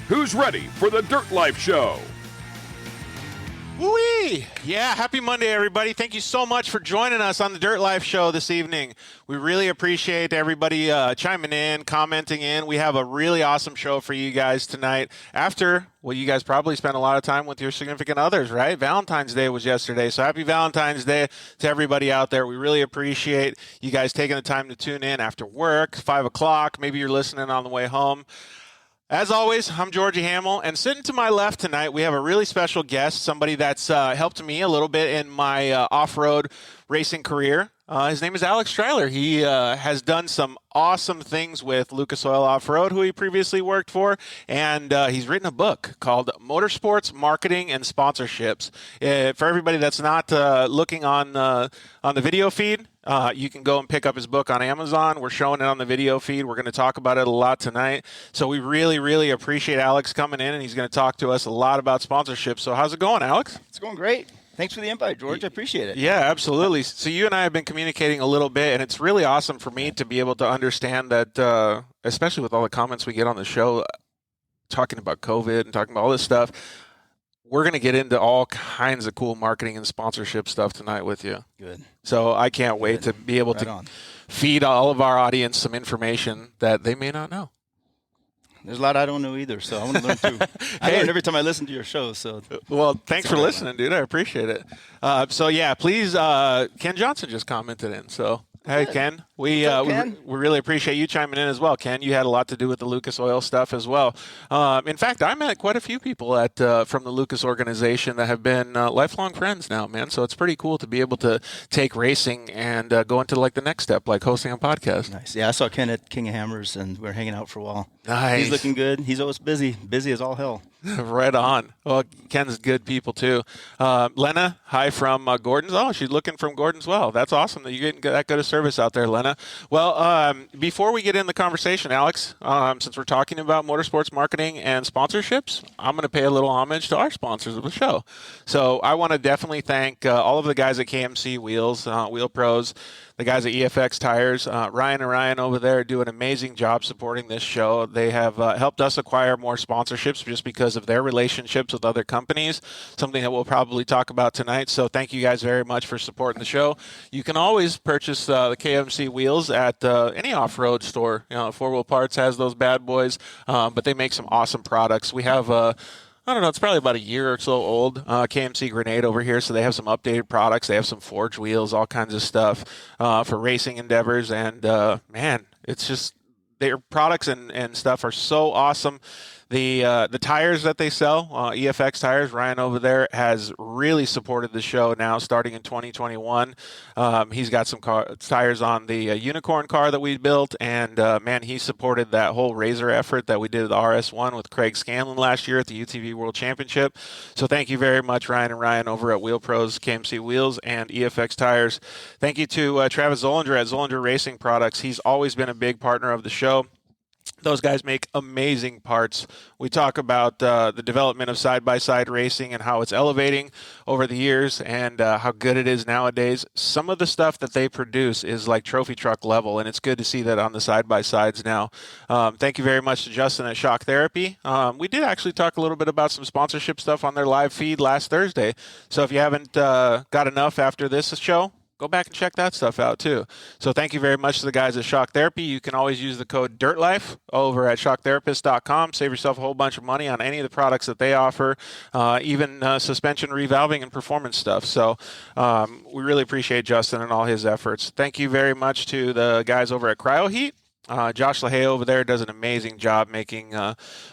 Who's ready for the Dirt Life Show? Woo-wee! Yeah, happy Monday, everybody. Thank you so much for joining us on the Dirt Life Show this evening. We really appreciate everybody chiming in, commenting in. We have a really awesome show for you guys tonight. After, well, you guys probably spent a lot of time with your significant others, right? Valentine's Day was yesterday, so happy Valentine's Day to everybody out there. We really appreciate you guys taking the time to tune in after work, 5 o'clock. Maybe you're listening on the way home. As always, I'm Georgie Hamill, and sitting to my left tonight, we have a really special guest, somebody that's helped me a little bit in my off-road racing career. His name is Alex Striler. He has done some awesome things with Lucas Oil Offroad, who he previously worked for, and he's written a book called Motorsports, Marketing, and Sponsorships. For everybody that's not looking on the video feed, you can go and pick up his book on Amazon. We're showing it on the video feed. We're going to talk about it a lot tonight. So we really, really appreciate Alex coming in, and he's going to talk to us a lot about sponsorship. So how's it going, Alex? It's going great. Thanks for the invite, George. I appreciate it. Yeah, absolutely. So you and I have been communicating a little bit, and it's really awesome for me to be able to understand that, especially with all the comments we get on the show, talking about COVID and talking about all this stuff, we're going to get into all kinds of cool marketing and sponsorship stuff tonight with you. Good. So I can't wait to be able to feed all of our audience some information that they may not know. There's a lot I don't know either, so I want to learn too. I learn every time I listen to your show. So, well, thanks for listening, dude. I appreciate it. So yeah, please. Ken Johnson just commented in. So hey, Ken, we really appreciate you chiming in as well. Ken, you had a lot to do with the Lucas Oil stuff as well. In fact, I met quite a few people at from the Lucas organization that have been lifelong friends now, man. So it's pretty cool to be able to take racing and go into like the next step, like hosting a podcast. Nice. Yeah, I saw Ken at King of Hammers, and we were hanging out for a while. Nice. He's looking good. He's always busy as all hell. Right on. Well, Ken's good people too. Lena, hi from Gordon's. Oh, she's looking from Gordon's well. That's awesome that you're getting that good of service out there, Lena. Well, before we get in the conversation, Alex, since we're talking about motorsports marketing and sponsorships, I'm going to pay a little homage to our sponsors of the show. So I want to definitely thank all of the guys at KMC Wheels, Wheel Pros, the guys at EFX Tires. Ryan and Ryan over there do an amazing job supporting this show. They have helped us acquire more sponsorships just because of their relationships with other companies, something that we'll probably talk about tonight. So thank you guys very much for supporting the show. You can always purchase the KMC wheels at any off-road store. You know, 4 Wheel Parts has those bad boys, but they make some awesome products. We have I don't know, it's probably about a year or so old, KMC Grenade over here, so they have some updated products. They have some forged wheels, all kinds of stuff for racing endeavors, and man, it's just, their products and stuff are so awesome. The tires that they sell, EFX Tires, Ryan over there has really supported the show now starting in 2021. He's got some tires on the Unicorn car that we built, and man, he supported that whole Razor effort that we did at the RS1 with Craig Scanlon last year at the UTV World Championship. So thank you very much, Ryan and Ryan over at Wheel Pros, KMC Wheels, and EFX Tires. Thank you to Travis Zollinger at Zollinger Racing Products. He's always been a big partner of the show. Those guys make amazing parts. We talk about the development of side-by-side racing and how it's elevating over the years and how good it is nowadays. Some of the stuff that they produce is like trophy truck level, and it's good to see that on the side-by-sides now. Thank you very much to Justin at Shock Therapy. We did actually talk a little bit about some sponsorship stuff on their live feed last Thursday. So if you haven't got enough after this show, go back and check that stuff out too. So thank you very much to the guys at Shock Therapy. You can always use the code DIRTLIFE over at shocktherapist.com. Save yourself a whole bunch of money on any of the products that they offer, even suspension revalving and performance stuff. So we really appreciate Justin and all his efforts. Thank you very much to the guys over at CryoHeat. Josh LaHaye over there does an amazing job making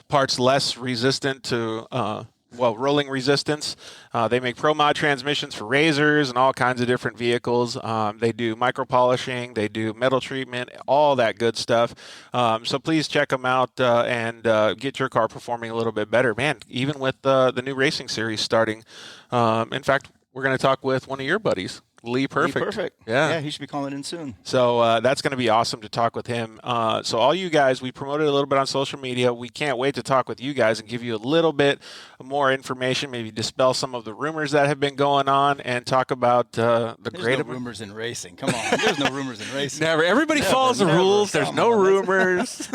parts less resistant to rolling resistance. They make Pro Mod transmissions for Razors and all kinds of different vehicles. They do micro polishing, they do metal treatment, all that good stuff. So please check them out and get your car performing a little bit better. Man, even with the new racing series starting. In fact, we're going to talk with one of your buddies, Lee Perfect. Perfect. Yeah. He should be calling in soon. So that's going to be awesome to talk with him. So all you guys, we promoted a little bit on social media. We can't wait to talk with you guys and give you a little bit more information, maybe dispel some of the rumors that have been going on and talk about There's great no rumors in racing. Come on. There's no rumors in racing. Never. Everybody follows the rules. There's no rumors.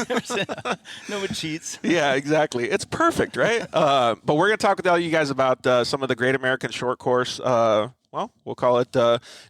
No one cheats. Yeah, exactly. It's perfect, right? But we're going to talk with all you guys about some of the Great American Short Course. Well, we'll call it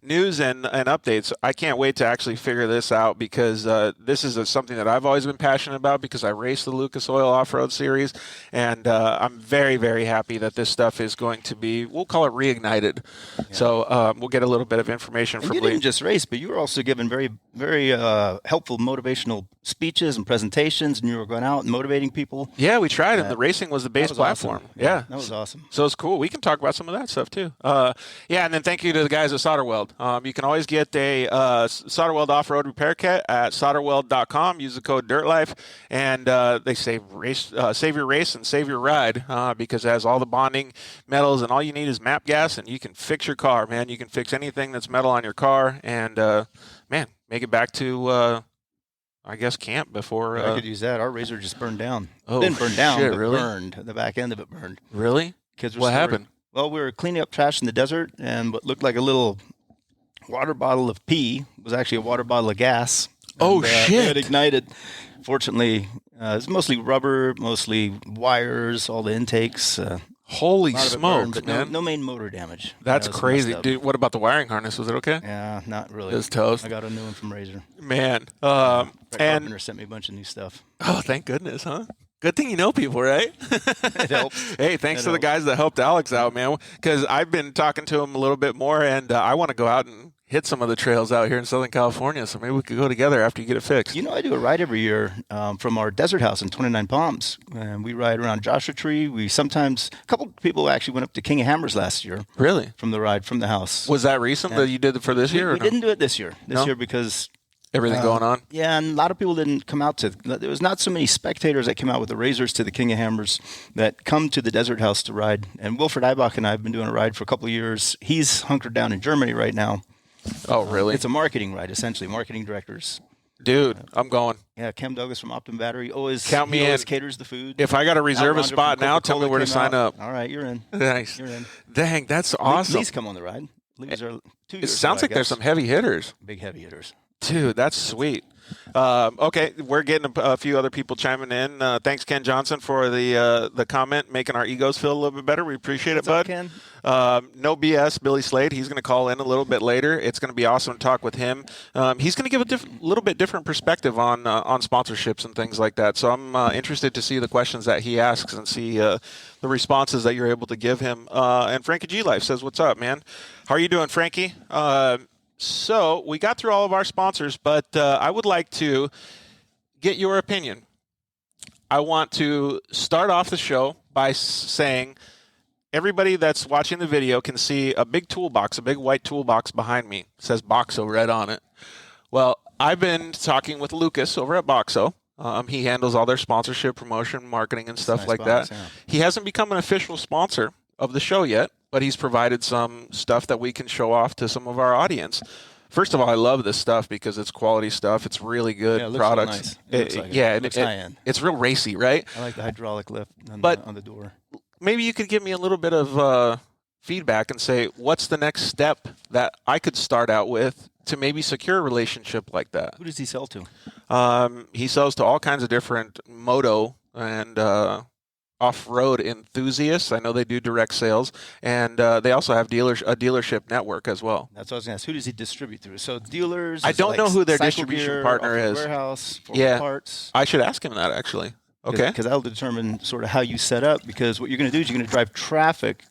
news and updates. I can't wait to actually figure this out because this is something that I've always been passionate about because I race the Lucas Oil Offroad series, and I'm very, very happy that this stuff is going to be, we'll call it reignited. Yeah. So we'll get a little bit of information from Lee. You didn't just race, but you were also given very, very helpful motivational speeches and presentations, and you were going out and motivating people. Yeah, we tried, and the racing was the base platform. Awesome. Yeah. That was awesome. So it's cool. We can talk about some of that stuff, too. Yeah, and then thank you to the guys at Solderweld. You can always get a Solderweld off-road repair kit at solderweld.com. Use the code DIRTLIFE, and they save your race and save your ride because it has all the bonding metals, and all you need is MAP gas, and you can fix your car, man. You can fix anything that's metal on your car, and, man, make it back to I guess camp before. I could use that. Our Razor just burned down. Oh, didn't burn down, shit, but really? burned. The back end of it burned. Really? What happened? Well, we were cleaning up trash in the desert, and what looked like a little water bottle of pee was actually a water bottle of gas. Oh, shit. It ignited. Fortunately, it's mostly rubber, mostly wires, all the intakes. Holy smokes, smokes, man. man. No main motor damage. That's crazy. Dude, what about the wiring harness? Was it okay? Yeah, not really. It was toast. I got a new one from Razor. Man. Brett Carpenter sent me a bunch of new stuff. Oh, thank goodness, huh? Good thing you know people, right? It helps. Hey, thanks to the guys that helped Alex out, man, because I've been talking to him a little bit more, and I want to go out and hit some of the trails out here in Southern California, so maybe we could go together after you get it fixed. You know, I do a ride every year from our desert house in 29 Palms, and we ride around Joshua Tree. We sometimes, a couple people actually went up to King of Hammers last year. Really? From the ride from the house. Was that recent that you did it for this year? We didn't do it this year. This year because everything going on? Yeah, and a lot of people didn't come out to. There was not so many spectators that came out with the Razors to the King of Hammers that come to the Desert House to ride. And Wilfred Eibach and I have been doing a ride for a couple of years. He's hunkered down in Germany right now. Oh, really? It's a marketing ride, essentially. Marketing directors. Dude, I'm going. Yeah, Cam Douglas from Optum Battery always count me always in. caters the food. If I got to reserve a spot now, tell me where to sign up. All right, you're in. Nice. You're in. Dang, that's awesome. Lee's come on the ride. Lee's are 2 years. It sounds like there's some heavy hitters. Big heavy hitters. Dude, that's sweet. Okay, we're getting a few other people chiming in. Thanks, Ken Johnson, for the comment, making our egos feel a little bit better. We appreciate it, bud. Ken? No BS, Billy Slade. He's going to call in a little bit later. It's going to be awesome to talk with him. He's going to give a little bit different perspective on sponsorships and things like that. So I'm interested to see the questions that he asks and see the responses that you're able to give him. And Frankie G Life says, "What's up, man? How are you doing, Frankie?" So we got through all of our sponsors, but I would like to get your opinion. I want to start off the show by saying everybody that's watching the video can see a big toolbox, a big white toolbox behind me. It says Boxo red on it. Well, I've been talking with Lucas over at Boxo. He handles all their sponsorship, promotion, marketing, and stuff like that. Yeah. He hasn't become an official sponsor of the show yet, but he's provided some stuff that we can show off to some of our audience. First of all, I love this stuff because it's quality stuff. It's really good products. It looks nice. It looks high-end. It's real racy, right? I like the hydraulic lift on the door. Maybe you could give me a little bit of feedback and say, what's the next step that I could start out with to maybe secure a relationship like that? Who does he sell to? He sells to all kinds of different moto and off-road enthusiasts. I know they do direct sales, and they also have a dealership network as well. That's what I was going to ask. Who does he distribute through? So dealers? I don't know who their distribution partner is. Warehouse, parts. I should ask him that, actually. Okay. Because that'll determine sort of how you set up, because what you're going to do is you're going to drive traffic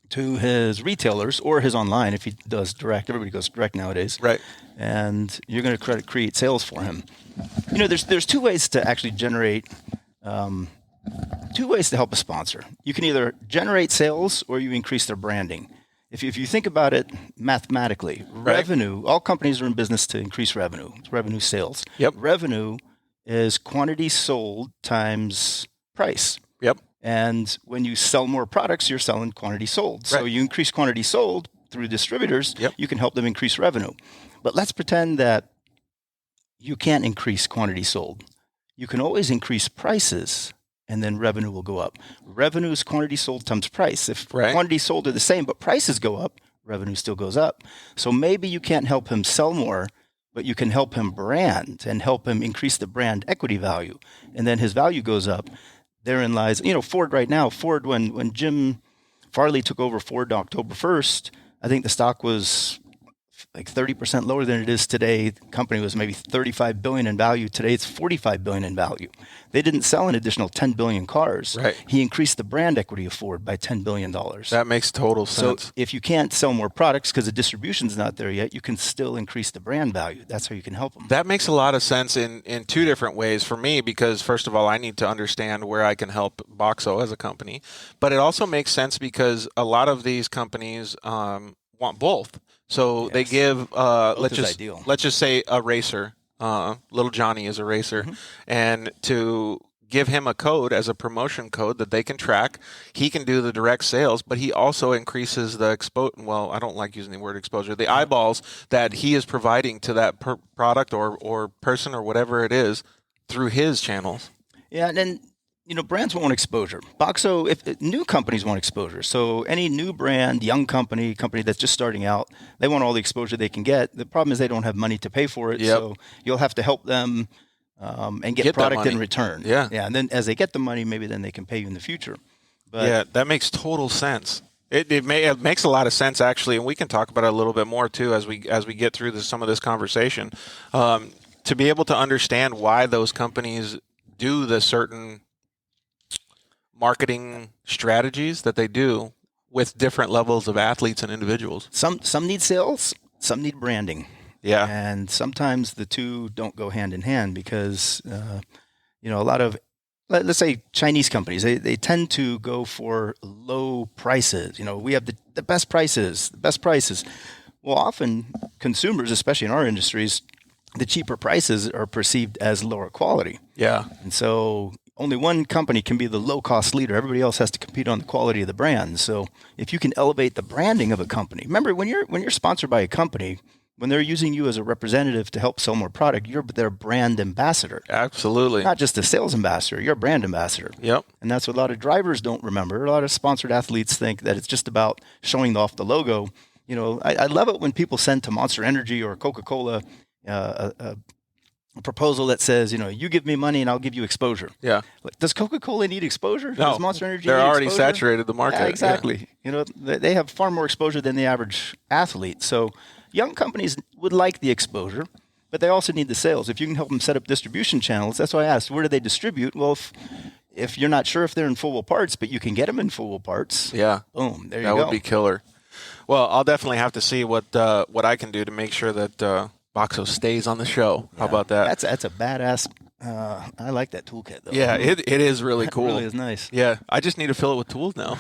to his retailers or his online if he does direct. Everybody goes direct nowadays. Right. And you're going to create sales for him. You know, there's two ways to actually generate two ways to help a sponsor. You can either generate sales or you increase their branding. If you think about it mathematically, revenue, all companies are in business to increase revenue. It's revenue sales. Yep. Revenue is quantity sold times price. Yep. And when you sell more products, you're selling quantity sold. So you increase quantity sold through distributors, Yep. you can help them increase revenue. But let's pretend that you can't increase quantity sold. You can always increase prices, and then revenue will go up. Revenue is quantity sold times price. If quantity sold are the same, but prices go up, revenue still goes up. So maybe you can't help him sell more, but you can help him brand and help him increase the brand equity value. And then his value goes up. Therein lies, Ford right now. Ford, when Jim Farley took over Ford October 1st, I think the stock was like 30% lower than it is today. The company was maybe $35 billion in value. Today it's $45 billion in value. They didn't sell an additional 10 billion cars. Right. He increased the brand equity of Ford by $10 billion. That makes total sense. So if you can't sell more products because the distribution's not there yet, you can still increase the brand value. That's how you can help them. That makes a lot of sense in two different ways for me, because first of all, I need to understand where I can help Boxo as a company. But it also makes sense because a lot of these companies want both. So they give, let's just say a racer, little Johnny is a racer, and to give him a code as a promotion code that they can track, he can do the direct sales, but he also increases the I don't like using the word exposure, the eyeballs that he is providing to that product or person or whatever it is through his channels. Yeah, and then brands want exposure. Boxo, if new companies want exposure. So any new brand, young company that's just starting out, they want all the exposure they can get. The problem is they don't have money to pay for it. Yep. So you'll have to help them and get product in return. Yeah. And then as they get the money, maybe then they can pay you in the future. But yeah, that makes total sense. It makes a lot of sense, actually, and we can talk about it a little bit more too as we get through some of this conversation. To be able to understand why those companies do the certain marketing strategies that they do with different levels of athletes and individuals. Some need sales, some need branding. Yeah. And sometimes the two don't go hand in hand because, a lot of, let's say Chinese companies, they tend to go for low prices. We have the best prices, Well, often consumers, especially in our industries, the cheaper prices are perceived as lower quality. Yeah. And so only one company can be the low-cost leader. Everybody else has to compete on the quality of the brand. So if you can elevate the branding of a company, remember when you're sponsored by a company, when they're using you as a representative to help sell more product, you're their brand ambassador. Absolutely. Not just a sales ambassador, you're a brand ambassador. Yep. And that's what a lot of drivers don't remember. A lot of sponsored athletes think that it's just about showing off the logo. I love it when people send to Monster Energy or Coca-Cola a proposal that says, you give me money and I'll give you exposure. Yeah. Does Coca-Cola need exposure? No. Does Monster Energy They're need already exposure? saturated the market. Yeah, exactly. Yeah. They have far more exposure than the average athlete. So young companies would like the exposure, but they also need the sales. If you can help them set up distribution channels, that's why I asked, where do they distribute? Well, if you're not sure if they're in full parts, but you can get them in full parts. Yeah. Boom. There you go. That would be killer. Well, I'll definitely have to see what I can do to make sure that Boxo stays on the show. How about that? That's a badass. I like that toolkit, though. Yeah, it is really cool. It really is nice. Yeah, I just need to fill it with tools now.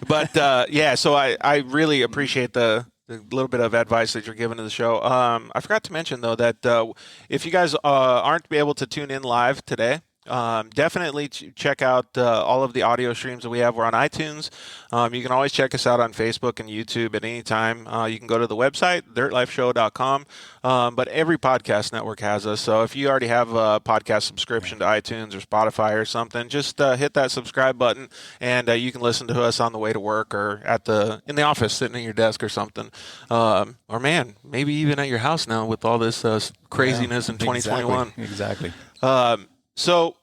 But so I really appreciate the little bit of advice that you're giving to the show. I forgot to mention though that if you guys aren't able to tune in live today, definitely check out all of the audio streams that we have. We're on iTunes. You can always check us out on Facebook and YouTube at any time. You can go to the website, dirtlifeshow.com. But every podcast network has us. So if you already have a podcast subscription to iTunes or Spotify or something, just hit that subscribe button and you can listen to us on the way to work or in the office sitting at your desk or something. Or maybe even at your house now with all this craziness in 2021. Exactly. So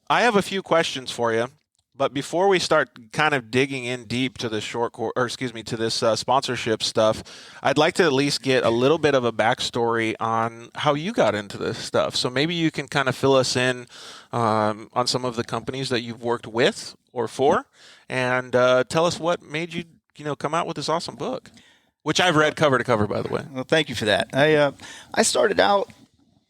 I have a few questions for you, but before we start kind of digging in deep to this to this sponsorship stuff, I'd like to at least get a little bit of a backstory on how you got into this stuff. So maybe you can kind of fill us in on some of the companies that you've worked with or for, and tell us what made you, come out with this awesome book, which I've read cover to cover, by the way. Well, thank you for that. I started out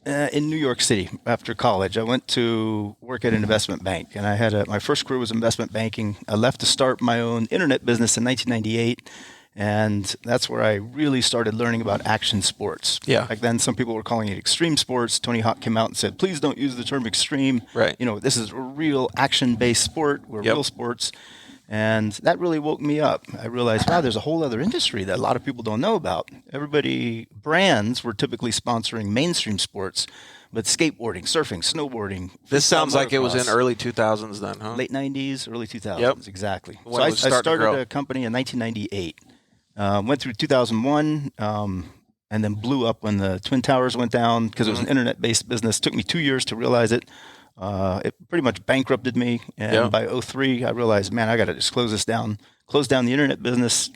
in New York City after college. I went to work at an investment bank, and I had my first career was investment banking. I left to start my own internet business in 1998, and that's where I really started learning about action sports. Yeah. Back then, some people were calling it extreme sports. Tony Hawk came out and said, please don't use the term extreme. Right. This is a real action-based sport. We're real sports. And that really woke me up. I realized, wow, there's a whole other industry that a lot of people don't know about. Brands were typically sponsoring mainstream sports, but skateboarding, surfing, snowboarding. This sounds like it was in early 2000s then, huh? Late 90s, early 2000s, Yep. Exactly. When So it I was starting to started grow. a company in 1998. Went through 2001, and then blew up when the Twin Towers went down because it was an internet-based business. Took me 2 years to realize it. It pretty much bankrupted me. And by 2003, I realized, man, I got to just close this down. Closed down the internet business.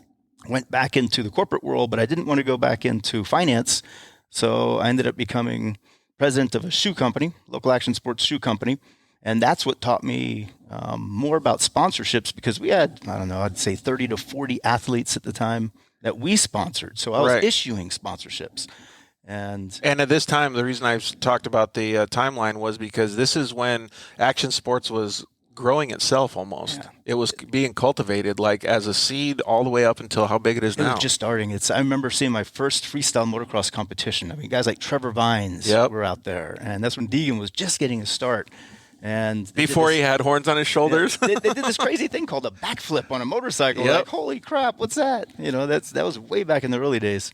Went back into the corporate world, but I didn't want to go back into finance. So I ended up becoming president of a shoe company, local action sports shoe company. And that's what taught me more about sponsorships, because we had, I don't know, I'd say 30 to 40 athletes at the time that we sponsored. So I was issuing sponsorships. And at this time, the reason I talked about the timeline was because this is when action sports was growing itself almost. Yeah. It was being cultivated like as a seed all the way up until how big it is now. It was just starting. I remember seeing my first freestyle motocross competition. I mean, guys like Trevor Vines were out there. And that's when Deegan was just getting a start. And before he had horns on his shoulders, they did this crazy thing called a backflip on a motorcycle. Like, holy crap, what's that? You know, that was way back in the early days.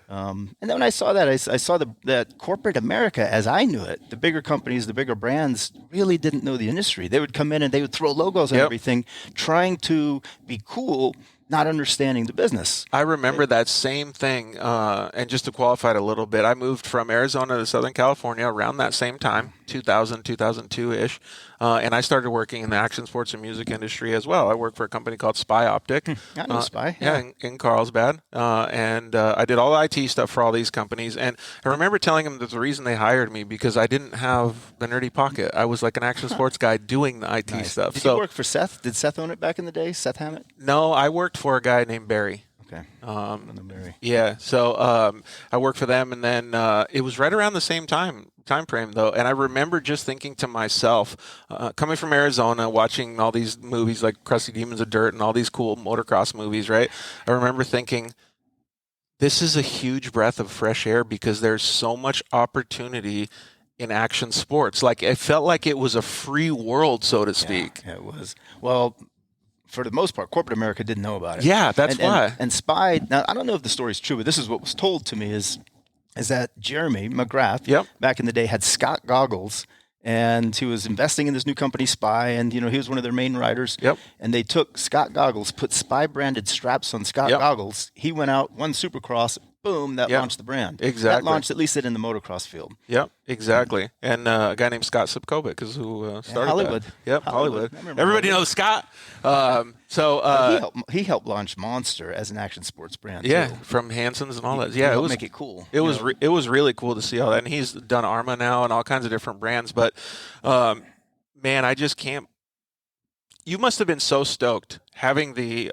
And then when I saw that, I saw that corporate America, as I knew it, the bigger companies, the bigger brands, really didn't know the industry. They would come in and they would throw logos on everything, trying to be cool, not understanding the business. I remember that same thing. And just to qualify it a little bit, I moved from Arizona to Southern California around that same time, 2000, 2002-ish. And I started working in the action sports and music industry as well. I worked for a company called Spy Optic. I know Spy. In Carlsbad. And I did all the IT stuff for all these companies. And I remember telling them that the reason they hired me because I didn't have the nerdy pocket. I was like an action sports guy doing the IT stuff. Did you work for Seth? Did Seth own it back in the day? Seth Hammett? No, I worked for a guy named Barry. Okay. Barry. Yeah. So I worked for them, and then it was right around the same time frame though, and I remember just thinking to myself, coming from Arizona, watching all these movies like Crusty Demons of Dirt and all these cool motocross movies, right? I remember thinking, this is a huge breath of fresh air because there's so much opportunity in action sports. Like it felt like it was a free world, so to speak. Yeah, it was. Well, for the most part, corporate America didn't know about it. Yeah, that's why. And Spy, now I don't know if the story's true, but this is what was told to me is that Jeremy McGrath back in the day had Scott goggles, and he was investing in this new company, Spy, and he was one of their main riders. And they took Scott goggles, put Spy branded straps on Scott goggles. He went out, won Supercross, boom, that launched the brand. Exactly. That launched at least it in the motocross field. Yep, exactly. And a guy named Scott Sipkovic is who started Hollywood. that. Yep, Hollywood. Everybody Hollywood. knows Scott. He helped launch Monster as an action sports brand. Yeah, too. From Hanson's and all that. He Yeah, helped make it cool. It was really cool to see all that. And he's done Arma now and all kinds of different brands. But man, I just can't. You must have been so stoked having the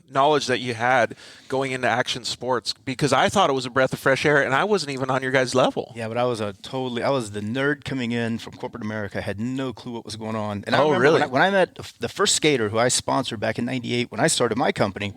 knowledge that you had going into action sports, because I thought it was a breath of fresh air, and I wasn't even on your guys' level. Yeah, but I was the nerd coming in from corporate America. I had no clue what was going on. And I remember really? when I met the first skater who I sponsored back in '98 when I started my company,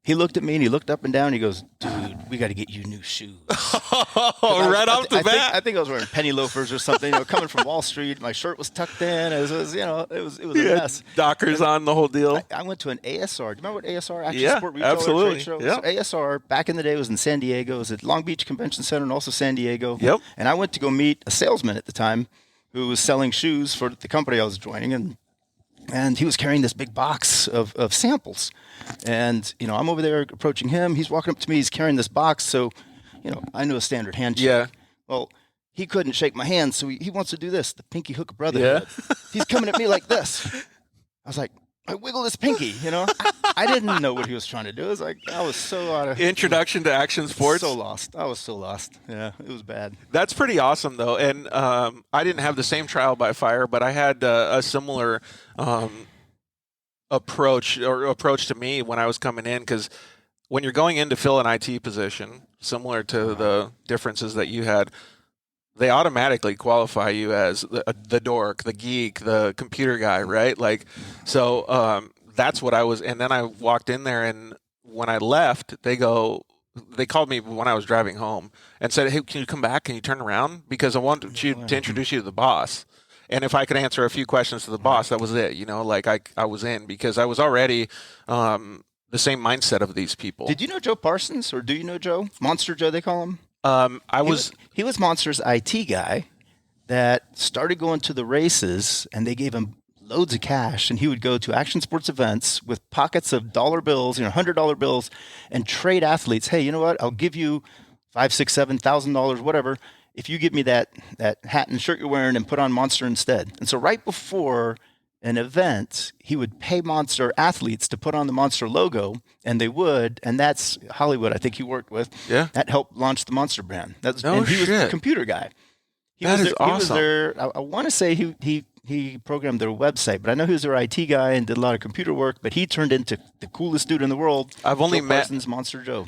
he looked at me and he looked up and down. And he goes, "Dude, we got to get you new shoes." Right off the bat. I think I was wearing penny loafers or something. Coming from Wall Street, my shirt was tucked in. It was a mess. Dockers on the whole deal. I went to an ASR. Do you remember what ASR? Action Sport Retailer absolutely. Trade Show? Yep. So ASR back in the day was in San Diego. It was at Long Beach Convention Center and also San Diego. Yep. And I went to go meet a salesman at the time who was selling shoes for the company I was joining, and he was carrying this big box of samples. And, I'm over there approaching him. He's walking up to me. He's carrying this box. So, I knew a standard handshake. Yeah. Well, he couldn't shake my hand, so he wants to do this, the pinky hook brotherhood. Yeah. He's coming at me like this. I was like, I wiggle his pinky, I didn't know what he was trying to do. It was like, I was so out of... Introduction to action sports? So lost. I was so lost. Yeah, it was bad. That's pretty awesome, though. And I didn't have the same trial by fire, but I had a similar approach to me when I was coming in, because when you're going in to fill an IT position, similar to the differences that you had, they automatically qualify you as the dork, the geek, the computer guy, right? Like, so that's what I was. And then I walked in there, and when I left, they called me when I was driving home and said, "Hey, can you come back? Can you turn around? Because I want you to introduce you to the boss." And if I could answer a few questions to the boss, that was it. Like I was in because I was already the same mindset of these people. Did you know Joe Parsons, or do you know Joe? Monster Joe, they call him? He was Monster's IT guy that started going to the races, and they gave him loads of cash, and he would go to action sports events with pockets of dollar bills, $100 bills, and trade athletes. Hey, you know what? I'll give you $5,000, $6,000, $7,000, whatever, if you give me that hat and shirt you're wearing and put on Monster instead. And so right before an event, he would pay Monster athletes to put on the Monster logo, and they would, and that's Hollywood, I think he worked with. Yeah. That helped launch the Monster brand. No and he shit. was the computer guy. He That was is there, awesome. He was there, I want to say he programmed their website, but I know he was their IT guy and did a lot of computer work, but he turned into the coolest dude in the world. I've only Joe met Parsons, Monster Joe.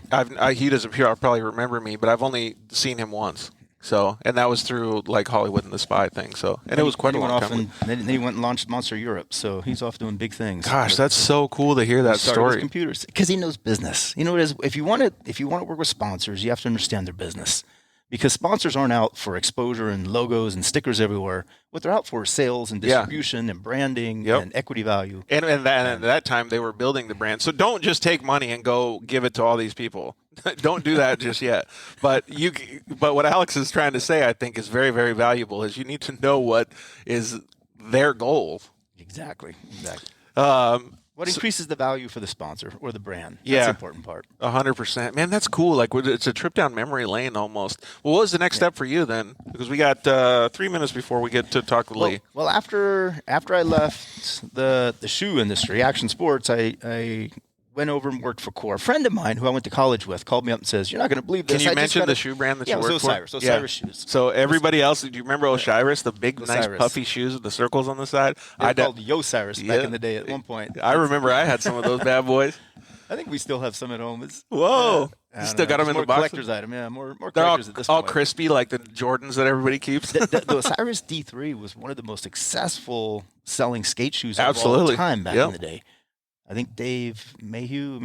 he doesn't appear. I'll probably remember me, but I've only seen him once. So, and that was through like Hollywood and the Spy thing. So, and it was quite a long time. Then he went and launched Monster Europe. So he's off doing big things. Gosh, that's so cool to hear that Started with story. computers because he knows business. You know what it is? If you want to work with sponsors, you have to understand their business. Because sponsors aren't out for exposure and logos and stickers everywhere. What they're out for is sales and distribution and branding and equity value. And at that time, they were building the brand. So don't just take money and go give it to all these people. Don't do that just yet. But what Alex is trying to say, I think, is very, very valuable. Is you need to know what is their goal. Exactly. What So- increases the value for the sponsor or the brand? That's Yeah. the important part. 100%. Man, that's cool. Like it's a trip down memory lane almost. Well, what was the next step for you then? Because we got 3 minutes before we get to talk with Lee. Well, after I left the shoe industry, action sports, I went over and worked for Core. A friend of mine who I went to college with called me up and says, "You're not going to believe this." Can you mention the shoe brand that you it was worked for? Osiris. Osiris shoes. So everybody else, do you remember Osiris, the big, nice, Osiris. puffy shoes with the circles on the side? They were called Yosiris back in the day at one point. I remember I had some of those bad boys. I think we still have some at home. Whoa. I You don't still know. got them It's in more the box? collector's item. Yeah, more They're collectors at this all point. crispy like the Jordans that everybody keeps? The Osiris D3 was one of the most successful selling skate shoes of all Absolutely. time back Yep. in the day. I think Dave Mayhew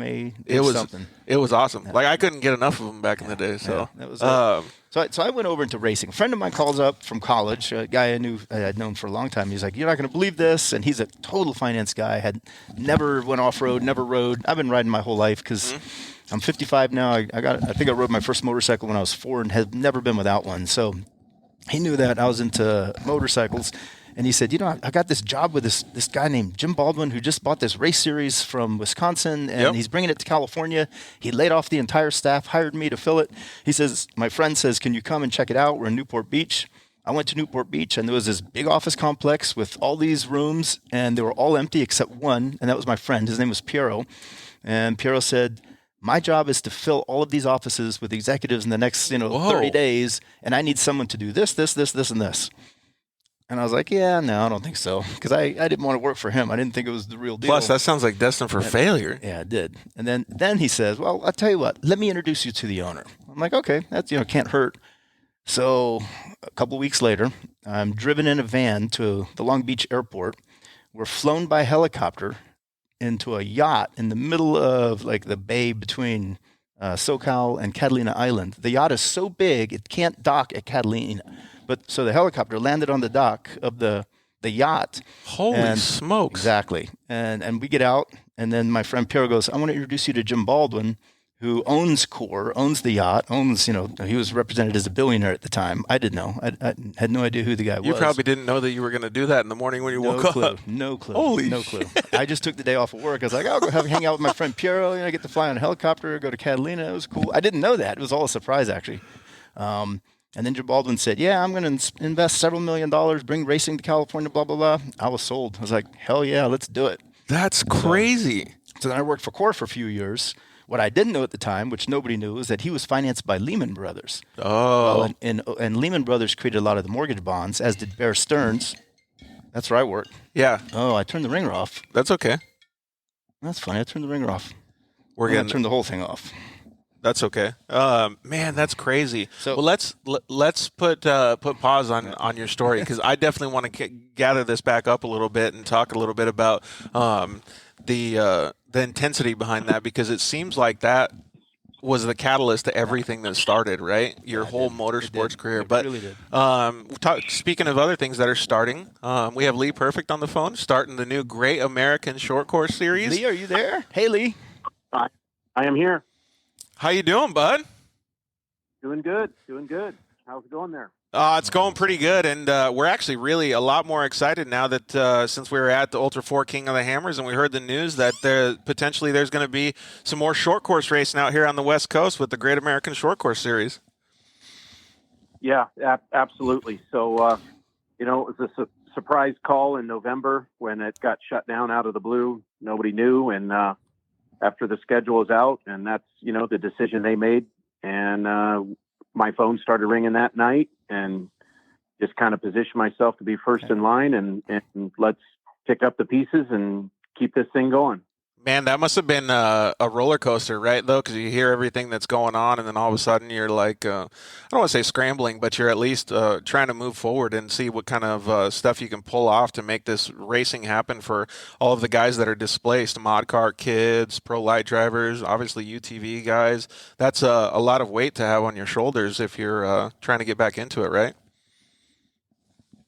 It was something. It was awesome. Like I couldn't get enough of them back in the day. So that was So I went over into racing. A friend of mine calls up from college, a guy I had known for a long time. He's like, "You're not going to believe this," and he's a total finance guy. Had never went off road, never rode. I've been riding my whole life because I'm 55 now. I think I rode my first motorcycle when I was 4 and have never been without one. So he knew that I was into motorcycles. And he said, I got this job with this guy named Jim Baldwin who just bought this race series from Wisconsin, and he's bringing it to California. He laid off the entire staff, hired me to fill it. He says, my friend says, can you come and check it out? We're in Newport Beach. I went to Newport Beach, and there was this big office complex with all these rooms, and they were all empty except one, and that was my friend. His name was Piero. And Piero said, my job is to fill all of these offices with executives in the next 30 days, and I need someone to do this, this, this, this, and this. And I was like, yeah, no, I don't think so. Because I didn't want to work for him. I didn't think it was the real deal. Plus, that sounds like destined for failure. Yeah, it did. And then he says, well, I'll tell you what. Let me introduce you to the owner. I'm like, okay, that's, can't hurt. So a couple of weeks later, I'm driven in a van to the Long Beach airport. We're flown by helicopter into a yacht in the middle of like the bay between SoCal and Catalina Island. The yacht is so big, it can't dock at Catalina. But so the helicopter landed on the dock of the yacht. Holy smokes. Exactly. And we get out, and then my friend Piero goes, I want to introduce you to Jim Baldwin, who owns Core, owns the yacht, he was represented as a billionaire at the time. I didn't know. I had no idea who the guy was. You probably didn't know that you were going to do that in the morning when you woke up. No clue. Holy no clue. I just took the day off of work. I was like, I'll go hang out with my friend Piero, get to fly on a helicopter, go to Catalina. It was cool. I didn't know that. It was all a surprise, actually. And then Jim Baldwin said, yeah, I'm going to invest several $1 million, bring racing to California, blah, blah, blah. I was sold. I was like, hell yeah, let's do it. That's crazy. So then I worked for Core for a few years. What I didn't know at the time, which nobody knew, is that he was financed by Lehman Brothers. Oh. Well, and Lehman Brothers created a lot of the mortgage bonds, as did Bear Stearns. That's where I worked. Yeah. Oh, I turned the ringer off. That's okay. That's funny. I turned the ringer off. We're going going to turn the whole thing off. That's okay. Man, that's crazy. So, well, let's put pause on your story, because I definitely want to gather this back up a little bit and talk a little bit about the intensity behind that, because it seems like that was the catalyst to everything that started, right? Your whole motorsports career. It really did. Speaking of other things that are starting, we have Lee Perfect on the phone, starting the new Great American Shortcourse series. Lee, are you there? Hey, Lee. I am here. How you doing, bud? Doing good. How's it going there? It's going pretty good, and we're actually really a lot more excited now that since we were at the Ultra 4 King of the Hammers and we heard the news that potentially there's going to be some more short course racing out here on the West Coast with the Great American Shortcourse Series. Yeah, absolutely. So, it was a surprise call in November when it got shut down out of the blue. Nobody knew, and after the schedule was out, and that's, the decision they made, and my phone started ringing that night, and just kind of positioned myself to be first in line, and let's pick up the pieces and keep this thing going. Man, that must have been a roller coaster, right, though? Because you hear everything that's going on, and then all of a sudden you're like, I don't want to say scrambling, but you're at least trying to move forward and see what kind of stuff you can pull off to make this racing happen for all of the guys that are displaced, mod car kids, pro light drivers, obviously UTV guys. That's a lot of weight to have on your shoulders if you're trying to get back into it, right?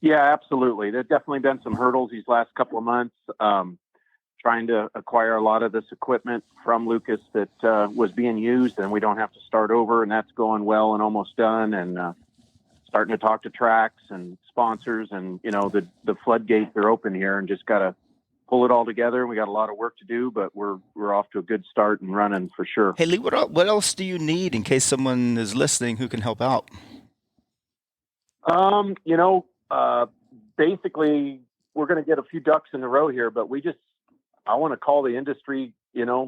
Yeah, absolutely. There's definitely been some hurdles these last couple of months. Trying to acquire a lot of this equipment from Lucas that was being used, and we don't have to start over, and that's going well and almost done, and starting to talk to tracks and sponsors, and the floodgates are open here, and just got to pull it all together. We got a lot of work to do, but we're off to a good start and running for sure. Hey, Lee, what else do you need in case someone is listening who can help out? Basically, we're going to get a few ducks in a row here, but I want to call the industry,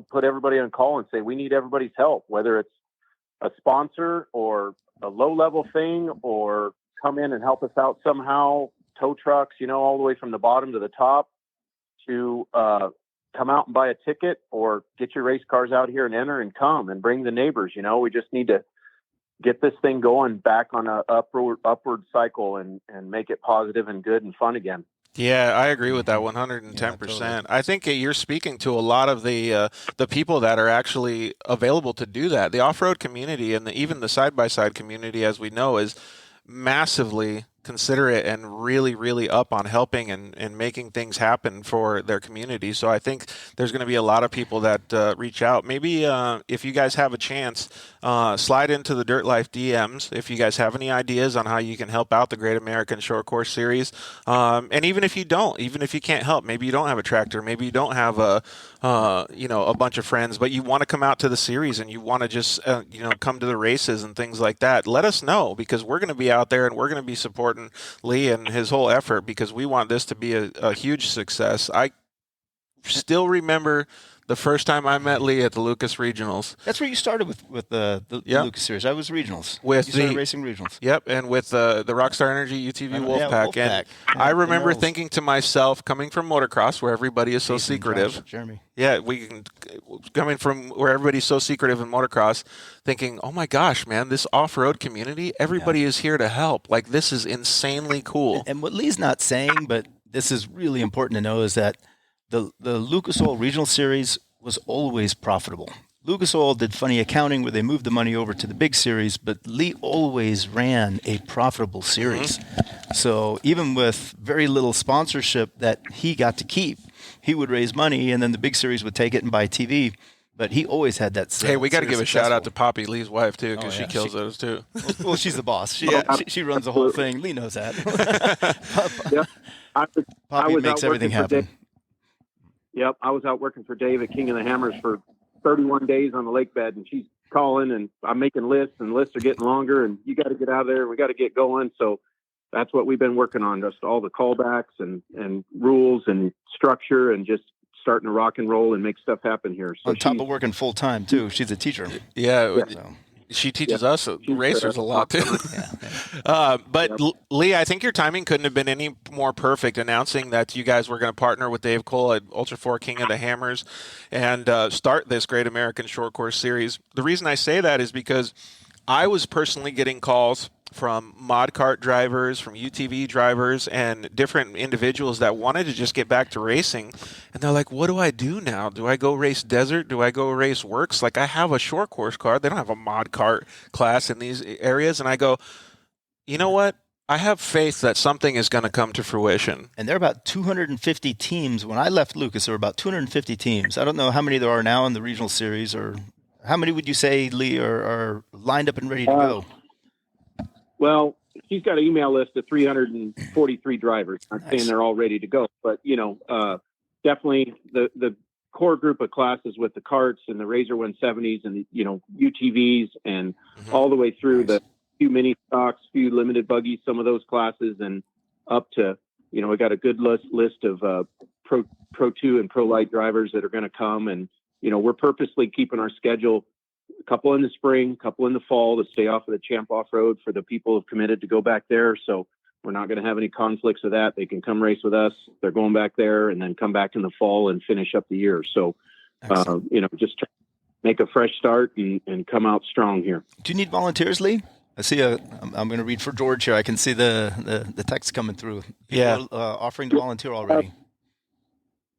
put everybody on call and say, we need everybody's help, whether it's a sponsor or a low-level thing, or come in and help us out somehow, tow trucks, all the way from the bottom to the top, to come out and buy a ticket, or get your race cars out here and enter and come and bring the neighbors. We just need to get this thing going back on a upward cycle and make it positive and good and fun again. Yeah, I agree with that 110%. Yeah, totally. I think you're speaking to a lot of the people that are actually available to do that. The off-road community and even the side-by-side community, as we know, is massively considerate and really, really up on helping and making things happen for their community. So I think there's going to be a lot of people that reach out. Maybe if you guys have a chance, slide into the Dirt Life DMs if you guys have any ideas on how you can help out the Great American Shortcourse Series. And even if you can't help, maybe you don't have a tractor, maybe you don't have a bunch of friends, but you want to come out to the series and you want to just come to the races and things like that, let us know, because we're going to be out there and we're going to be supporting Lee and his whole effort, because we want this to be a huge success. I still remember the first time I met Lee at the Lucas Regionals. That's where you started with the Lucas series. I was regionals. You started racing regionals. Yep, and with the Rockstar Energy UTV Wolfpack. And I remember thinking to myself, coming from motocross, where everybody is so secretive. Jeremy. Yeah, coming from where everybody's so secretive in motocross, thinking, oh my gosh, man, this off-road community, everybody is here to help. Like, this is insanely cool. And what Lee's not saying, but this is really important to know, is that the Lucas Oil Regional Series was always profitable. Lucas Oil did funny accounting where they moved the money over to the big series, but Lee always ran a profitable series. Mm-hmm. So even with very little sponsorship that he got to keep, he would raise money, and then the big series would take it and buy TV. But he always had that. Hey, we got to give a shout out to Poppy, Lee's wife, too, because she kills those too. Well, she's the boss. She runs the whole thing. Lee knows that. Poppy makes everything happen. Yep, I was out working for Dave at King of the Hammers for 31 days on the lake bed, and she's calling, and I'm making lists, and lists are getting longer, and you got to get out of there, and we got to get going. So that's what we've been working on, just all the callbacks and rules and structure, and just starting to rock and roll and make stuff happen here. So on top of working full time too, she's a teacher. Yeah. So. She teaches us racers a lot too. But Lee, I think your timing couldn't have been any more perfect, announcing that you guys were going to partner with Dave Cole at Ultra 4 King of the Hammers and start this Great American Shortcourse Series. The reason I say that is because I was personally getting calls from mod kart drivers, from UTV drivers, and different individuals that wanted to just get back to racing. And they're like, what do I do now? Do I go race desert? Do I go race works? Like, I have a short course car. They don't have a mod kart class in these areas. And I go, you know what? I have faith that something is going to come to fruition. And there are about 250 teams. When I left Lucas, there were about 250 teams. I don't know how many there are now in the regional series, or how many would you say, Lee, are lined up and ready to go? Well, he's got an email list of 343 drivers. I'm saying they're all ready to go, but definitely the core group of classes with the karts and the Razor 170s and UTVs and all the way through the few mini stocks, few limited buggies, some of those classes, and up to we got a good list of Pro 2 and Pro Light drivers that are going to come, and we're purposely keeping our schedule. A couple in the spring, a couple in the fall to stay off of the Champ Off-Road for the people who've committed to go back there. So we're not going to have any conflicts with that. They can come race with us. They're going back there and then come back in the fall and finish up the year. So, just try to make a fresh start and come out strong here. Do you need volunteers, Lee? I see I'm going to read for George here. I can see the text coming through. People are offering to volunteer already.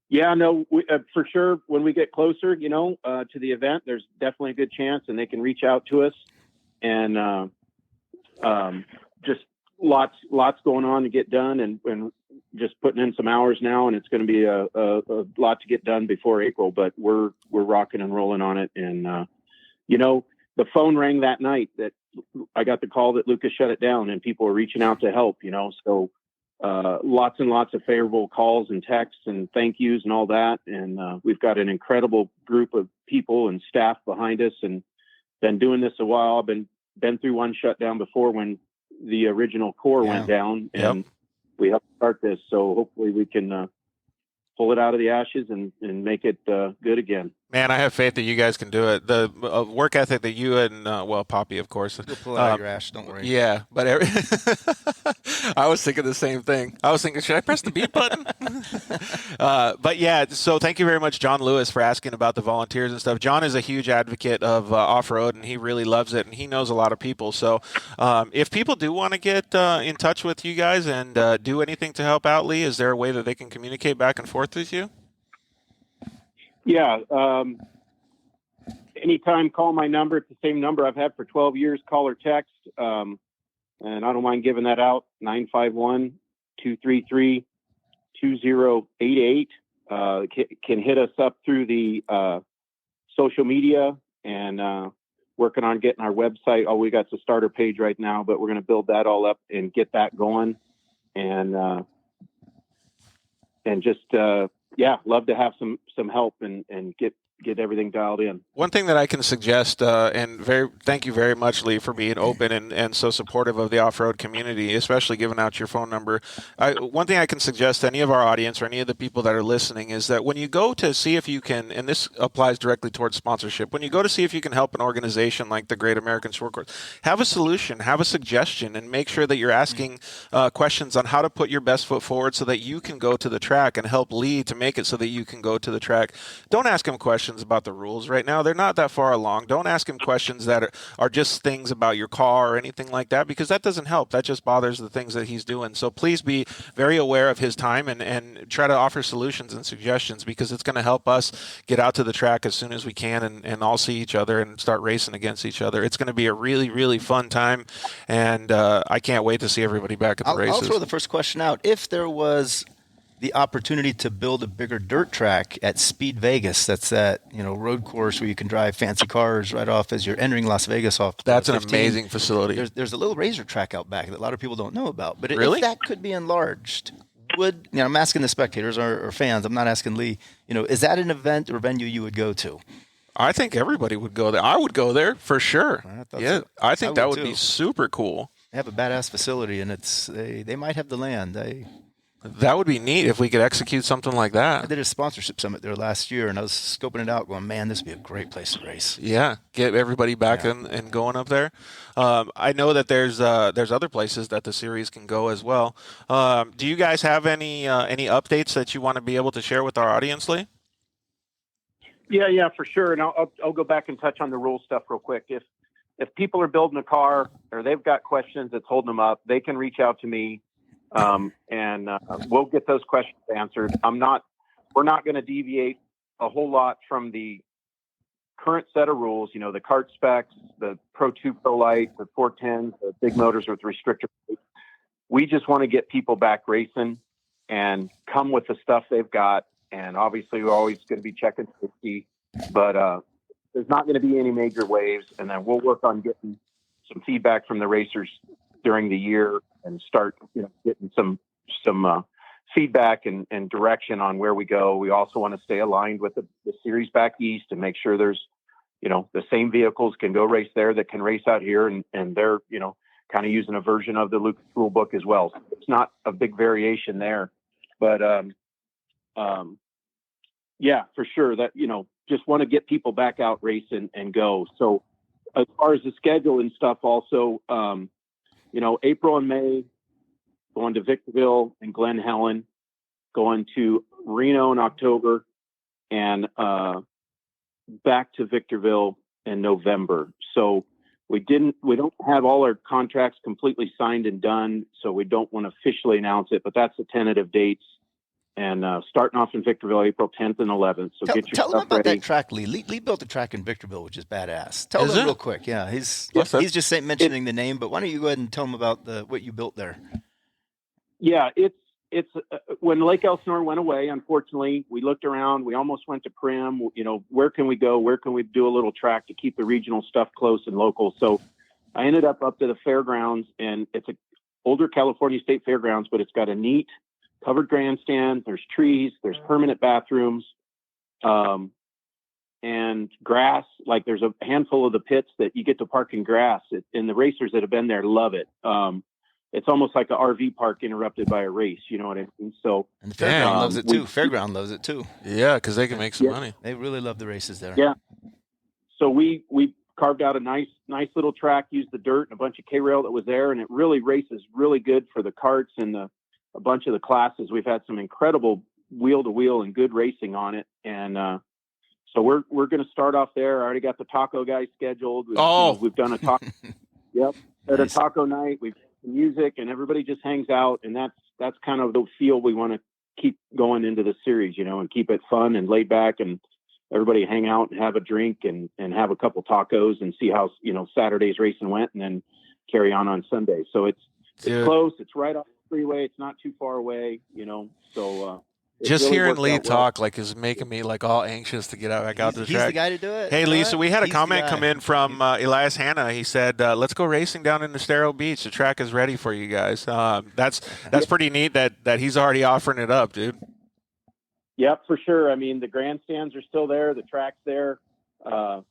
Yeah, no, for sure. When we get closer, to the event, there's definitely a good chance, and they can reach out to us. And just lots going on to get done, and just putting in some hours now, and it's going to be a lot to get done before April. But we're rocking and rolling on it. And the phone rang that night that I got the call that Lucas shut it down, and people were reaching out to help. So. Lots and lots of favorable calls and texts and thank yous and all that. And we've got an incredible group of people and staff behind us, and been doing this a while. I've been through one shutdown before when the original core went down, and we helped start this. So hopefully we can pull it out of the ashes and make it good again. Man, I have faith that you guys can do it. The work ethic that you and, Poppy, of course. You'll pull it out of your ash, don't worry. Yeah, but I was thinking the same thing. I was thinking, should I press the beat button? But yeah, so thank you very much, John Lewis, for asking about the volunteers and stuff. John is a huge advocate of off-road, and he really loves it, and he knows a lot of people. So if people do want to get in touch with you guys and do anything to help out, Lee, is there a way that they can communicate back and forth with you? Yeah. Anytime, call my number. It's the same number I've had for 12 years, call or text. And I don't mind giving that out, 951-233-2088. Can hit us up through the social media, and working on getting our website. Oh, we got the starter page right now, but we're going to build that all up and get that going. And just, love to have some help and get everything dialed in. One thing that I can suggest, thank you very much, Lee, for being open and so supportive of the off-road community, especially giving out your phone number. One thing I can suggest to any of our audience or any of the people that are listening is that when you go to see if you can, and this applies directly towards sponsorship, when you go to see if you can help an organization like the Great American Shortcourse, have a solution, have a suggestion, and make sure that you're asking questions on how to put your best foot forward so that you can go to the track and help Lee to make it so that you can go to the track. Don't ask him questions about the rules right now. They're not that far along. Don't ask him questions that are just things about your car or anything like that, because that doesn't help. That just bothers the things that he's doing. So please be very aware of his time and try to offer solutions and suggestions, because it's going to help us get out to the track as soon as we can and all see each other and start racing against each other. It's going to be a really, really fun time, and I can't wait to see everybody back at the races. I'll throw the first question out. If there was the opportunity to build a bigger dirt track at Speed Vegas, that's that road course where you can drive fancy cars right off as you're entering Las Vegas off. That's an amazing facility. There's a little razor track out back that a lot of people don't know about. But really? If that could be enlarged, I'm asking the spectators or fans. I'm not asking Lee. Is that an event or venue you would go to? I think everybody would go there. I would go there for sure. I think that would be super cool. They have a badass facility, and they might have the land. That would be neat if we could execute something like that. I did a sponsorship summit there last year, and I was scoping it out going, man, this would be a great place to race. Yeah, get everybody back and going up there. I know that there's other places that the series can go as well. Do you guys have any updates that you want to be able to share with our audience, Lee? Yeah, for sure. And I'll go back and touch on the rule stuff real quick. If if people are building a car or they've got questions that's holding them up, they can reach out to me, and we'll get those questions answered. We're not going to deviate a whole lot from the current set of rules, the kart specs, the Pro 2 Pro Light, the 410s, the big motors with restrictor plates. We just want to get people back racing and come with the stuff they've got. And obviously we're always going to be checking safety, but there's not going to be any major waves. And then we'll work on getting some feedback from the racers during the year and start, getting some feedback and direction on where we go. We also want to stay aligned with the series back east and make sure there's, the same vehicles can go race there that can race out here, and they're, kind of using a version of the Lucas rule book as well. So it's not a big variation there, but yeah, for sure that, just want to get people back out racing and go. So as far as the schedule and stuff also, April and May, going to Victorville and Glen Helen, going to Reno in October, and back to Victorville in November. So we don't have all our contracts completely signed and done, so we don't want to officially announce it, but that's the tentative dates. And starting off in Victorville, April 10th and 11th. So get your tell them stuff about ready. that track, Lee. Lee built a track in Victorville, which is badass. Tell them real quick. Yeah, he's just mentioning the name, but why don't you go ahead and tell them about what you built there? Yeah, it's when Lake Elsinore went away, unfortunately, we looked around. We almost went to Primm. Where can we go? Where can we do a little track to keep the regional stuff close and local? So I ended up to the fairgrounds, and it's a older California State Fairgrounds, but it's got a neat covered grandstand. There's trees. There's permanent bathrooms, and grass. Like there's a handful of the pits that you get to park in grass, and the racers that have been there love it. It's almost like an RV park interrupted by a race. You know what I mean? So and the fairground loves it too. Fairground loves it too. Yeah, because they can make some money. They really love the races there. Yeah. So we carved out a nice little track, used the dirt and a bunch of K-rail that was there, and it really races really good for the karts and a bunch of the classes. We've had some incredible wheel-to-wheel and good racing on it, and so we're going to start off there. I already got the taco guys scheduled. We've done a taco. Yep, at a taco night. We've music, and everybody just hangs out, and that's kind of the feel we want to keep going into the series, and keep it fun and laid back, and everybody hang out and have a drink and have a couple tacos and see how Saturday's racing went, and then carry on Sunday. So it's close. It's right off the freeway. It's not too far away, so just really hearing Lee talk well. is making me all anxious to get back out to the track. He's the guy to do it. Hey, Lee, so we had a comment come in from Elias Hanna. He said, let's go racing down in Estero Beach. The track is ready for you guys. That's pretty neat that he's already offering it up, dude. Yep, for sure. I mean, the grandstands are still there. The track's there. The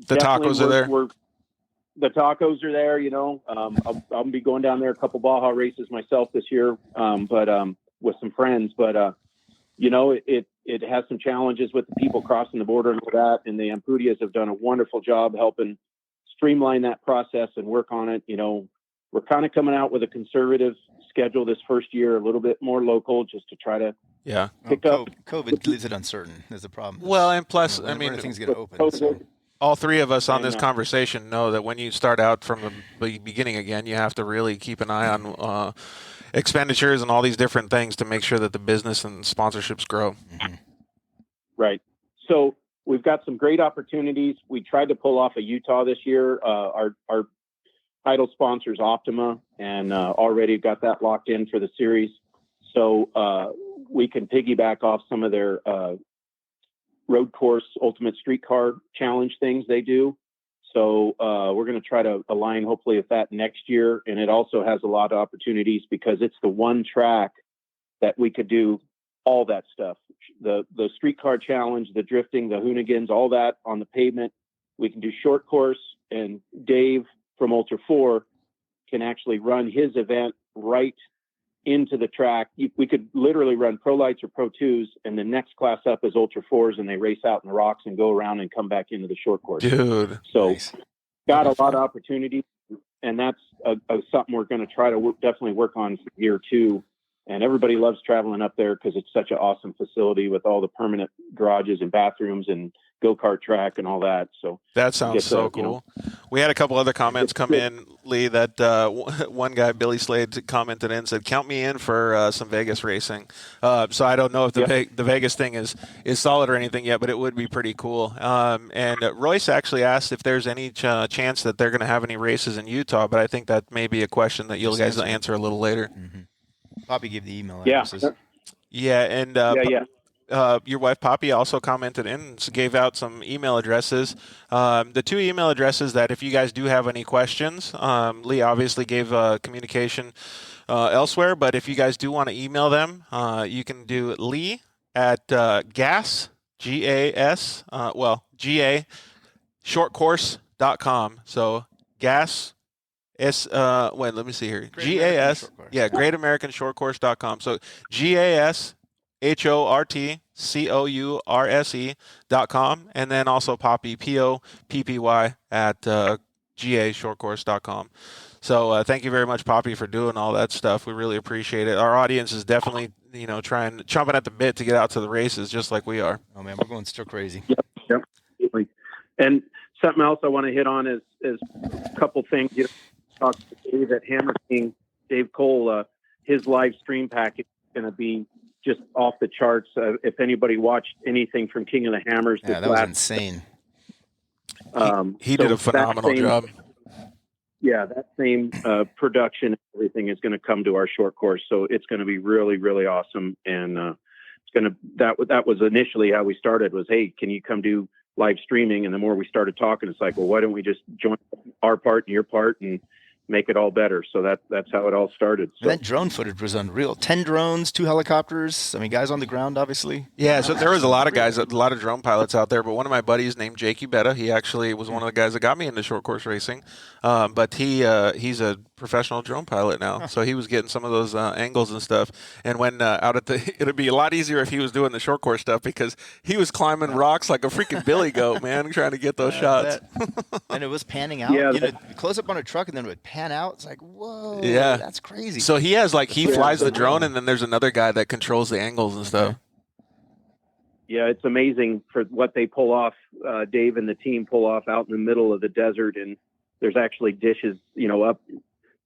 tacos are there. The tacos are there, I'll be going down there a couple Baja races myself this year, but with some friends. But, it has some challenges with the people crossing the border and all that. And the Ampudias have done a wonderful job helping streamline that process and work on it. We're kind of coming out with a conservative schedule this first year, a little bit more local, just to try to pick up. COVID leaves it uncertain. There's a problem. Well, and plus, everything's going to open. So. All three of us on this conversation know that when you start out from the beginning again, you have to really keep an eye on expenditures and all these different things to make sure that the business and sponsorships grow. Mm-hmm. Right. So we've got some great opportunities. We tried to pull off a Utah this year. Our title sponsors Optima, and already got that locked in for the series. So we can piggyback off some of their road course ultimate streetcar challenge things they do. So we're going to try to align hopefully with that next year. And it also has a lot of opportunities because it's the one track that we could do all that stuff. The streetcar challenge, the drifting, the Hoonigans, all that on the pavement. We can do short course, and Dave from Ultra 4 can actually run his event right into the track. We could literally run Pro Lights or Pro 2s, and the next class up is Ultra 4s, and they race out in the rocks and go around and come back into the short course. Dude. So nice. Got a lot of opportunity, and that's something we're going to try to definitely work on for year 2. And everybody loves traveling up there because it's such an awesome facility with all the permanent garages and bathrooms and go-kart track and all that. So that sounds so cool. We had a couple other comments come in, Lee, that one guy, Billy Slade, commented in and said, count me in for some Vegas racing. So I don't know if the Vegas thing is solid or anything yet, but it would be pretty cool. And Royce actually asked if there's any chance that they're going to have any races in Utah, but I think that may be a question that you'll guys answer a little later. Mm-hmm. Poppy gave the email addresses. Yeah, and your wife Poppy also commented in and gave out some email addresses. The two email addresses that if you guys do have any questions, Lee obviously gave communication elsewhere, but if you guys do want to email them, you can do Lee at gas, G-A-S, G-A, shortcourse.com. So gas, let me see here. G-A-S, greatamericanshortcourse.com. So G-A-S, HORTCOURSE.com, and then also Poppy, POPPY at GAShortcourse.com. So thank you very much, Poppy, for doing all that stuff. We really appreciate it. Our audience is definitely, chomping at the bit to get out to the races, just like we are. Oh man, we're going still crazy. Yep. And something else I want to hit on is a couple things. Talked to Dave at Hammer King, Dave Cole. His live stream package is going to be just off the charts. If anybody watched anything from King of the Hammers, that was insane. He did a phenomenal job. Yeah, that same production and everything is going to come to our short course, so it's going to be really, really awesome. And it's going to that was initially how we started. Was, hey, can you come do live streaming? And the more we started talking, it's like, well, why don't we just join our part and your part and make it all better? So that's how it all started. So that drone footage was unreal. 10 drones, 2 helicopters. I mean, guys on the ground, obviously. Yeah, so there was a lot of guys, a lot of drone pilots out there. But one of my buddies named Jakey Betta, he actually was one of the guys that got me into short course racing. But he's a professional drone pilot now, so he was getting some of those angles and stuff. And when out at it'd be a lot easier if he was doing the short course stuff, because he was climbing rocks like a freaking billy goat, man, trying to get those shots. And it was panning out. Yeah, close up on a truck and then it would pan out. It's like, whoa, yeah, that's crazy. So he has he flies the drone, and then there's another guy that controls the angles and stuff. Yeah, it's amazing for what they pull off. Dave and the team pull off out in the middle of the desert, and there's actually dishes, up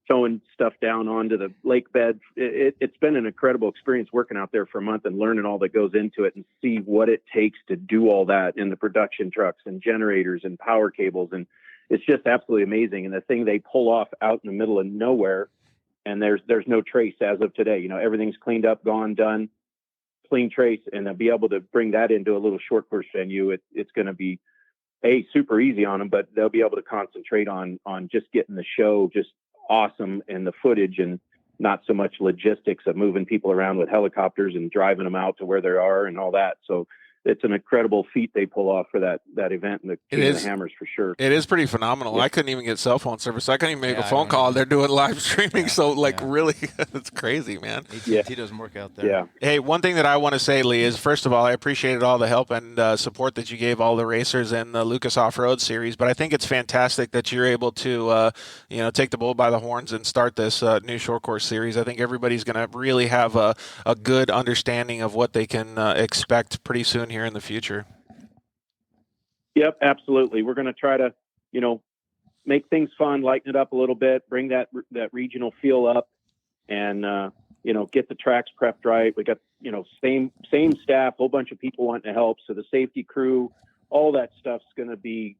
throwing stuff down onto the lake bed. It's been an incredible experience working out there for a month and learning all that goes into it, and see what it takes to do all that in the production trucks and generators and power cables. And it's just absolutely amazing. And the thing they pull off out in the middle of nowhere, and there's no trace as of today. Everything's cleaned up, gone, done, clean trace, and to be able to bring that into a little short course venue, it's going to be super easy on them, but they'll be able to concentrate on just getting the show just awesome, and the footage, and not so much logistics of moving people around with helicopters and driving them out to where they are and all that. So it's an incredible feat they pull off for that event in the King of the Hammers, for sure. It is pretty phenomenal. Yeah. I couldn't even get cell phone service. I couldn't even make a phone call. They're doing live streaming. Yeah. So really, it's crazy, man. AT&T doesn't work out there. Yeah. Hey, one thing that I want to say, Lee, is first of all, I appreciated all the help and support that you gave all the racers in the Lucas Off-Road series. But I think it's fantastic that you're able to, take the bull by the horns and start this new short course series. I think everybody's going to really have a good understanding of what they can expect pretty soon here in the future. Yep, absolutely. We're going to try to, make things fun, lighten it up a little bit, bring that regional feel up, and get the tracks prepped right. We got same staff, whole bunch of people wanting to help. So the safety crew, all that stuff's going to be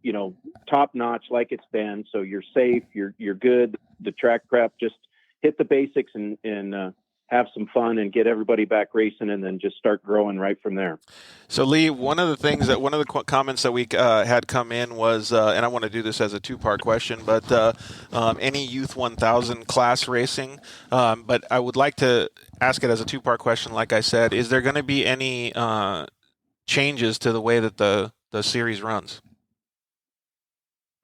top notch like it's been. So you're safe, you're good. The track prep, just hit the basics and have some fun and get everybody back racing, and then just start growing right from there. So Lee, one of the comments that we had come in was, and I want to do this as a two-part question, but any Youth 1000 class racing, but I would like to ask it as a two-part question. Like I said, is there going to be any changes to the way that the series runs?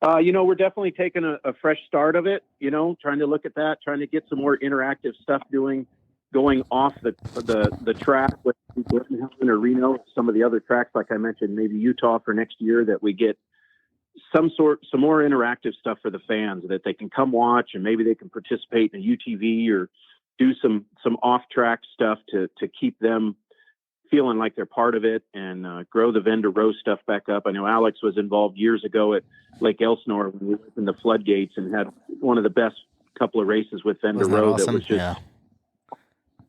We're definitely taking a fresh start of it, trying to look at that, trying to get some more interactive stuff going off the track with Gordon or Reno, some of the other tracks, like I mentioned, maybe Utah for next year, that we get some more interactive stuff for the fans that they can come watch, and maybe they can participate in a UTV or do some off track stuff to keep them feeling like they're part of it, and grow the vendor row stuff back up. I know Alex was involved years ago at Lake Elsinore when we opened the floodgates and had one of the best couple of races with vendor row. Awesome? That was just,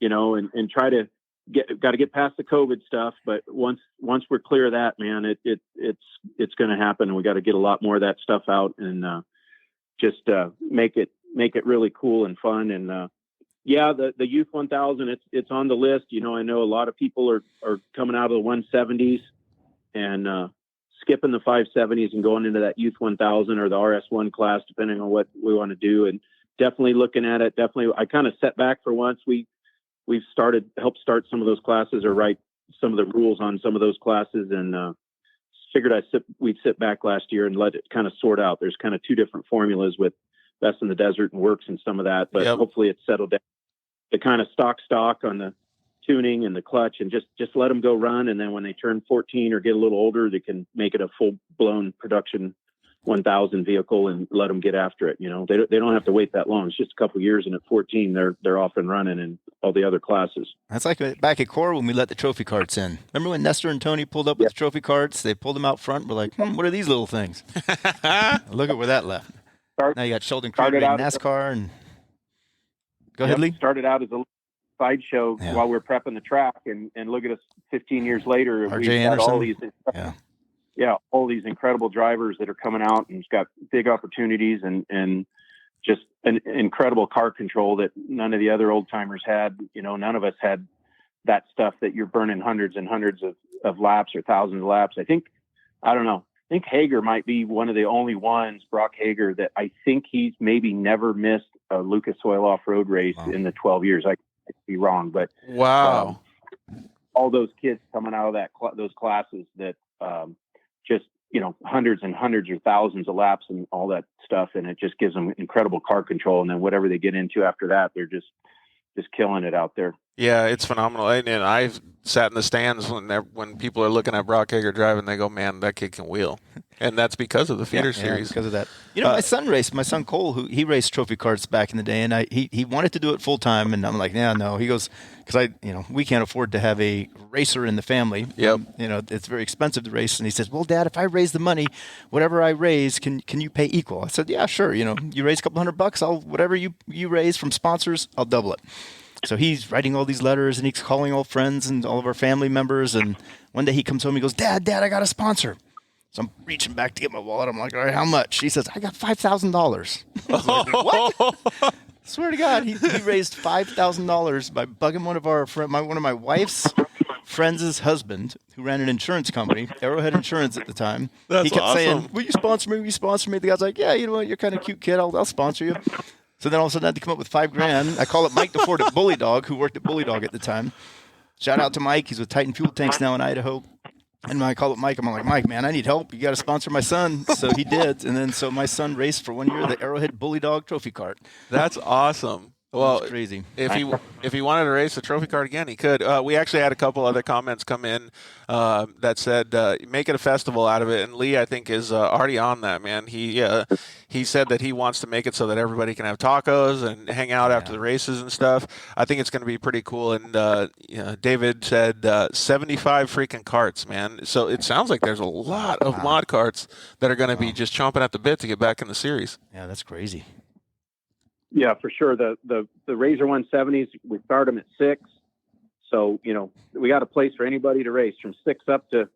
and try to get past the COVID stuff. But once we're clear of that, man, it's going to happen. And we got to get a lot more of that stuff out and just make it really cool and fun. And the Youth 1000, it's on the list. I know a lot of people are coming out of the 170s and skipping the 570s and going into that Youth 1000 or the RS1 class, depending on what we want to do. And definitely looking at it. Definitely, I kind of set back for once. We've helped start some of those classes or write some of the rules on some of those classes, and figured we'd sit back last year and let it kind of sort out. There's kind of two different formulas with Best in the Desert and Works and some of that, but hopefully it's settled down. The kind of stock on the tuning and the clutch, and just let them go run. And then when they turn 14 or get a little older, they can make it a full blown production 1000 vehicle and let them get after it. They don't have to wait that long. It's just a couple of years, and at 14 they're off and running in all the other classes. That's like back at Core when we let the trophy carts in. Remember when Nestor and Tony pulled up with the trophy carts? They pulled them out front. We're like, what are these little things? Look at where that left. Now you got Sheldon Kruger in NASCAR. And go ahead, Lee. Started out as a sideshow while we were prepping the track, and look at us 15 years later. RJ we've Anderson. Had all these all these incredible drivers that are coming out and got big opportunities and just an incredible car control that none of the other old timers had. None of us had that stuff that you're burning hundreds and hundreds of laps or thousands of laps. I think Hager might be one of the only ones, Brock Hager, that I think he's maybe never missed a Lucas Oil Offroad race in the 12 years. I could be wrong, but wow. All those kids coming out of those classes that just hundreds and hundreds or thousands of laps and all that stuff, and it just gives them incredible car control. And then whatever they get into after that, they're just killing it out there. Yeah, it's phenomenal. And I've sat in the stands when people are looking at Brock Hager driving, they go, man, that kid can wheel. And that's because of the feeder series. Because of that. My son Cole, he raced trophy carts back in the day, and he wanted to do it full time, and I'm like, no. He goes, because we can't afford to have a racer in the family. Yep. It's very expensive to race. And he says, well, Dad, if I raise the money, whatever I raise, can you pay equal? I said, yeah, sure. You raise a couple $100, whatever you raise from sponsors, I'll double it. So he's writing all these letters, and he's calling all friends and all of our family members. And one day he comes home, he goes, Dad, I got a sponsor. So I'm reaching back to get my wallet. I'm like, all right, how much? He says, I got $5,000. What? Swear to God, he raised $5,000 by bugging one of my wife's friends' husband, who ran an insurance company, Arrowhead Insurance at the time. That's he kept awesome. saying, will you sponsor me? Will you sponsor me? The guy's like, yeah, you know what? You're kind of cute kid. I'll sponsor you. So then all of a sudden I had to come up with $5,000. I call up Mike DeFord at Bully Dog, who worked at Bully Dog at the time. Shout out to Mike. He's with Titan Fuel Tanks now in Idaho. And when I call up Mike, I'm like, Mike, man, I need help. You got to sponsor my son. So he did. And then so my son raced for 1 year the Arrowhead Bully Dog trophy cart. That's awesome. Well, that's crazy. If he wanted to race the trophy cart again, he could. We actually had a couple other comments come in that said, make it a festival out of it. And Lee, I think, is already on that, man. He said that he wants to make it so that everybody can have tacos and hang out after the races and stuff. I think it's going to be pretty cool. And David said 75 freaking carts, man. So it sounds like there's a lot of mod carts that are going to be just chomping at the bit to get back in the series. Yeah, that's crazy. Yeah, for sure. The Razor 170s, we start them at 6. So, we got a place for anybody to race from 6 up to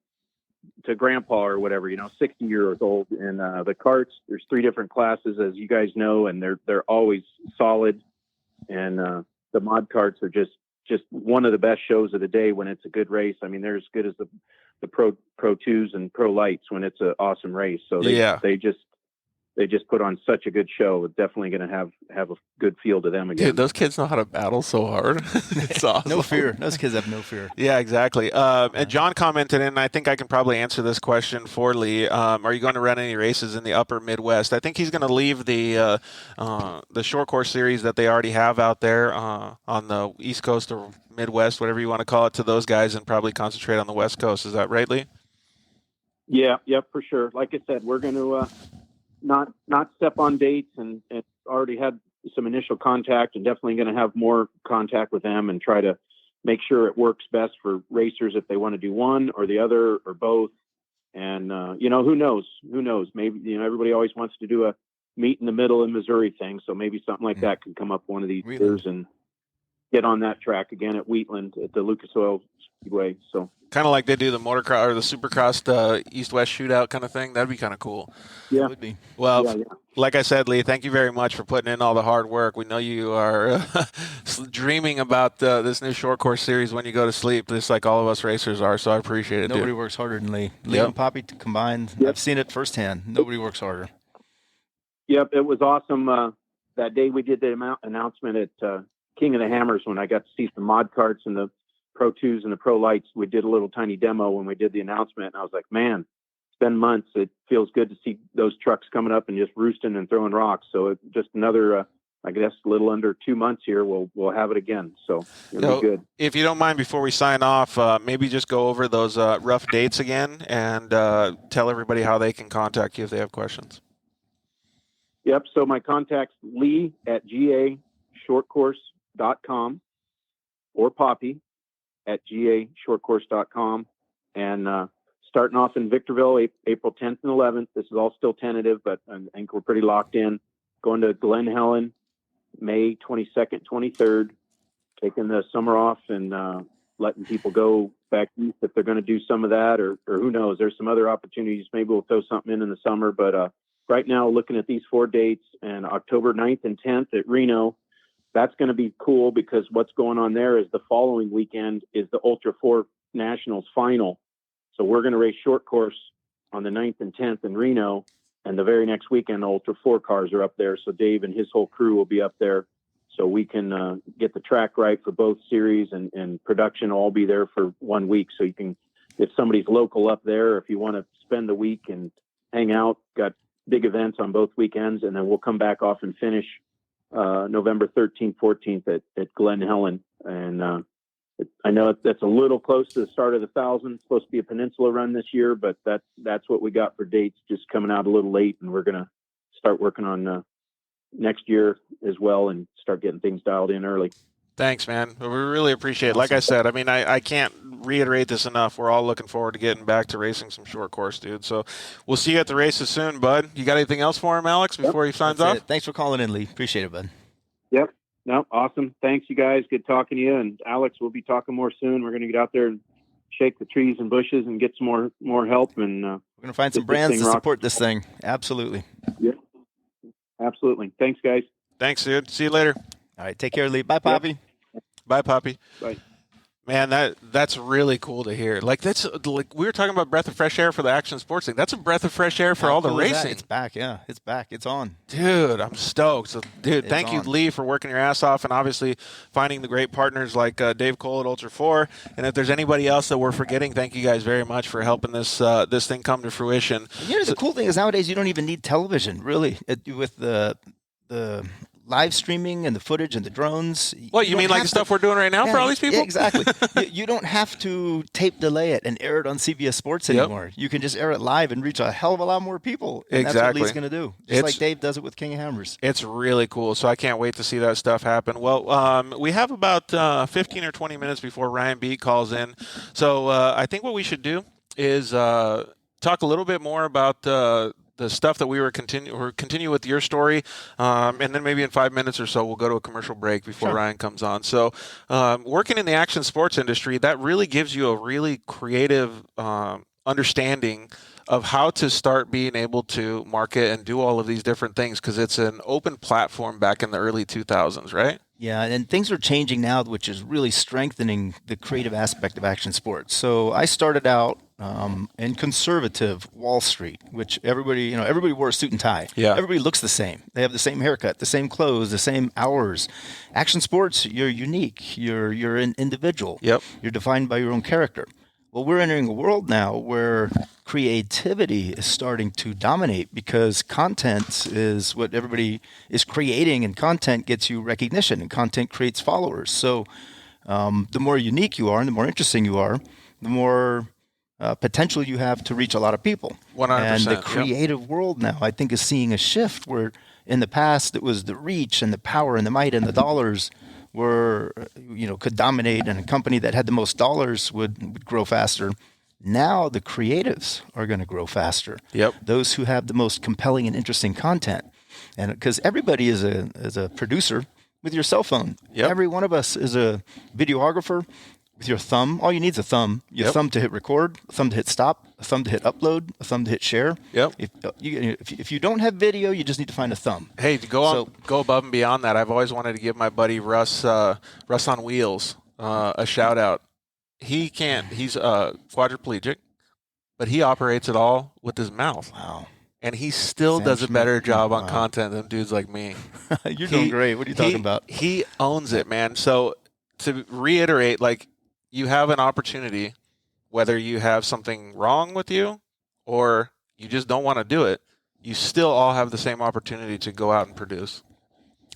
grandpa or whatever, 60 years old. And the carts, there's 3 different classes, as you guys know, and they're always solid. And the mod carts are just one of the best shows of the day when it's a good race. I mean, they're as good as the Pro 2s and Pro Lights when it's an awesome race. So they just put on such a good show. It's definitely going to have a good feel to them again. Dude, those kids know how to battle so hard. It's awesome. No fear. Those kids have no fear. Yeah, exactly. And John commented, and I think I can probably answer this question for Lee. Are you going to run any races in the upper Midwest? I think he's going to leave the short course series that they already have out there on the East Coast or Midwest, whatever you want to call it, to those guys and probably concentrate on the West Coast. Is that right, Lee? Yeah, for sure. Like I said, we're going to not step on dates and already had some initial contact and definitely going to have more contact with them and try to make sure it works best for racers if they want to do one or the other or both. And, who knows? Maybe, everybody always wants to do a meet in the middle in Missouri thing. So maybe something like that can come up one of these years and get on that track again at Wheatland at the Lucas Oil Speedway. So kind of like they do the motocross or the supercross East-West shootout kind of thing. That'd be kind of cool. Yeah. It would be. Well, like I said, Lee, thank you very much for putting in all the hard work. We know you are dreaming about this new short course series when you go to sleep, just like all of us racers are. So I appreciate it. Nobody dude. works harder than Lee. Lee and Poppy combined. I've seen it firsthand. Nobody works harder. Yep, it was awesome. That day we did the announcement at King of the Hammers when I got to see some mod carts and the Pro 2s and the Pro Lights. We did a little tiny demo when we did the announcement, and I was like, man, it's been months. It feels good to see those trucks coming up and just roosting and throwing rocks. So just another, I guess, a little under 2 months here, we'll have it again. So it'll be good. If you don't mind, before we sign off, maybe just go over those rough dates again and tell everybody how they can contact you if they have questions. Yep. So my contact's Lee at gashortcourse.com or Poppy at gashortcourse.com. And starting off in Victorville, April 10th and 11th. This is all still tentative, but I think we're pretty locked in. Going to Glen Helen, May 22nd, 23rd. Taking the summer off and letting people go back east if they're going to do some of that, or who knows. There's some other opportunities. Maybe we'll throw something in the summer, but right now, looking at these 4 dates, and October 9th and 10th at Reno, that's going to be cool because what's going on there is the following weekend is the Ultra 4 Nationals final. So we're going to race short course on the 9th and 10th in Reno, and the very next weekend, the Ultra 4 cars are up there. So Dave and his whole crew will be up there so we can get the track right for both series, and production will all be there for 1 week. So you can, if somebody's local up there, if you want to spend the week and hang out, got big events on both weekends, and then we'll come back off and finish November 13th, 14th at Glen Helen. And I know that's a little close to the start of the 1,000. It's supposed to be a peninsula run this year, but that's what we got for dates, just coming out a little late, and we're going to start working on next year as well and start getting things dialed in early. Thanks, man. We really appreciate it. Like I said, I mean, I can't reiterate this enough. We're all looking forward to getting back to racing some short course, dude. So we'll see you at the races soon, bud. You got anything else for him, Alex, before he signs off? Thanks for calling in, Lee. Appreciate it, bud. Yep. No, awesome. Thanks, you guys. Good talking to you. And Alex, we'll be talking more soon. We're going to get out there and shake the trees and bushes and get some more help. And we're going to find some brands to support this thing. Absolutely. Yep. Absolutely. Thanks, guys. Thanks, dude. See you later. All right. Take care, Lee. Bye, Poppy. Yep. Bye, Poppy. Bye. Man, that's really cool to hear. Like we were talking about breath of fresh air for the action sports thing. That's a breath of fresh air for all the racing. It's back, yeah. It's back. It's on. Dude, I'm stoked. So, dude, thank you, Lee, for working your ass off and obviously finding the great partners like Dave Cole at Ultra 4. And if there's anybody else that we're forgetting, thank you guys very much for helping this thing come to fruition. The cool thing is nowadays you don't even need television, really, with the live streaming and the footage and the drones. What, you mean like the stuff we're doing right now for all these people? Yeah, exactly. You don't have to tape delay it and air it on CBS Sports anymore. Yep. You can just air it live and reach a hell of a lot more people. And that's what Lee's going to do. Just like Dave does it with King of Hammers. It's really cool. So I can't wait to see that stuff happen. Well, we have about 15 or 20 minutes before Ryan B calls in. So I think what we should do is talk a little bit more about the stuff that we were continue with your story, and then maybe in 5 minutes or so we'll go to a commercial break before Ryan comes on. So working in the action sports industry, that really gives you a really creative understanding of how to start being able to market and do all of these different things, because it's an open platform back in the early 2000s, right? Yeah, and things are changing now, which is really strengthening the creative aspect of action sports. So I started out in conservative Wall Street, which everybody wore a suit and tie. Yeah. Everybody looks the same. They have the same haircut, the same clothes, the same hours. Action sports, you're unique. You're an individual. Yep. You're defined by your own character. Well, we're entering a world now where creativity is starting to dominate, because content is what everybody is creating, and content gets you recognition, and content creates followers. So the more unique you are and the more interesting you are, the more potential you have to reach a lot of people. 100%. And the creative world now, I think, is seeing a shift where in the past it was the reach and the power and the might and the dollars. were, could dominate, and a company that had the most dollars would grow faster. Now the creatives are going to grow faster. Yep. Those who have the most compelling and interesting content. And because everybody is a producer with your cell phone. Yep. Every one of us is a videographer with your thumb. All you need is a thumb. Your thumb to hit record, a thumb to hit stop, a thumb to hit upload, a thumb to hit share. Yep. If you don't have video, you just need to find a thumb. Hey, to go above and beyond that, I've always wanted to give my buddy Russ on Wheels a shout out. He's quadriplegic, but he operates it all with his mouth. Wow. And he still does a better job on content than dudes like me. You're doing great. What are you talking about? He owns it, man. So to reiterate, like, you have an opportunity, whether you have something wrong with you or you just don't want to do it, you still all have the same opportunity to go out and produce.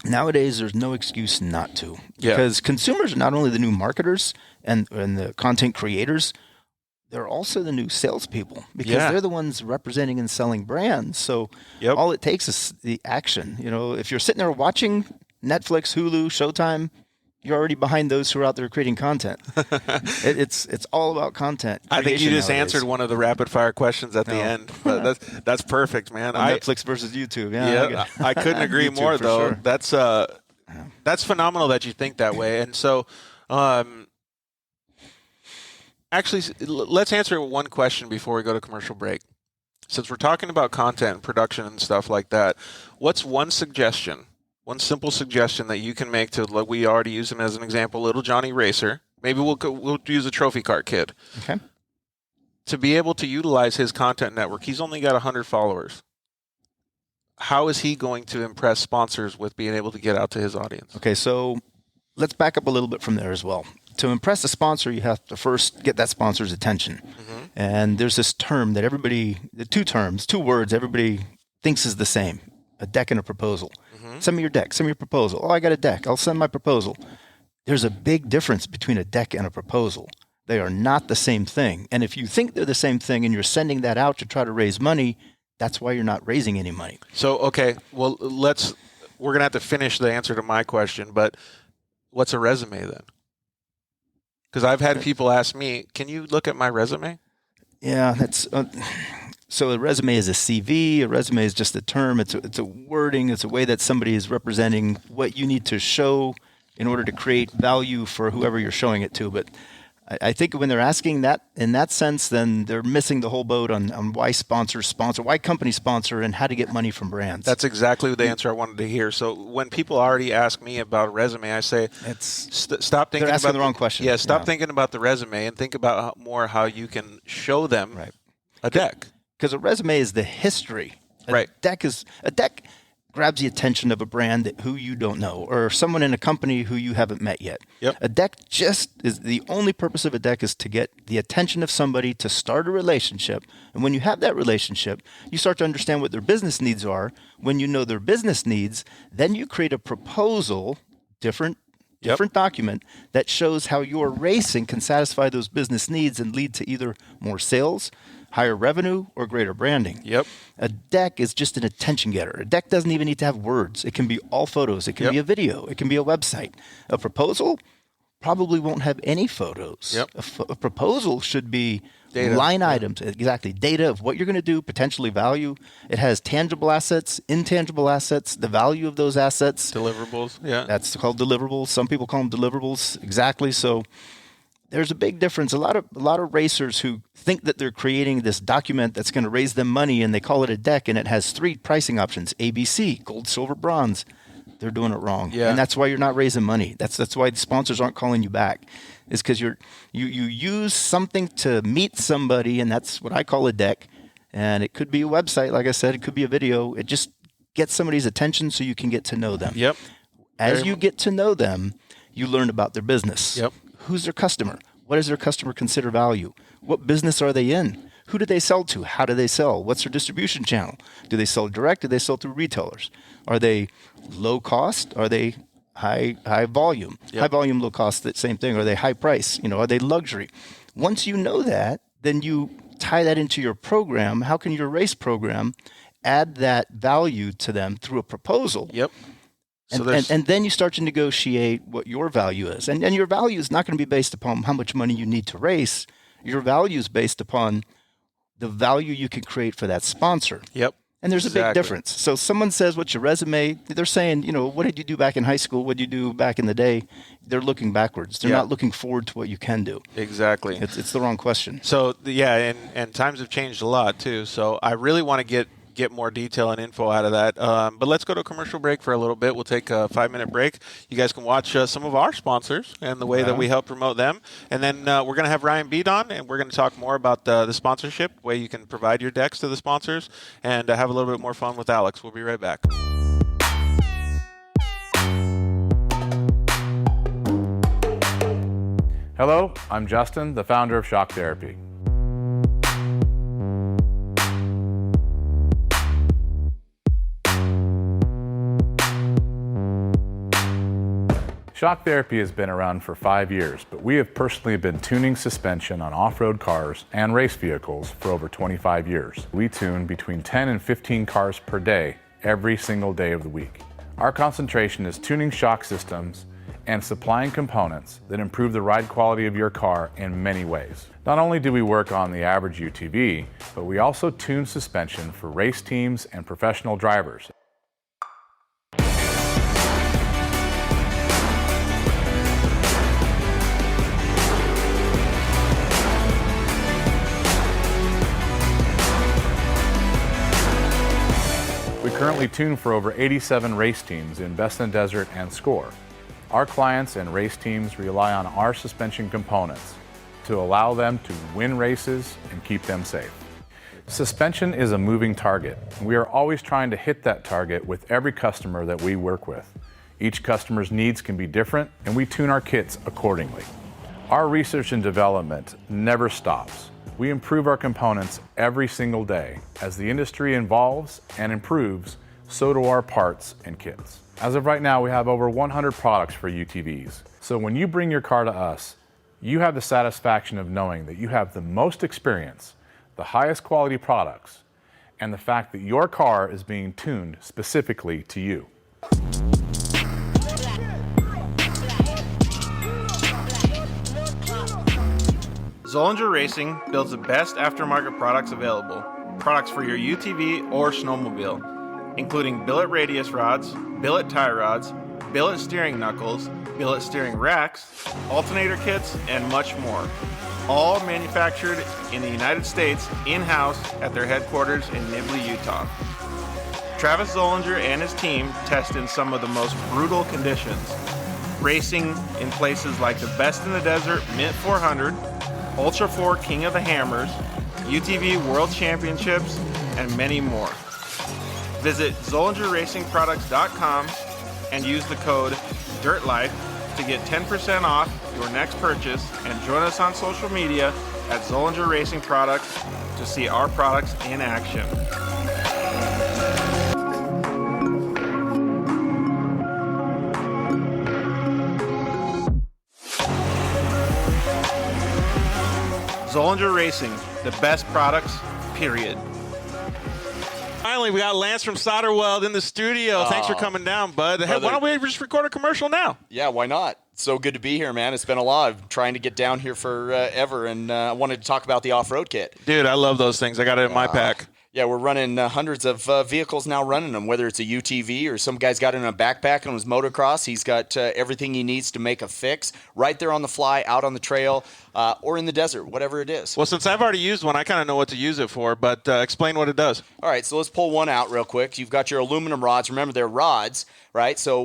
Nowadays, there's no excuse not to. Yeah. Because consumers are not only the new marketers and the content creators, they're also the new salespeople, because they're the ones representing and selling brands. So all it takes is the action. If you're sitting there watching Netflix, Hulu, Showtime, you're already behind those who are out there creating content. It's all about content. I think you just nowadays. answered one of the rapid fire questions at the end. But that's perfect, man. Netflix versus YouTube. Yeah, I couldn't agree YouTube more, for though. Sure. That's phenomenal that you think that way. And so, actually, let's answer one question before we go to commercial break. Since we're talking about content and production and stuff like that, what's one simple suggestion that you can make to, like, we already use him as an example, Little Johnny Racer. Maybe we'll use a trophy car kid. Okay. To be able to utilize his content network, he's only got 100 followers. How is he going to impress sponsors with being able to get out to his audience? Okay, so let's back up a little bit from there as well. To impress a sponsor, you have to first get that sponsor's attention. Mm-hmm. And there's this term that two words everybody thinks is the same: a deck and a proposal. Mm-hmm. Send me your deck, send me your proposal. Oh, I got a deck, I'll send my proposal. There's a big difference between a deck and a proposal. They are not the same thing. And if you think they're the same thing and you're sending that out to try to raise money, that's why you're not raising any money. So, okay, well, we're going to have to finish the answer to my question, but what's a resume then? Because I've had people ask me, can you look at my resume? Yeah, that's so a resume is a CV. A resume is just a term. It's a wording. It's a way that somebody is representing what you need to show in order to create value for whoever you're showing it to. But I think when they're asking that in that sense, then they're missing the whole boat on why sponsors sponsor, why companies sponsor, and how to get money from brands. That's exactly the answer I wanted to hear. So when people already ask me about a resume, I say, stop thinking they're asking about the wrong question. Yeah, stop thinking about the resume and think about more how you can show them a deck. Because a resume is the history. A deck grabs the attention of a brand who you don't know, or someone in a company who you haven't met yet. Yep. A deck is the only purpose of a deck is to get the attention of somebody to start a relationship. And when you have that relationship, you start to understand what their business needs are. When you know their business needs, then you create a proposal, different document that shows how your racing can satisfy those business needs and lead to either more sales, higher revenue, or greater branding. Yep. A deck is just an attention getter. A deck doesn't even need to have words. It can be all photos. It can be a video. It can be a website. A proposal probably won't have any photos. Yep. A proposal should be data. Line items, exactly. Data of what you're going to do, potentially value. It has tangible assets, intangible assets, the value of those assets. Deliverables, yeah. That's called deliverables. Some people call them deliverables. Exactly. So there's a big difference. A lot of racers who think that they're creating this document that's going to raise them money, and they call it a deck, and it has 3 pricing options: ABC, gold, silver, bronze. They're doing it wrong. Yeah. And that's why you're not raising money. That's why the sponsors aren't calling you back. Is because you use something to meet somebody, and that's what I call a deck. And it could be a website, like I said, it could be a video. It just gets somebody's attention so you can get to know them. Yep. As you get to know them, you learn about their business. Yep. Who's their customer? What does their customer consider value? What business are they in? Who do they sell to? How do they sell? What's their distribution channel? Do they sell direct? Do they sell through retailers? Are they low cost? Are they high volume? Yep. High volume, low cost, that same thing. Are they high price? Are they luxury? Once you know that, then you tie that into your program. How can your race program add that value to them through a proposal? Yep. And then you start to negotiate what your value is. And your value is not going to be based upon how much money you need to race. Your value is based upon the value you can create for that sponsor. Yep. And there's a big difference. So someone says, what's your resume? They're saying, what did you do back in high school? What did you do back in the day? They're looking backwards. They're not looking forward to what you can do. Exactly. It's the wrong question. So, and times have changed a lot, too. So I really want to get more detail and info out of that. But let's go to a commercial break for a little bit. We'll take a 5-minute break. You guys can watch some of our sponsors and the way that we help promote them. And then we're going to have Ryan Beat on, and we're going to talk more about the sponsorship, way you can provide your decks to the sponsors, and have a little bit more fun with Alex. We'll be right back. Hello, I'm Justin, the founder of Shock Therapy. Shock Therapy has been around for 5 years, but we have personally been tuning suspension on off-road cars and race vehicles for over 25 years. We tune between 10 and 15 cars per day, every single day of the week. Our concentration is tuning shock systems and supplying components that improve the ride quality of your car in many ways. Not only do we work on the average UTV, but we also tune suspension for race teams and professional drivers. We currently tune for over 87 race teams in Best in Desert and Score. Our clients and race teams rely on our suspension components to allow them to win races and keep them safe. Suspension is a moving target. We are always trying to hit that target with every customer that we work with. Each customer's needs can be different, and we tune our kits accordingly. Our research and development never stops. We improve our components every single day. As the industry evolves and improves, so do our parts and kits. As of right now, we have over 100 products for UTVs. So when you bring your car to us, you have the satisfaction of knowing that you have the most experience, the highest quality products, and the fact that your car is being tuned specifically to you. Zollinger Racing builds the best aftermarket products available. Products for your UTV or snowmobile, including billet radius rods, billet tie rods, billet steering knuckles, billet steering racks, alternator kits, and much more. All manufactured in the United States in-house at their headquarters in Nibley, Utah. Travis Zollinger and his team test in some of the most brutal conditions, racing in places like the Best in the Desert Mint 400, Ultra 4 King of the Hammers, UTV World Championships, and many more. Visit ZollingerRacingProducts.com and use the code DIRTLIFE to get 10% off your next purchase, and join us on social media at Zollinger Racing Products to see our products in action. Zollinger Racing, the best products, period. Finally, we got Lance from Solderweld in the studio. Thanks for coming down, bud. Hey, why don't we just record a commercial now? Yeah, why not? So good to be here, man. It's been a lot. I've been trying to get down here forever, and I wanted to talk about the off-road kit. Dude, I love those things. I got it in my pack. Yeah, we're running hundreds of vehicles now running them, whether it's a UTV or some guy's got it in a backpack on his motocross. He's got everything he needs to make a fix right there on the fly, out on the trail, or in the desert, whatever it is. Well, since I've already used one, I kind of know what to use it for, but explain what it does. All right, so let's pull one out real quick. You've got your aluminum rods. Remember, they're rods, right? So,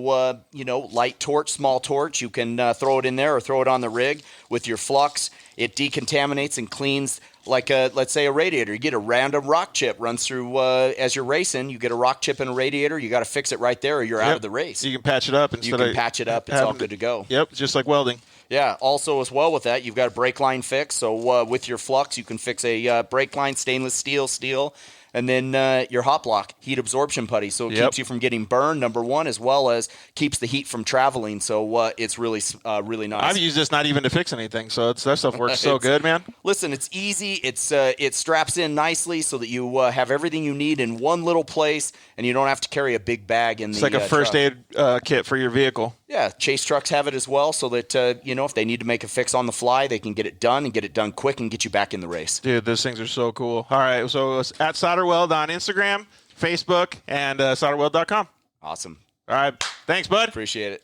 light torch, small torch. You can throw it in there or throw it on the rig with your flux. It decontaminates and cleans like let's say a radiator. You get a random rock chip runs through as you're racing. You get a rock chip in a radiator. You got to fix it right there, or you're out of the race. You can patch it up instead of It's all good to go. Yep, just like welding. Yeah. Also, as well with that, you've got a brake line fix. So with your flux, you can fix a brake line, stainless steel, And then your hot block, heat absorption putty. So it keeps you from getting burned, number one, as well as keeps the heat from traveling. So it's really, really nice. I've used this not even to fix anything. So that stuff works so good, man. Listen, it's easy. It straps in nicely so that you have everything you need in one little place, and you don't have to carry a big bag in it's the like a first truck. aid kit for your vehicle. Yeah, Chase trucks have it as well, so that if they need to make a fix on the fly, they can get it done and get it done quick and get you back in the race. Dude, those things are so cool. All right, so it's at Solderweld on Instagram, Facebook, and solderweld.com. Awesome. All right, thanks, bud. Appreciate it.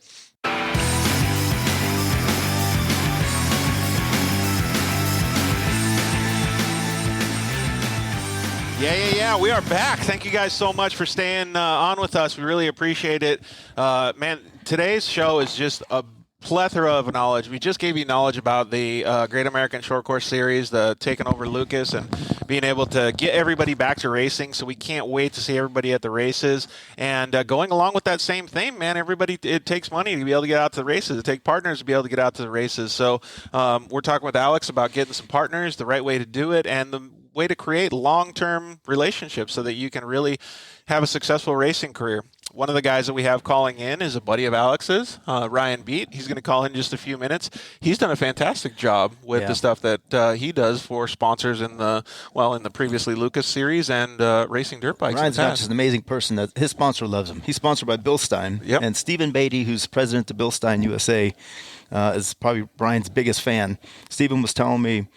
Yeah. We are back. Thank you guys so much for staying on with us. We really appreciate it. Man, today's show is just a plethora of knowledge. We just gave you knowledge about the Great American Shortcourse Series, the taking over Lucas, and being able to get everybody back to racing. So we can't wait to see everybody at the races. And going along with that same thing, man, it takes money to be able to get out to the races. It takes partners to be able to get out to the races. So we're talking with Alex about getting some partners, the right way to do it, and the way to create long-term relationships so that you can really have a successful racing career. One of the guys that we have calling in is a buddy of Alex's, Ryan Beat. He's going to call in just a few minutes. He's done a fantastic job with the stuff that he does for sponsors in the previously Lucas series and racing dirt bikes. Ryan's not just an amazing person. That his sponsor loves him. He's sponsored by Bill Stein. Yep. And Stephen Beatty, who's president of Bill Stein USA, is probably Ryan's biggest fan. Stephen was telling me,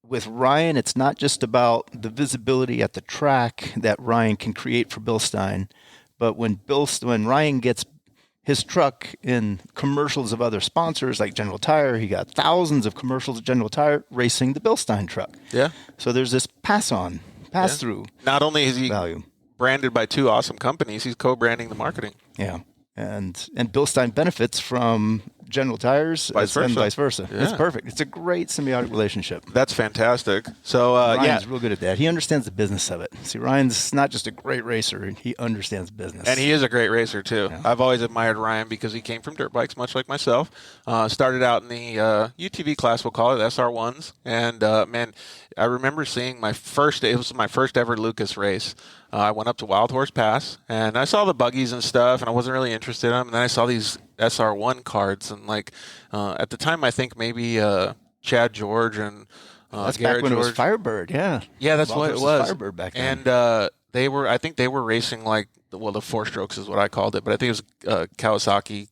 with Ryan, it's not just about the visibility at the track that Ryan can create for Bill Stein, but when Ryan gets his truck in commercials of other sponsors like General Tire, he got thousands of commercials of General Tire racing the Bill Stein truck. Yeah. So there's this pass-through. Not only is he value branded by two awesome companies, he's co-branding the marketing. Yeah. And Bill Stein benefits from General Tires and vice versa. Yeah. It's perfect. It's a great symbiotic relationship. That's fantastic. So, Ryan's real good at that. He understands the business of it. See, Ryan's not just a great racer. He understands business. And he is a great racer, too. Yeah. I've always admired Ryan because he came from dirt bikes, much like myself. Started out in the UTV class, we'll call it, SR1s. And, man, I remember seeing it was my first ever Lucas race. I went up to Wild Horse Pass, and I saw the buggies and stuff, and I wasn't really interested in them. And then I saw these SR1 cards, and at the time, I think maybe Chad George and that's Garrett back when George. It was Firebird, yeah. Yeah, that's Wild what it Horse was. Firebird back then. And I think they were racing the four strokes is what I called it, but I think it was Kawasaki.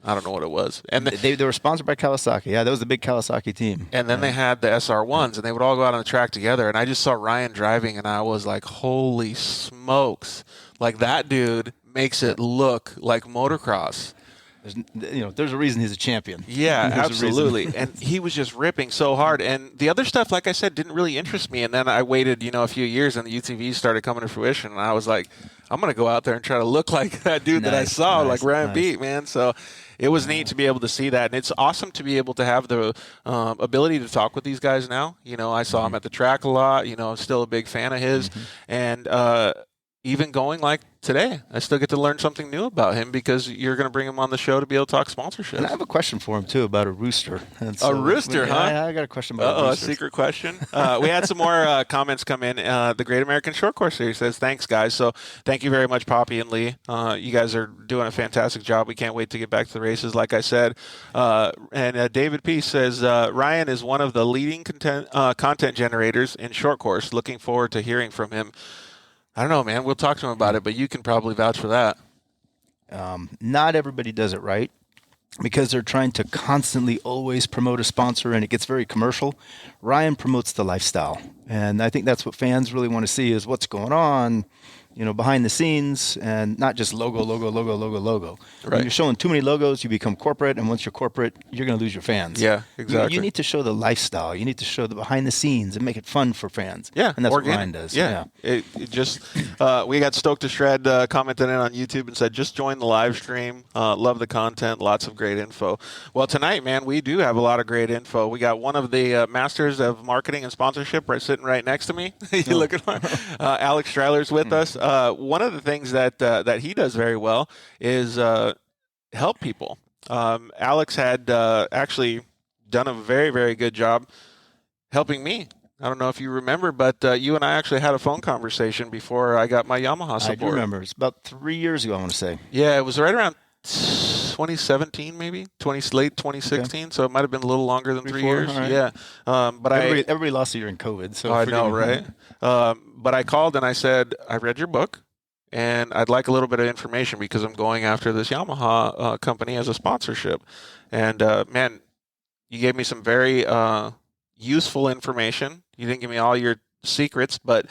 I don't know what it was. And they were sponsored by Kawasaki. Yeah, that was the big Kawasaki team. And then they had the SR1s, and they would all go out on the track together. And I just saw Ryan driving, and I was like, holy smokes. Like, that dude makes it look like motocross. There's a reason he's a champion. Yeah, absolutely. And he was just ripping so hard. And the other stuff, like I said, didn't really interest me. And then I waited, a few years, and the UTVs started coming to fruition. And I was like, I'm going to go out there and try to look like that dude that I saw, like Ryan Beat, man. So it was neat to be able to see that. And it's awesome to be able to have the ability to talk with these guys now. I saw him at the track a lot. I'm still a big fan of his. And even going like today, I still get to learn something new about him because you're going to bring him on the show to be able to talk sponsorships. And I have a question for him, too, about a rooster. A rooster, huh? I got a question about a rooster. A secret question. We had some more comments come in. The Great American Shortcourse Series says, thanks, guys. So thank you very much, Poppy and Lee. You guys are doing a fantastic job. We can't wait to get back to the races, like I said. And David P. says, Ryan is one of the leading content generators in Shortcourse. Looking forward to hearing from him. I don't know, man. We'll talk to him about it, but you can probably vouch for that. Not everybody does it right because they're trying to constantly always promote a sponsor, and it gets very commercial. Ryan promotes the lifestyle, and I think that's what fans really want to see is what's going on, behind the scenes, and not just logo. Right. When you're showing too many logos, you become corporate, and once you're corporate, you're going to lose your fans. Yeah, exactly. You need to show the lifestyle. You need to show the behind the scenes and make it fun for fans. Yeah, and that's organic. what Ryan does. Yeah. It just we got Stoked to Shred commented in on YouTube and said, just join the live stream. Love the content. Lots of great info. Well, tonight, man, we do have a lot of great info. We got one of the masters of marketing and sponsorship sitting right next to me. You look at Alex Striler's with us. One of the things that he does very well is help people. Alex had actually done a very, very good job helping me I don't know if you remember, but you and I actually had a phone conversation before I got my Yamaha support. I do remember. It's about 3 years ago, I want to say. Yeah, it was right around 2017, maybe late 2016. Okay. So it might have been a little longer than 3 years. Right. Yeah, but everybody lost a year in COVID. So I know, right? But I called and I said, I read your book, and I'd like a little bit of information because I'm going after this Yamaha company as a sponsorship. And man, you gave me some very useful information. You didn't give me all your secrets, but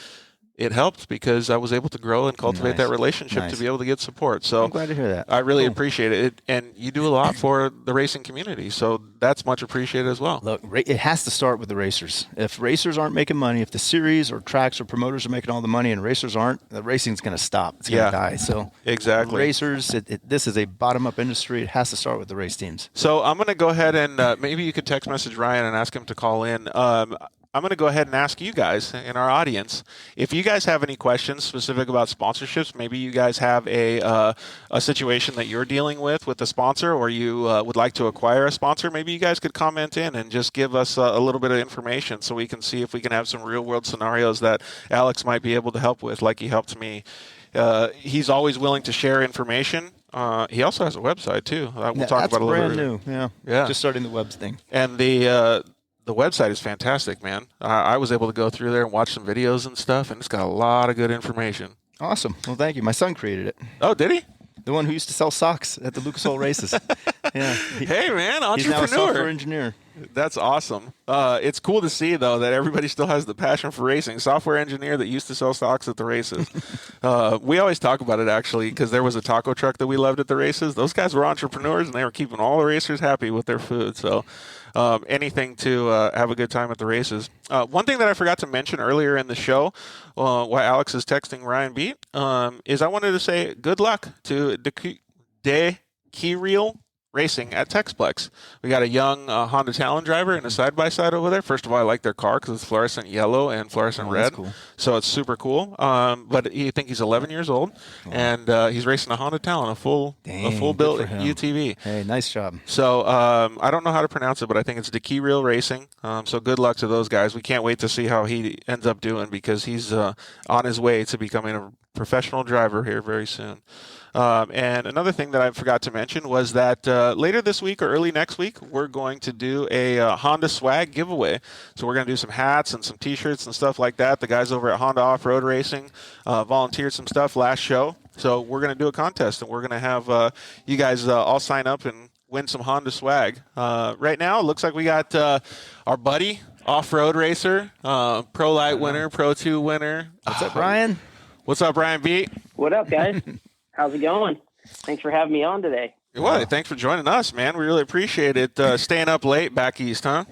it helped because I was able to grow and cultivate that relationship to be able to get support. So I'm glad to hear that. I really appreciate it. And you do a lot for the racing community, so that's much appreciated as well. Look, it has to start with the racers. If racers aren't making money, if the series or tracks or promoters are making all the money and racers aren't, the racing's going to stop. It's going to die. So exactly, racers, this is a bottom-up industry. It has to start with the race teams. So I'm going to go ahead and maybe you could text message Ryan and ask him to call in. I'm going to go ahead and ask you guys in our audience, if you guys have any questions specific about sponsorships, maybe you guys have a situation that you're dealing with a sponsor, or you would like to acquire a sponsor, maybe you guys could comment in and just give us a little bit of information so we can see if we can have some real world scenarios that Alex might be able to help with, like he helped me. He's always willing to share information. He also has a website too. We'll talk about it a little bit. That's brand new. Yeah. Just starting the webs thing. And the website is fantastic, man. I was able to go through there and watch some videos and stuff, and it's got a lot of good information. Awesome. Well, thank you. My son created it. Oh, did he? The one who used to sell socks at the Lucas Oil races. Yeah. Hey, man, entrepreneur. He's now a software engineer. That's awesome. It's cool to see, though, that everybody still has the passion for racing. Software engineer that used to sell stocks at the races. We always talk about it, actually, because there was a taco truck that we loved at the races. Those guys were entrepreneurs, and they were keeping all the racers happy with their food. So anything to have a good time at the races. One thing that I forgot to mention earlier in the show, while Alex is texting Ryan Beat, is I wanted to say good luck to De Kiriel Racing at Texplex. We got a young Honda Talon driver and a side-by-side over there. First of all, I like their car because it's fluorescent yellow and fluorescent red. Cool. So it's super cool. But I think he's 11 years old, and he's racing a Honda Talon, a full-built UTV. Hey, nice job. So I don't know how to pronounce it, but I think it's De Kiriel Racing. So good luck to those guys. We can't wait to see how he ends up doing because he's on his way to becoming a professional driver here very soon. And another thing that I forgot to mention was that later this week or early next week, we're going to do a Honda swag giveaway. So we're going to do some hats and some T-shirts and stuff like that. The guys over at Honda Offroad Racing volunteered some stuff last show. So we're going to do a contest, and we're going to have you guys all sign up and win some Honda swag. Right now, it looks like we got our buddy, off-road racer, Pro Light winner, Pro 2 winner. What's up, Brian? What's up, Brian Beat? What up, guys? How's it going? Thanks for having me on today. Well, thanks for joining us, man. We really appreciate it. Staying up late back east, huh?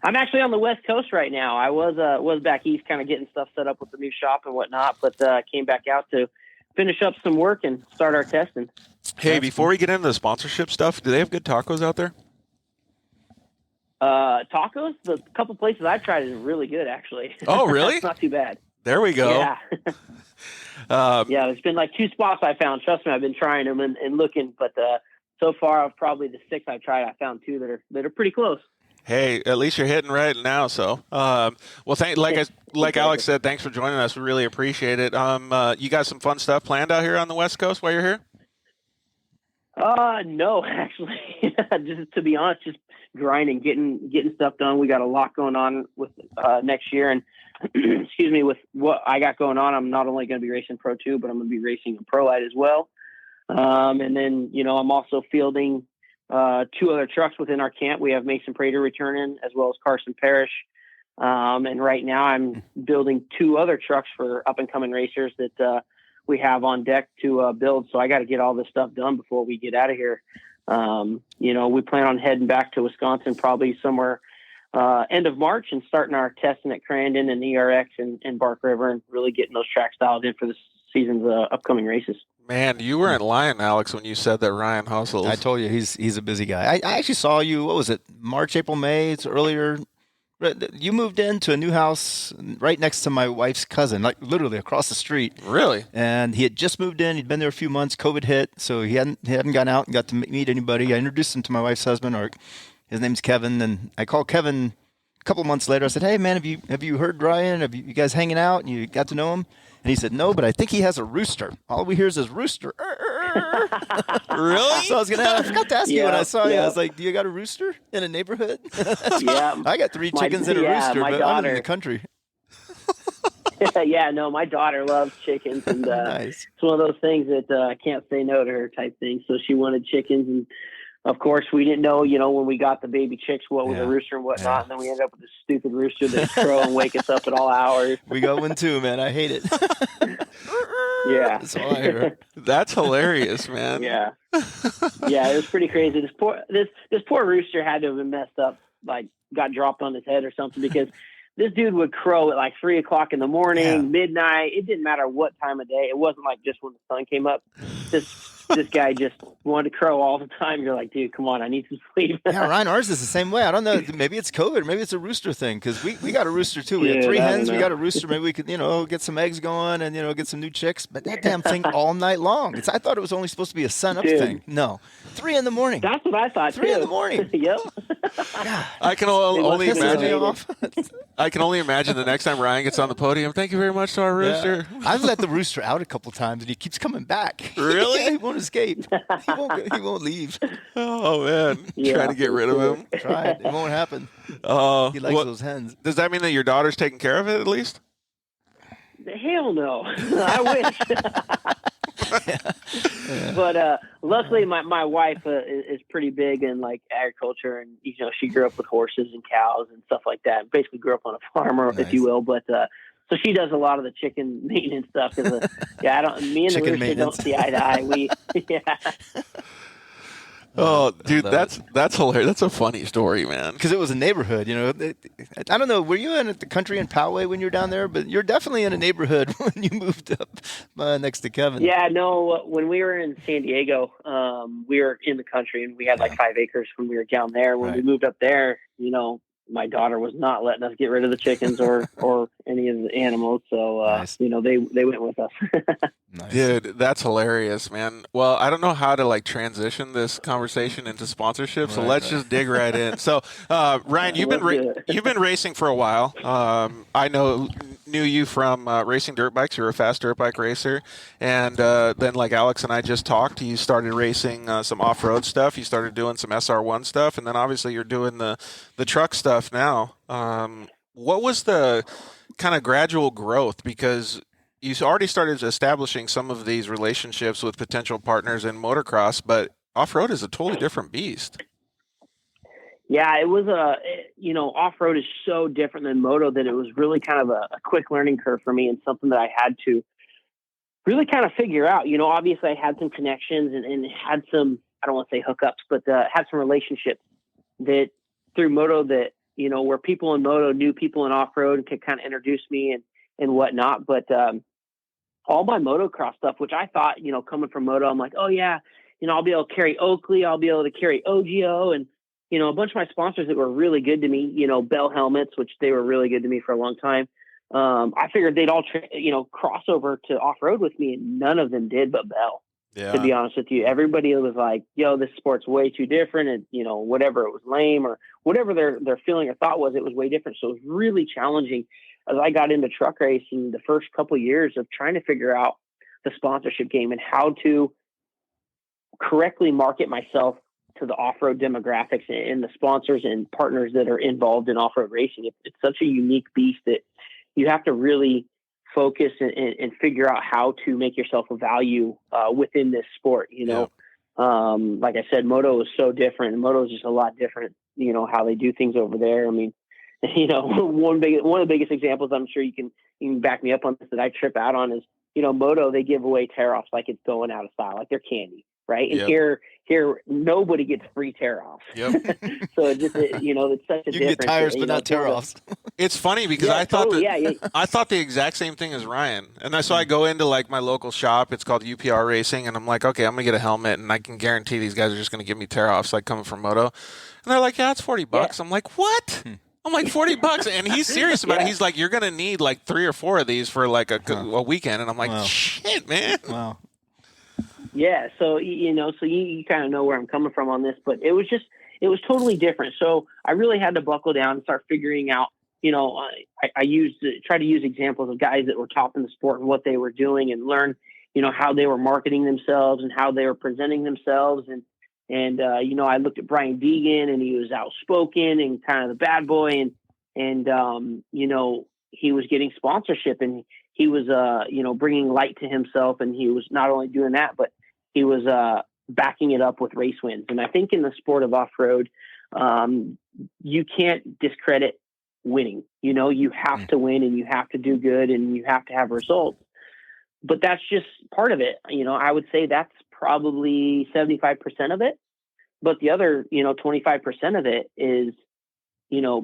I'm actually on the West Coast right now. I was back east kind of getting stuff set up with the new shop and whatnot, but came back out to finish up some work and start our testing. Hey, before we get into the sponsorship stuff, do they have good tacos out there? Tacos? The couple places I've tried is really good, actually. Oh, really? It's not too bad. There we go. Yeah. Yeah, there's been like 2 spots I found. Trust me, I've been trying them and looking, but so far, of probably the 6 I've tried, I found 2 that are pretty close. Hey, at least you're hitting right now. So, well, like Alex said, thanks for joining us. We really appreciate it. You got some fun stuff planned out here on the West Coast while you're here? No, actually, just to be honest, just grinding, getting stuff done. We got a lot going on with next year, and excuse me, with what I got going on, I'm not only going to be racing Pro 2, but I'm going to be racing a Pro Light as well. And then, I'm also fielding 2 other trucks within our camp. We have Mason Prater returning as well as Carson Parrish. And right now I'm building 2 other trucks for up and coming racers that we have on deck to build. So I got to get all this stuff done before we get out of here. We plan on heading back to Wisconsin probably somewhere end of March and starting our testing at Crandon and ERX and Bark River and really getting those tracks dialed in for the season's upcoming races. Man, you weren't lying, Alex, when you said that Ryan hustles. I told you he's a busy guy. I actually saw you, what was it, March, April, May? It's earlier. You moved into a new house right next to my wife's cousin, like literally across the street. Really? And he had just moved in. He'd been there a few months. COVID hit, so he hadn't gone out and got to meet anybody. I introduced him to my wife's husband, or his name's Kevin, and I call Kevin a couple months later, I said, "Hey, man, have you heard Ryan? Have you guys hanging out and you got to know him?" And he said, "No, but I think he has a rooster. All we hear is his rooster." Really? So I forgot to ask you when I saw you. I was like, "Do you got a rooster in a neighborhood?" Yeah. I got 3 chickens and a rooster, my but daughter, I'm in the country. Yeah, no, my daughter loves chickens, and Nice. it's one of those things that I can't say no to her type thing. So she wanted chickens, and of course we didn't know, when we got the baby chicks, what was a rooster and whatnot, and then we ended up with this stupid rooster that crow and wake us up at all hours. We got one too, man. I hate it. Yeah, That's all I hear. That's hilarious, man. yeah, it was pretty crazy. This poor rooster had to have been messed up, like got dropped on his head or something, because this dude would crow at like 3 o'clock in the morning, midnight. It didn't matter what time of day. It wasn't like just when the sun came up. This guy just wanted to crow all the time. You're like, dude, come on, I need some sleep. Yeah, Ryan, ours is the same way. I don't know. Maybe it's COVID. Maybe it's a rooster thing, because we got a rooster too. We had 3 hens. We got a rooster. Maybe we could, get some eggs going and, get some new chicks. But that damn thing all night long. I thought it was only supposed to be a sun-up thing. No. 3 in the morning. That's what I thought, 3 in the morning. Yep. I can only imagine. me I can only imagine the next time Ryan gets on the podium. Thank you very much to our rooster. I've let the rooster out a couple times, and he keeps coming back. Really? He won't escape. He won't leave. Oh man, Yeah. trying to get rid of him. Try it. It won't happen. Oh, He likes those hens. Does that mean that your daughter's taking care of it at least? Hell no. I wish. But luckily my wife is pretty big in like agriculture, and she grew up with horses and cows and stuff like that. Basically grew up on a farm, if you will. But so she does a lot of the chicken maintenance stuff. Me and the rooster don't see eye to eye. Oh, dude, that's hilarious. That's a funny story, man. Because it was a neighborhood, I don't know. Were you in the country in Poway when you were down there? But you're definitely in a neighborhood when you moved up next to Kevin. Yeah, no. When we were in San Diego, we were in the country, and we had like 5 acres when we were down there. When we moved up there, my daughter was not letting us get rid of the chickens or any of the animals. So, Nice. they went with us. Nice. Dude, that's hilarious, man. Well, I don't know how to transition this conversation into sponsorship, so let's just dig right in. So, Ryan, you've been racing for a while. I knew you from racing dirt bikes. You're a fast dirt bike racer, and then like Alex and I just talked, you started racing some off-road stuff. You started doing some SR1 stuff, and then obviously you're doing the truck stuff now. What was the kind of gradual growth? Because you already started establishing some of these relationships with potential partners in motocross, but off-road is a totally different beast. Yeah, it was off-road is so different than moto that it was really kind of a quick learning curve for me, and something that I had to really kind of figure out. Obviously I had some connections and had some, I don't want to say hookups, but had some relationships that through moto that, where people in moto knew people in off-road and could kind of introduce me and whatnot. But all my motocross stuff, which I thought, coming from moto, I'm like, oh yeah, I'll be able to carry Oakley, I'll be able to carry OGO, and a bunch of my sponsors that were really good to me, Bell helmets, which they were really good to me for a long time. I figured they'd all, cross over to off-road with me, and none of them did but Bell. Yeah. To be honest with you, everybody was like, yo, this sport's way too different. And, whatever, it was lame or whatever their feeling or thought was, it was way different. So it was really challenging as I got into truck racing the first couple of years of trying to figure out the sponsorship game and how to correctly market myself to the off-road demographics and the sponsors and partners that are involved in off-road racing. It's such a unique beast that you have to really focus and figure out how to make yourself a value within this sport. Like I said, moto is so different. Moto is just a lot different, how they do things over there. I mean, one of the biggest examples, I'm sure you can back me up on this, that I trip out on is, moto, they give away tear-offs like it's going out of style, like they're candy. Right. And here nobody gets free tear-offs. Yep. So it's just, it's such a difference. You can get tires, but not tear-offs. It's funny because I thought I thought the exact same thing as Ryan. And so I go into like my local shop, it's called UPR Racing, and I'm like, okay, I'm gonna get a helmet, and I can guarantee these guys are just gonna give me tear-offs like coming from moto. And they're like, yeah, it's $40. Yeah. I'm like, what? I'm like, $40, and he's serious about it. He's like, you're gonna need like 3 or 4 of these for like a weekend, and I'm like, shit, man. Wow. Yeah, so you kind of know where I'm coming from on this, but it was it was totally different. So I really had to buckle down and start figuring out, I try to use examples of guys that were top in the sport and what they were doing, and learn, how they were marketing themselves and how they were presenting themselves. And I looked at Brian Deegan, and he was outspoken and kind of the bad boy. And he was getting sponsorship, and he was, bringing light to himself. And he was not only doing that, but he was backing it up with race wins. And I think in the sport of off-road, you can't discredit winning. You have to win, and you have to do good, and you have to have results. But that's just part of it. I would say that's probably 75% of it. But the other, 25% of it is,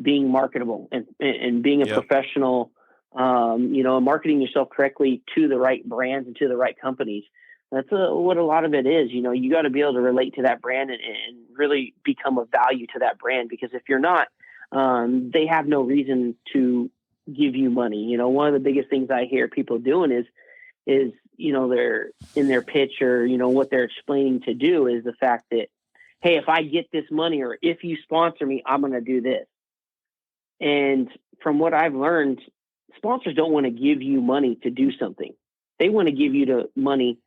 being marketable and being a professional, marketing yourself correctly to the right brands and to the right companies. That's what a lot of it is. You got to be able to relate to that brand and really become of value to that brand, because if you're not, they have no reason to give you money. One of the biggest things I hear people doing is, they're in their pitch, or, what they're explaining to do is the fact that, hey, if I get this money, or if you sponsor me, I'm going to do this. And from what I've learned, sponsors don't want to give you money to do something. They want to give you the money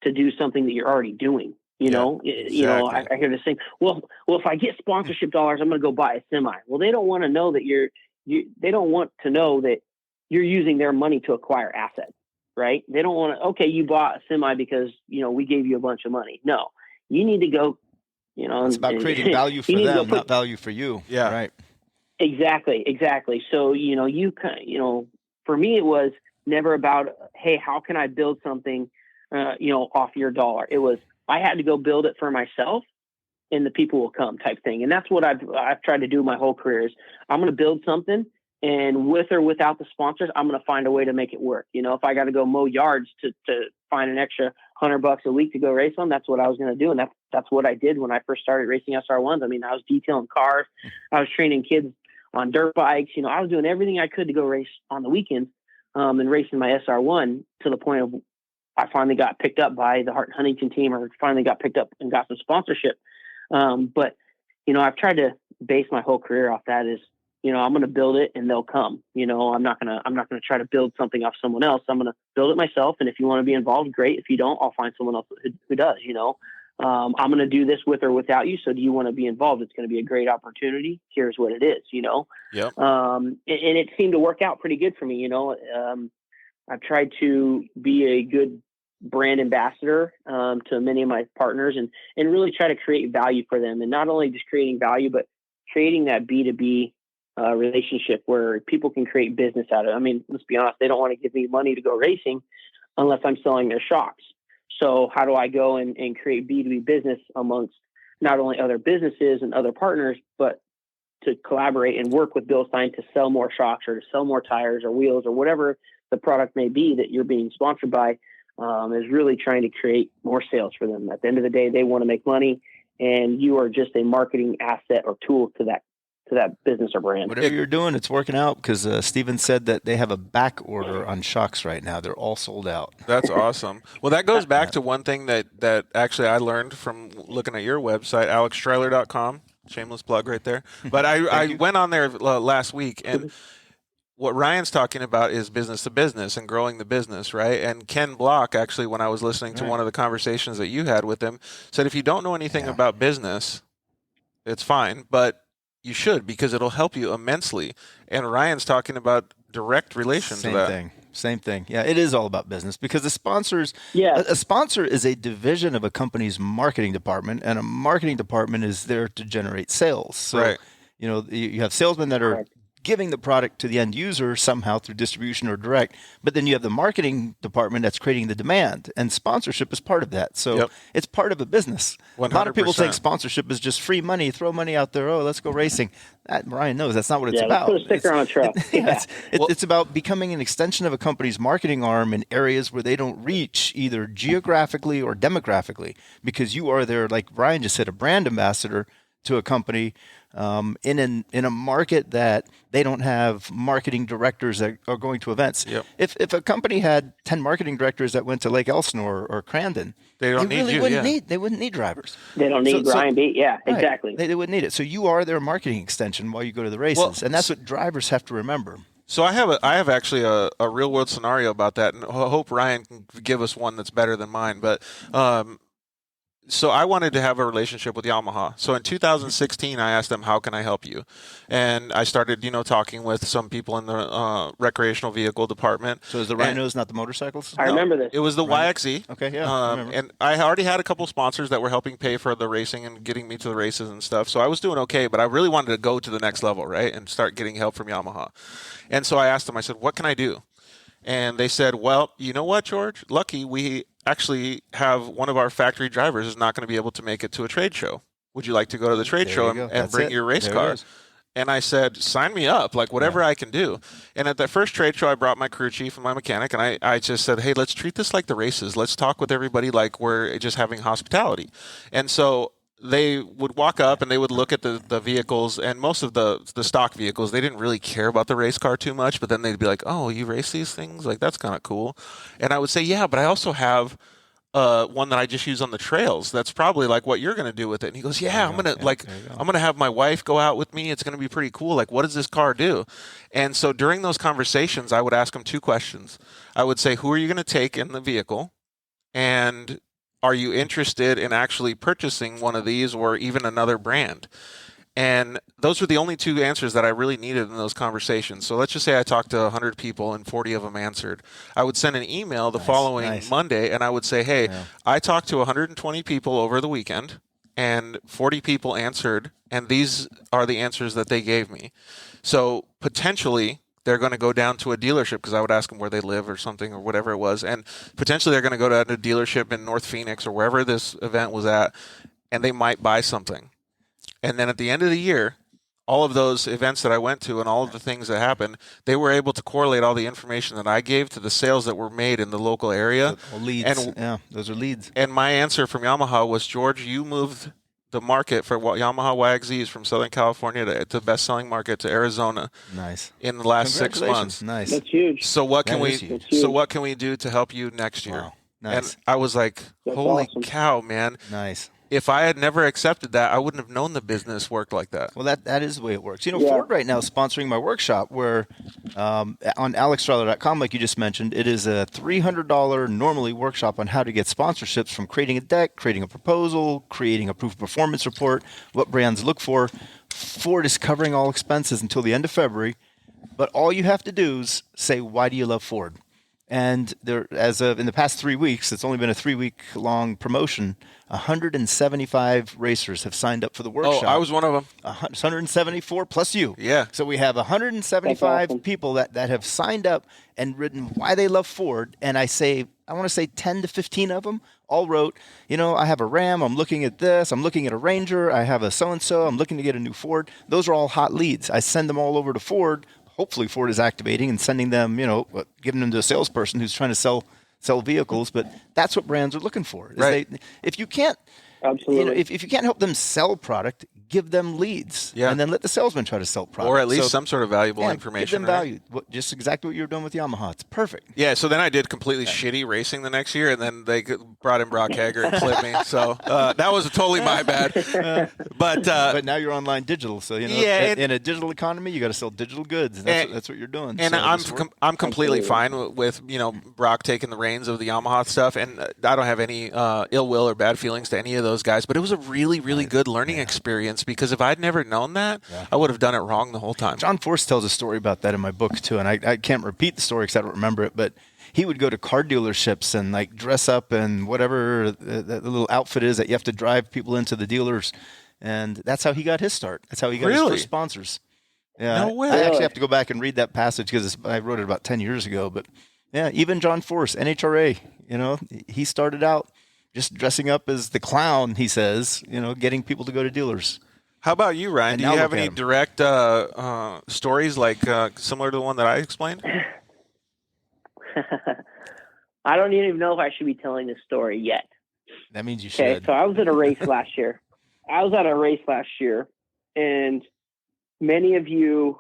to do something that you're already doing. Exactly. I hear this saying, well, if I get sponsorship dollars, I'm going to go buy a semi. Well, they don't want to know that they don't want to know that you're using their money to acquire assets, right? They don't want to, okay, you bought a semi because, we gave you a bunch of money. No, you need to go, it's about creating value for them, not value for you. Yeah. Right. Exactly. So, for me, it was never about, hey, how can I build something, off your dollar? It was, I had to go build it for myself, and the people will come type thing. And that's what I've tried to do my whole career is I'm going to build something, and with or without the sponsors, I'm going to find a way to make it work. If I got to go mow yards to find an extra $100 a week to go race on, that's what I was going to do. And that's what I did when I first started racing SR1s. I mean, I was detailing cars. I was training kids on dirt bikes. I was doing everything I could to go race on the weekends, and racing my SR1 to the point of I finally got picked up by the Hart Huntington team, or finally got picked up and got some sponsorship. But I've tried to base my whole career off that is, I'm going to build it and they'll come. I'm not going to try to build something off someone else. I'm going to build it myself. And if you want to be involved, great. If you don't, I'll find someone else who does, I'm going to do this with or without you. So do you want to be involved? It's going to be a great opportunity. Here's what it is, Yep. And it seemed to work out pretty good for me. I've tried to be a good brand ambassador to many of my partners, and really try to create value for them. And not only just creating value, but creating that B2B relationship where people can create business out of it. I mean, let's be honest, they don't want to give me money to go racing unless I'm selling their shocks. So how do I go and create B2B business amongst not only other businesses and other partners, but to collaborate and work with Bill Stein to sell more shocks, or to sell more tires or wheels, or whatever the product may be that you're being sponsored by, is really trying to create more sales for them. At the end of the day, they want to make money, and you are just a marketing asset or tool to that business or brand. Whatever you're doing, it's working out, because Steven said that they have a back order on shocks right now. They're all sold out. That's awesome. Well, that goes back to one thing that actually I learned from looking at your website, alexstriler.com. Shameless plug right there. But I went on there last week, and what Ryan's talking about is business to business and growing the business, right? And Ken Block, actually, when I was listening to one of the conversations that you had with him, said if you don't know anything about business, it's fine, but you should, because it'll help you immensely. And Ryan's talking about direct relation to that. Same thing. Yeah, it is all about business, because the sponsors, a sponsor is a division of a company's marketing department, and a marketing department is there to generate sales. So, you have salesmen that are giving the product to the end user somehow through distribution or direct, but then you have the marketing department that's creating the demand, and sponsorship is part of that. So it's part of a business. 100%. A lot of people think sponsorship is just free money, throw money out there, oh, let's go racing. Ryan knows that's not what it's about. Let's put a sticker on a truck. It's about becoming an extension of a company's marketing arm in areas where they don't reach, either geographically or demographically, because you are there, like Ryan just said, a brand ambassador to a company in a market that they don't have marketing directors that are going to events. Yep. If a company had 10 marketing directors that went to Lake Elsinore or Crandon, They don't need you, they wouldn't need drivers. They don't need Ryan B. Yeah, Right. exactly. They wouldn't need it. So you are their marketing extension while you go to the races, and that's what drivers have to remember. So I have actually a real world scenario about that, and I hope Ryan can give us one that's better than mine. But so I wanted to have a relationship with Yamaha. So in 2016, I asked them, how can I help you? And I started, talking with some people in the recreational vehicle department. So is the Rhinos not the motorcycles? I remember this. It was the YXZ. Okay, yeah. I remember. And I already had a couple sponsors that were helping pay for the racing and getting me to the races and stuff. So I was doing okay, but I really wanted to go to the next level, right, and start getting help from Yamaha. And so I asked them, I said, what can I do? And they said, well, you know what, George? Lucky we actually have one of our factory drivers is not going to be able to make it to a trade show. Would you like to go to the trade There show you and go. That's bring it. your race There it car? is. And I said, sign me up, like whatever I can do. And at that first trade show, I brought my crew chief and my mechanic, and I just said, hey, let's treat this like the races. Let's talk with everybody like we're just having hospitality. And so they would walk up and they would look at the vehicles, and most of the stock vehicles, they didn't really care about the race car too much, but then they'd be like, oh, you race these things? Like, that's kind of cool. And I would say, yeah, but I also have one that I just use on the trails. That's probably like what you're going to do with it. And he goes, yeah, I'm going to have my wife go out with me. It's going to be pretty cool. Like, what does this car do? And so during those conversations, I would ask him two questions. I would say, who are you going to take in the vehicle? And are you interested in actually purchasing one of these or even another brand? And those were the only two answers that I really needed in those conversations. So let's just say I talked to 100 people and 40 of them answered. I would send an email the following Monday, and I would say, hey, I talked to 120 people over the weekend, and 40 people answered, and these are the answers that they gave me. So potentially they're going to go down to a dealership, because I would ask them where they live or something or whatever it was. And potentially they're going to go to a dealership in North Phoenix or wherever this event was at, and they might buy something. And then at the end of the year, all of those events that I went to and all of the things that happened, they were able to correlate all the information that I gave to the sales that were made in the local area. Leads. Those are leads. And my answer from Yamaha was, George, you moved the market for Yamaha YXZs from Southern California to best-selling market to Arizona. Nice. In the last 6 months. Nice. That's huge. So what can we? huge. So what can we do to help you next year? Wow. Nice. And I was like, That's holy awesome. cow, man. Nice. If I had never accepted that, I wouldn't have known the business worked like that. Well, that is the way it works. Ford right now is sponsoring my workshop where on alexstriler.com, like you just mentioned, it is a $300 normally workshop on how to get sponsorships, from creating a deck, creating a proposal, creating a proof of performance report, what brands look for. Ford is covering all expenses until the end of February, but all you have to do is say, why do you love Ford? And there, as of in the past 3 weeks, it's only been a 3-week-long promotion. 175 racers have signed up for the workshop. Oh, I was one of them. 174 plus you. Yeah. So we have 175 That's awesome. people that have signed up and written why they love Ford. And I want to say 10 to 15 of them all wrote, I have a Ram, I'm looking at this, I'm looking at a Ranger, I have a so-and-so, I'm looking to get a new Ford. Those are all hot leads. I send them all over to Ford. Hopefully Ford is activating and sending them, giving them to a salesperson who's trying to sell vehicles. But that's what brands are looking for. Right. If you can't, Absolutely. if you can't help them sell product, give them leads. Yeah. And then let the salesman try to sell product. Or at least So, some sort of valuable information. Give them right? value. Just exactly what you're doing with Yamaha. It's perfect. Yeah, so then I did completely shitty racing the next year, and then they brought in Brock Hager and clipped me. So that was totally my bad. But now you're online digital, so Yeah, in a digital economy, you got to sell digital goods. And that's what you're doing. And So I'm completely fine with Brock taking the reins of the Yamaha stuff, and I don't have any ill will or bad feelings to any of those guys. But it was a really, really good learning experience, because if I'd never known that, I would have done it wrong the whole time. John Force tells a story about that in my book too, and I can't repeat the story because I don't remember it, but he would go to car dealerships and like dress up in whatever the little outfit is that you have to drive people into the dealers, and that's how he got his start. That's how he got his Really? first sponsors. Yeah, No way. I actually have to go back and read that passage because I wrote it about 10 years ago. But yeah, even John Force, NHRA, he started out just dressing up as the clown, he says, getting people to go to dealers. How about you, Ryan? And Do now you have look at any him. direct stories like similar to the one that I explained? I don't even know if I should be telling this story yet. That means you Okay, should. so I was at a race last year, I was at a race last year, and many of you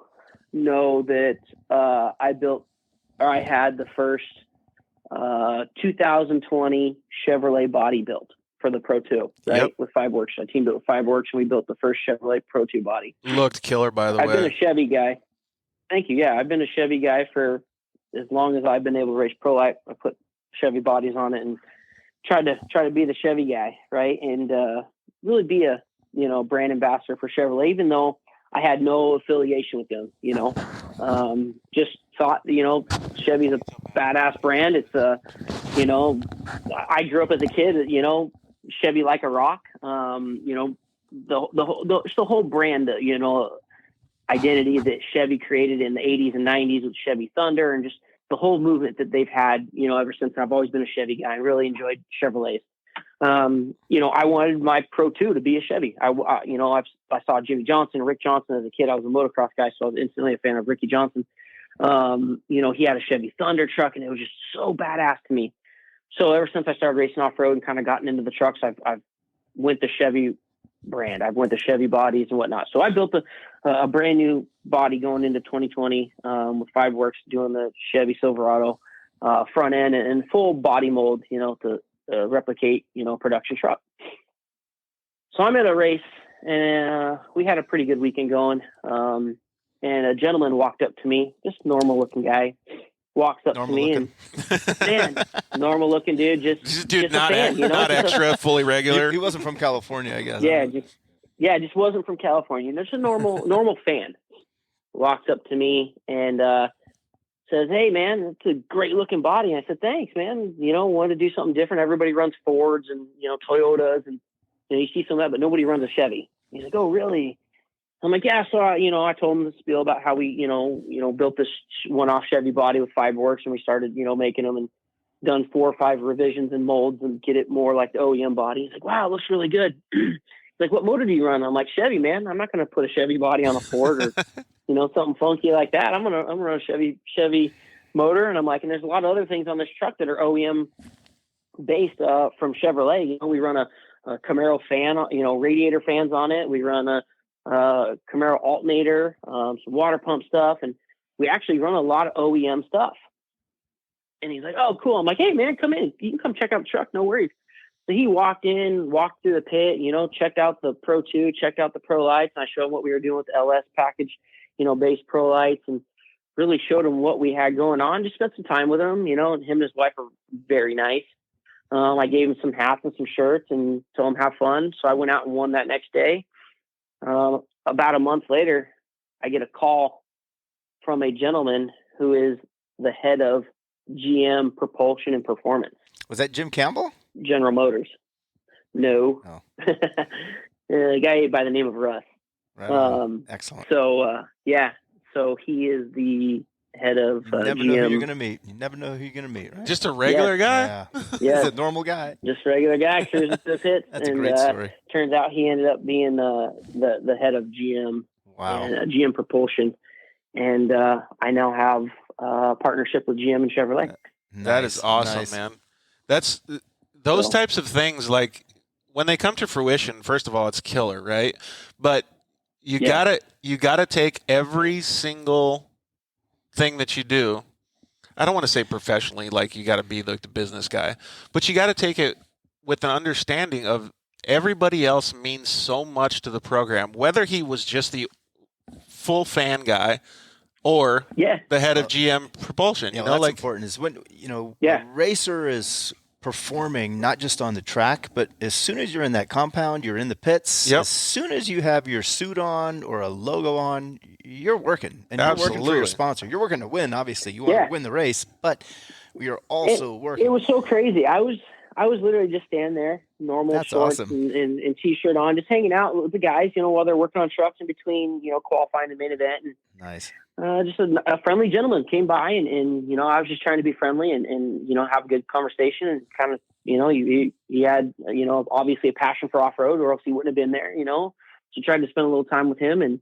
know that I had the first 2020 Chevrolet body built for the Pro 2, right? Yep. With Fiveworks. I teamed up with Fiveworks, and we built the first Chevrolet Pro 2 body. Looked killer, by the I've way. been a Chevy guy. Thank you. Yeah, I've been a Chevy guy for as long as I've been able to race pro life. I put Chevy bodies on it and try to be the Chevy guy, right? And really be a brand ambassador for Chevrolet, even though I had no affiliation with them. Just thought Chevy's a badass brand. It's I grew up as a kid, Chevy like a rock. The whole brand, identity that Chevy created in the 80s and 90s with Chevy Thunder, and just the whole movement that they've had, ever since. I've always been a Chevy guy and really enjoyed Chevrolets. I wanted my Pro 2 to be a Chevy. I saw Jimmy Johnson, Rick Johnson as a kid. I was a motocross guy, so I was instantly a fan of Ricky Johnson. He had a Chevy Thunder truck, and it was just so badass to me. So ever since I started racing off-road and kind of gotten into the trucks, I've went the Chevy brand. I've went the Chevy bodies and whatnot. So I built a brand new body going into 2020 with Fiveworks, doing the Chevy Silverado front end and full body mold, to replicate, production truck. So I'm at a race, and we had a pretty good weekend going. And a gentleman walked up to me, just normal looking guy, walks up Normal to me looking. and man, normal looking dude, just not a fan, not just extra, fully regular. He wasn't from California, I guess. just wasn't from California. There's a normal fan walks up to me and says, "Hey man, it's a great looking body." And I said, "Thanks, man. Wanted to do something different. Everybody runs Fords and Toyotas, and you see some of that, but nobody runs a Chevy." He's like, "Oh, really?" I'm like, "Yeah." So I told him the spiel about how we built this one-off Chevy body with Fiveworks, and we started making them and done 4 or 5 revisions and molds and get it more like the OEM body. He's like, "Wow, it looks really good." He's like, "What motor do you run?" I'm like, "Chevy, man. I'm not going to put a Chevy body on a Ford or something funky like that. I'm gonna run a Chevy motor." And I'm like, "And there's a lot of other things on this truck that are OEM based from Chevrolet. We run a Camaro fan, radiator fans on it. We run a Camaro alternator, some water pump stuff, and we actually run a lot of OEM stuff." And he's like, "Oh, cool." I'm like, "Hey man, come in. You can come check out the truck. No worries." So he walked through the pit, checked out the Pro 2, checked out the Pro Lights, and I showed him what we were doing with the LS package, base Pro Lights, and really showed him what we had going on. Just spent some time with him, and him and his wife are very nice. I gave him some hats and some shirts and told him have fun. So I went out and won that next day. About a month later, I get a call from a gentleman who is the head of GM Propulsion and Performance. Was that Jim Campbell? General Motors. No. Oh. A guy by the name of Russ. Right. Excellent. So, so he is the head of You never GM. know who you're going to meet. You never know who you're going to meet, right? Just a regular guy? Yeah. Yeah. He's a normal guy. Just a regular guy, cruising through hits. That's a and, great story. Turns out he ended up being the head of GM. Wow. And GM Propulsion. And I now have a partnership with GM and Chevrolet. That is awesome, man. That's those types of things, like when they come to fruition, first of all, it's killer, right? But you gotta take every single thing that you do. I don't want to say professionally, like you got to be like the business guy, but you got to take it with an understanding of everybody else means so much to the program, whether he was just the full fan guy or the head of GM Propulsion. Yeah, that's important. Is when a racer is performing not just on the track, but as soon as you're in that compound, you're in the pits. As soon as you have your suit on or a logo on, you're working, and you're working for your sponsor. You're working to win. Obviously, you want to win the race, but you're also working. It was so crazy. I was literally just standing there, normal shorts and t-shirt on, just hanging out with the guys, while they're working on trucks in between, qualifying the main event. And, nice. Just a friendly gentleman came by and I was just trying to be friendly and have a good conversation and kind of, he had, obviously a passion for off-road or else he wouldn't have been there, so tried to spend a little time with him and,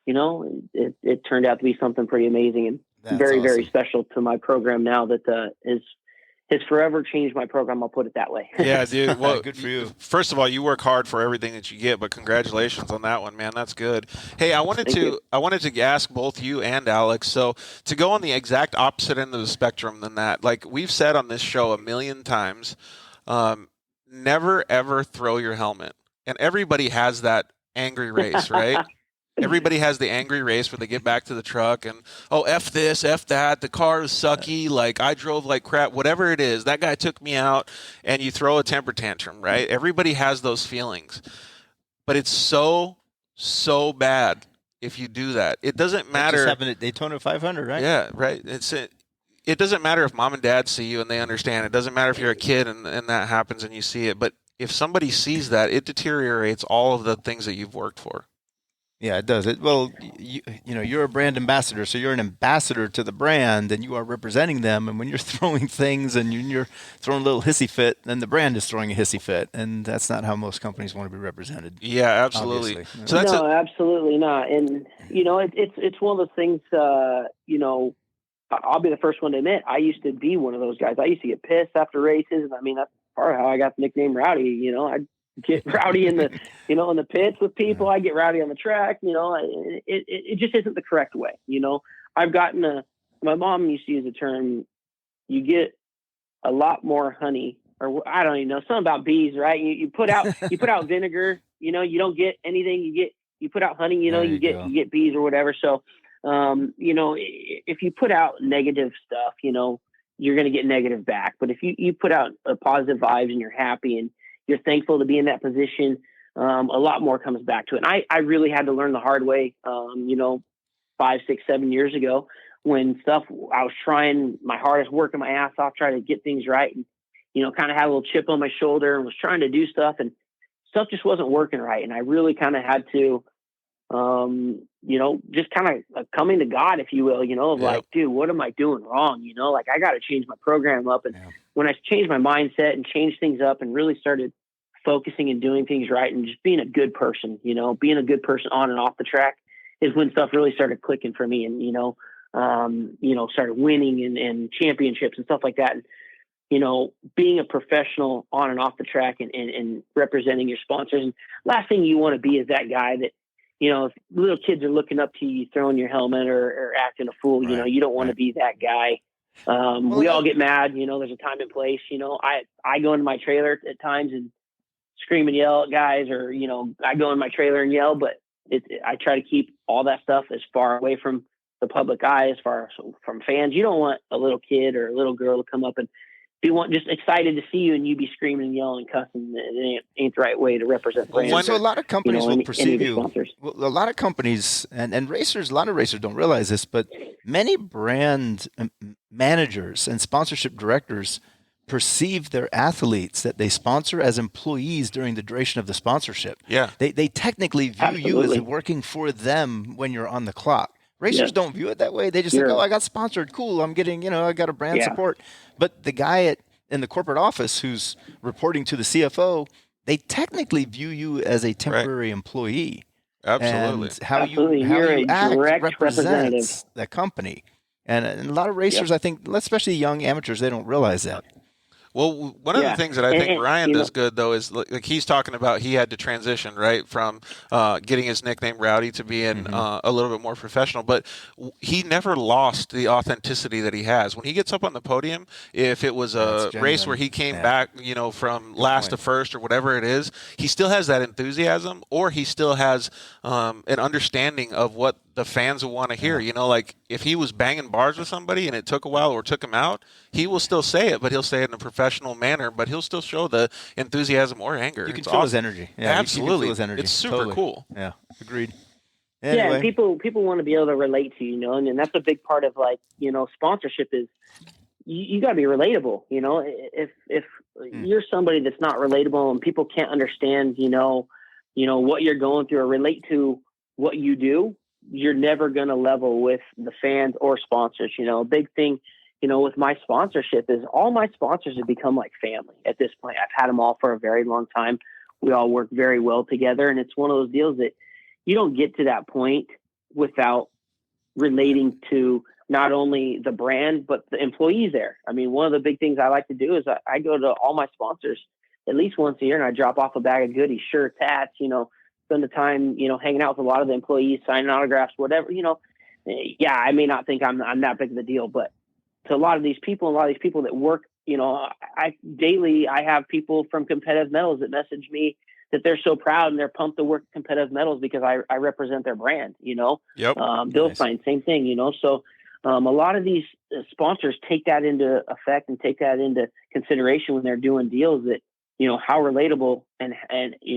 it turned out to be something pretty amazing and very, very special to my program now that is has forever changed my program. I'll put it that way. Yeah, dude. Well, good for you. First of all, you work hard for everything that you get, but congratulations on that one, man. That's good. Hey, I wanted to ask both you and Alex. So to go on the exact opposite end of the spectrum than that, like we've said on this show a million times, never ever throw your helmet. And everybody has that angry race, right? Everybody has the angry race where they get back to the truck and, oh, F this, F that, the car is sucky, like I drove like crap, whatever it is, that guy took me out, and you throw a temper tantrum, right? Everybody has those feelings. But it's so bad if you do that. It doesn't matter. Just happened at Daytona 500, right? Yeah, right. It doesn't matter if mom and dad see you and they understand. It doesn't matter if you're a kid and that happens and you see it. But if somebody sees that, it deteriorates all of the things that you've worked for. Yeah, it does. Well, you're a brand ambassador, so you're an ambassador to the brand, and you are representing them. And when you're throwing things and you're throwing a little hissy fit, then the brand is throwing a hissy fit, and that's not how most companies want to be represented. Yeah, absolutely. Obviously. So that's absolutely not. And it's one of those things. I'll be the first one to admit I used to be one of those guys. I used to get pissed after races, and I mean that's part of how I got the nickname Rowdy. I'd get rowdy in the in the pits with people. I get rowdy on the track. It just isn't the correct way. I've gotten my mom used to use the term, you get a lot more honey, or I don't even know, something about bees, right? You put out vinegar, you don't get anything. You put out honey, you get bees or whatever. So, if you put out negative stuff, you're going to get negative back. But if you put out positive vibes and you're happy and you're thankful to be in that position, a lot more comes back to it. And I really had to learn the hard way, 5, 6, 7 years ago when I was trying my hardest, working my ass off, trying to get things right. And, kind of had a little chip on my shoulder and was trying to do stuff and stuff just wasn't working right. And I really kind of had to, just kind of coming to God, if you will, like, dude, what am I doing wrong? Like I got to change my program up. And when I changed my mindset and changed things up and really started focusing and doing things right and just being a good person, being a good person on and off the track is when stuff really started clicking for me and, started winning and championships and stuff like that. And, being a professional on and off the track and representing your sponsors. And last thing you want to be is that guy that, if little kids are looking up to you, throwing your helmet or acting a fool, you don't want to be that guy. We all get mad, there's a time and place, I go into my trailer at times and scream and yell at guys or, I go in my trailer and yell, but I try to keep all that stuff as far away from the public eye, as far as from fans. You don't want a little kid or a little girl to come up and be just excited to see you and you be screaming and yelling and cussing. It ain't the right way to represent brands. So a lot of companies will perceive you. Well, a lot of companies and racers, a lot of racers don't realize this, but many brand managers and sponsorship directors perceive their athletes that they sponsor as employees during the duration of the sponsorship. Yeah. They technically view you as working for them when you're on the clock. Racers don't view it that way. They just think, I got sponsored. Cool. I'm getting, I got a brand support. But the guy in the corporate office who's reporting to the CFO, they technically view you as a temporary employee. Absolutely. And how you act represents the company. And a lot of racers, I think, especially young amateurs, they don't realize that. Well, one of the things that I think Ryan does good, though, is like he's talking about he had to transition, right, from getting his nickname Rowdy to being a little bit more professional. But he never lost the authenticity that he has. When he gets up on the podium, if it was a race where he came back, from last to first or whatever it is, he still has that enthusiasm, or he still has an understanding of what the fans will want to hear. Like if he was banging bars with somebody and it took a while or took him out, he will still say it, but he'll say it in a professional manner, but he'll still show the enthusiasm or anger. You can feel his energy. Yeah, absolutely. You can feel his energy. It's super cool. Yeah, agreed. Anyway. Yeah, people want to be able to relate to you, and that's a big part of sponsorship is you got to be relatable. If you're somebody that's not relatable and people can't understand, what you're going through or relate to what you do, you're never going to level with the fans or sponsors. A big thing, with my sponsorship is all my sponsors have become like family at this point. I've had them all for a very long time. We all work very well together. And it's one of those deals that you don't get to that point without relating to not only the brand, but the employees there. I mean, one of the big things I like to do is I go to all my sponsors at least once a year and I drop off a bag of goodies, shirts, hats, spend the time, hanging out with a lot of the employees, signing autographs, whatever, Yeah, I may not think I'm that big of a deal, but to a lot of these people that work, I have people from Competitive Metals that message me that they're so proud and they're pumped to work at Competitive Metals because I represent their brand, Yep. Bill Stein, same thing, So a lot of these sponsors take that into effect and take that into consideration when they're doing deals that, how relatable and,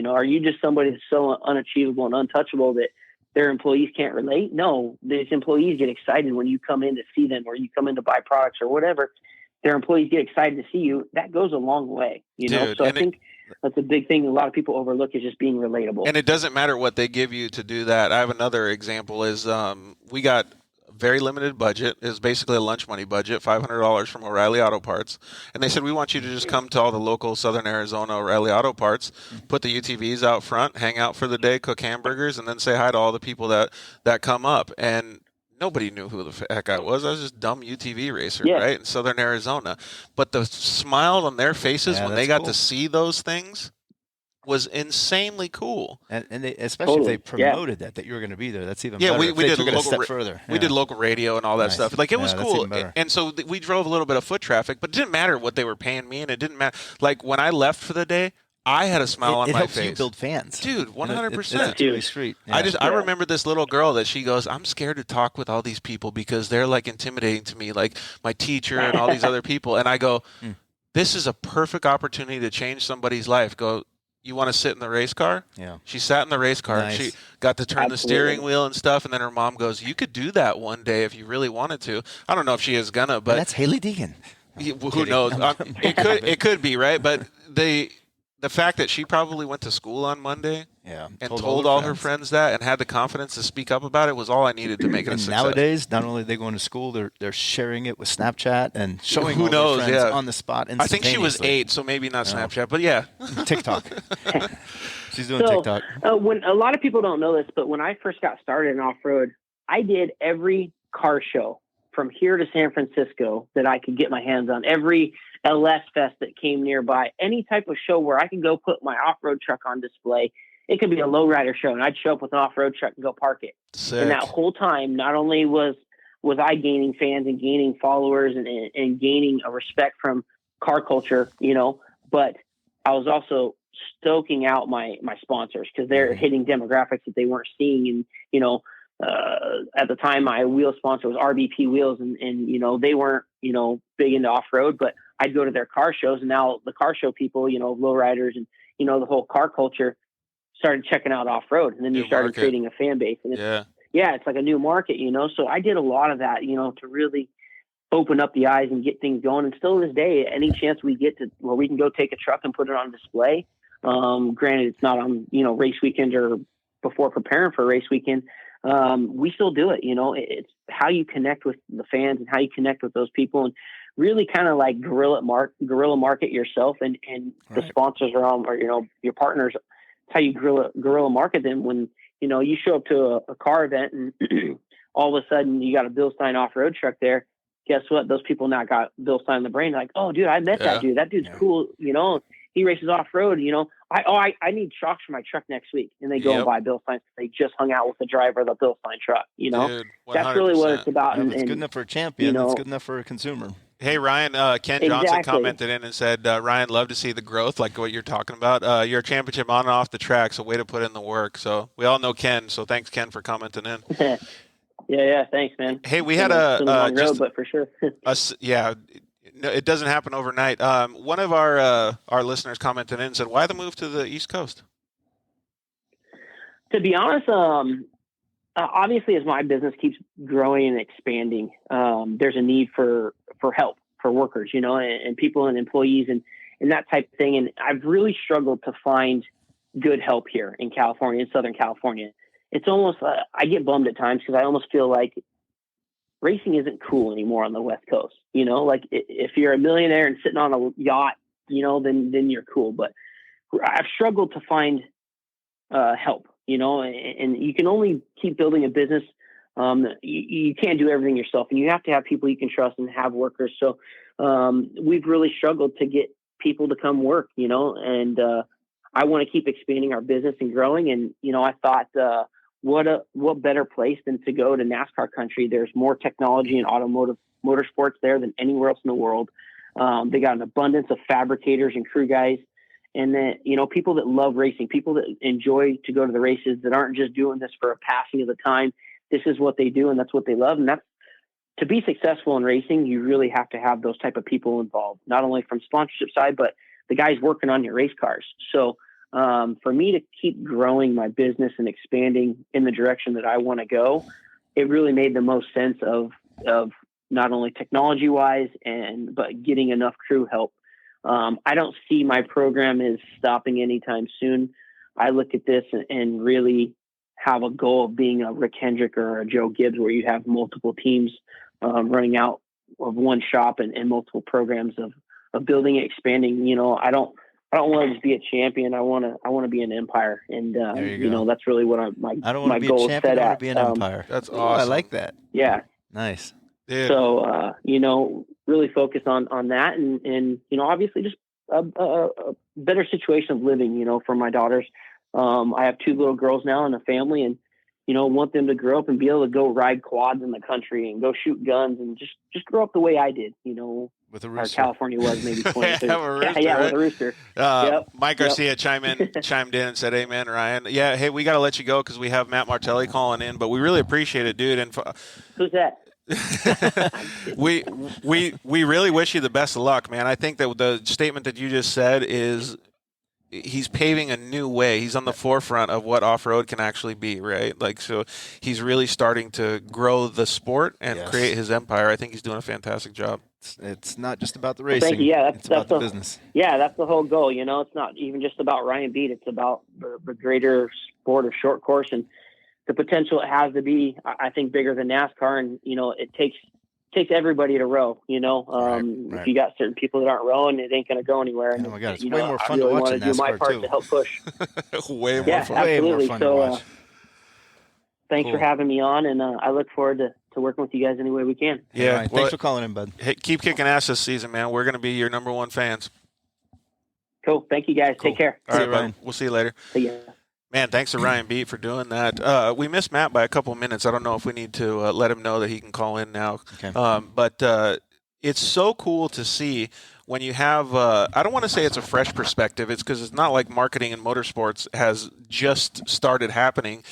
are you just somebody that's so unachievable and untouchable that their employees can't relate? No, these employees get excited when you come in to see them or you come in to buy products or whatever. Their employees get excited to see you. That goes a long way, Dude, So I think that's a big thing a lot of people overlook is just being relatable. And it doesn't matter what they give you to do that. I have another example is we got a very limited budget. It was basically a lunch money budget, $500 from O'Reilly Auto Parts. And they said, we want you to just come to all the local Southern Arizona O'Reilly Auto Parts, put the UTVs out front, hang out for the day, cook hamburgers, and then say hi to all the people that come up. And nobody knew who the heck I was. I was just a dumb UTV racer, right, in Southern Arizona. But the smile on their faces when they got to see those things was insanely cool. And they, especially if they promoted that you were going to be there, that's even better. We did a step further. We did local radio and all that stuff. Like, it was cool. And so we drove a little bit of foot traffic, but it didn't matter what they were paying me, and it didn't matter. Like, when I left for the day, I had a smile on my face. It helps you build fans. Dude, 100%. It's a two-way street. Yeah. I remember this little girl that she goes, I'm scared to talk with all these people because they're like intimidating to me, like my teacher and all these other people. And I go, this is a perfect opportunity to change somebody's life. Go, you want to sit in the race car? Yeah. She sat in the race car and she got to turn the steering wheel and stuff. And then her mom goes, you could do that one day if you really wanted to. I don't know if she is gonna, but and that's Haley Deegan. Who knows? It could be, right? But the fact that she probably went to school on Monday and told all her friends that and had the confidence to speak up about it was all I needed to make it a success. Nowadays, not only are they going to school, they're sharing it with Snapchat and showing Who knows, their friends on the spot. I think she was 8, so maybe not Snapchat, but yeah. TikTok. She's doing TikTok. When a lot of people don't know this, but when I first got started in off-road, I did every car show from here to San Francisco that I could get my hands on, every LS Fest that came nearby, any type of show where I could go put my off-road truck on display. It could be a lowrider show, and I'd show up with an off-road truck and go park it. Sick. And that whole time, not only was I gaining fans and gaining followers and gaining a respect from car culture, but I was also stoking out my sponsors because they're hitting demographics that they weren't seeing. And, at the time, my wheel sponsor was RBP Wheels, and they weren't, big into off-road, but I'd go to their car shows, and now the car show people, lowriders and, the whole car culture started checking out off-road, and then you started creating a fan base. And it's like a new market, So I did a lot of that, to really open up the eyes and get things going. And still to this day, any chance we get to where we can go take a truck and put it on display, granted it's not on, race weekend or before preparing for a race weekend, we still do it. It's how you connect with the fans and how you connect with those people and really kind of like guerrilla market yourself and the sponsors or your partners. It's how you guerrilla market them when, you show up to a car event and all of a sudden you got a Bill Stein off-road truck there. Guess what? Those people now got Bill Stein in the brain. Like, oh dude, I met that dude. That dude's cool. He races off-road, I need shocks for my truck next week. And they go and buy Bill Stein. They just hung out with the driver of the Bill Stein truck, Dude, that's really what it's about. If it's good enough for a champion, it's good enough for a consumer. Hey, Ryan, Ken Johnson commented in and said, Ryan, love to see the growth, like what you're talking about. You're a championship on and off the track, so way to put in the work. So we all know Ken, so thanks, Ken, for commenting in. Yeah, thanks, man. Hey, we had just but for sure. No, it doesn't happen overnight. One of our listeners commented in and said, why the move to the East Coast? To be honest, obviously as my business keeps growing and expanding, there's a need for help for workers, and people and employees and that type of thing. And I've really struggled to find good help here in California, in Southern California. It's almost, I get bummed at times because I almost feel like racing isn't cool anymore on the West Coast. Like if you're a millionaire and sitting on a yacht, then you're cool. But I've struggled to find help, and you can only keep building a business you can't do everything yourself, and you have to have people you can trust and have workers. So we've really struggled to get people to come work, and I want to keep expanding our business and growing. And, I thought, what better place than to go to NASCAR country? There's more technology and motorsports there than anywhere else in the world. They got an abundance of fabricators and crew guys. And then, people that love racing, people that enjoy to go to the races, that aren't just doing this for a passing of the time. This is what they do, and that's what they love. And that's, to be successful in racing, you really have to have those type of people involved, not only from sponsorship side, but the guys working on your race cars. So for me to keep growing my business and expanding in the direction that I want to go, it really made the most sense of not only technology wise but getting enough crew help. I don't see my program as stopping anytime soon. I look at this and really have a goal of being a Rick Hendrick or a Joe Gibbs, where you have multiple teams running out of one shop and multiple programs of building and expanding. I don't want to just be a champion. I want to be an empire. And, that's really what my goal is set at. I want to be an empire. That's awesome. Oh, I like that. Yeah. Nice. Dude. So, really focus on that and obviously just a better situation of living, for my daughters. I have 2 little girls now and a family, and, want them to grow up and be able to go ride quads in the country and go shoot guns and just grow up the way I did, with a or rooster. California was maybe 22. Have a rooster, yeah, right? with a rooster. Mike Garcia chimed in and said, "Amen, Ryan." Yeah, hey, we got to let you go because we have Matt Martelli calling in, but we really appreciate it, dude. And Who's that? we really wish you the best of luck, man. I think that the statement that you just said is he's paving a new way. He's on the forefront of what off-road can actually be, right? So he's really starting to grow the sport and create his empire. I think he's doing a fantastic job. It's not just about the racing. Thank you. Yeah, it's about the business. Yeah, that's the whole goal. It's not even just about Ryan Beat. It's about the greater sport of short course and the potential it has to be, I think, bigger than NASCAR. And, it takes everybody to row, Right. If you got certain people that aren't rowing, it ain't going to go anywhere. And, oh my God, it's way more fun I really to watch want in to do my NASCAR part too. to help push. Way more Yeah, fun. Way more absolutely. fun So, to watch. Thanks for having me on, and I look forward to working with you guys any way we can. Yeah, Ryan, thanks for calling in, bud. Hey, keep kicking ass this season, man. We're going to be your number 1 fans. Cool. Thank you, guys. Take care. All right, Ryan. bud. We'll see you later. See ya. Man, thanks to Ryan Beat for doing that. We missed Matt by a couple of minutes. I don't know if we need to let him know that he can call in now. Okay. But it's so cool to see when you have I don't want to say it's a fresh perspective. It's because it's not like marketing in motorsports has just started happening.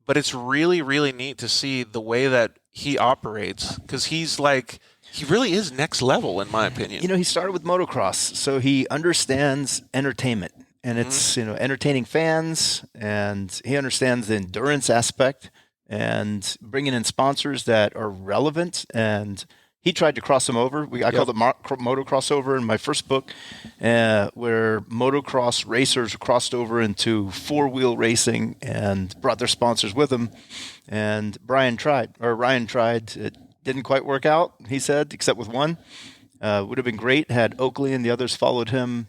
But it's really, really neat to see the way that he operates because he really is next level, in my opinion. He started with motocross, so he understands entertainment. And it's, entertaining fans, and he understands the endurance aspect and bringing in sponsors that are relevant. And he tried to cross them over. I called it Moto Crossover in my first book, where motocross racers crossed over into four-wheel racing and brought their sponsors with them. And Ryan tried. It didn't quite work out, he said, except with one. Would have been great had Oakley and the others followed him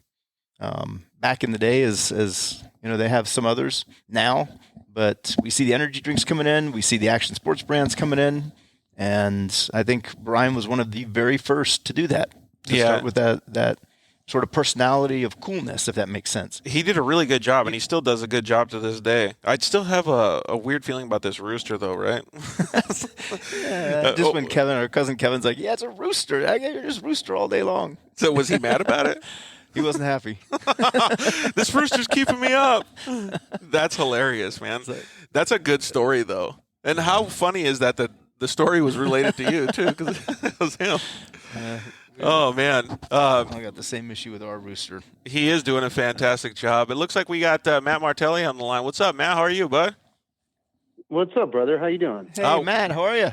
back in the day, as they have some others now. But we see the energy drinks coming in. We see the action sports brands coming in. And I think Brian was one of the very first to do that. To start with that sort of personality of coolness, if that makes sense. He did a really good job, and he still does a good job to this day. I'd still have a weird feeling about this rooster, though, right? Just when our cousin Kevin's like, yeah, it's a rooster. I get just rooster all day long. So was he mad about it? He wasn't happy. This rooster's keeping me up. That's hilarious, man. That's a good story, though. And how funny is that the story was related to you, too, because it was him. Oh, man. I got the same issue with our rooster. He is doing a fantastic job. It looks like we got Matt Martelli on the line. What's up, Matt? How are you, bud? What's up, brother? How you doing? Hey, Matt, how are you?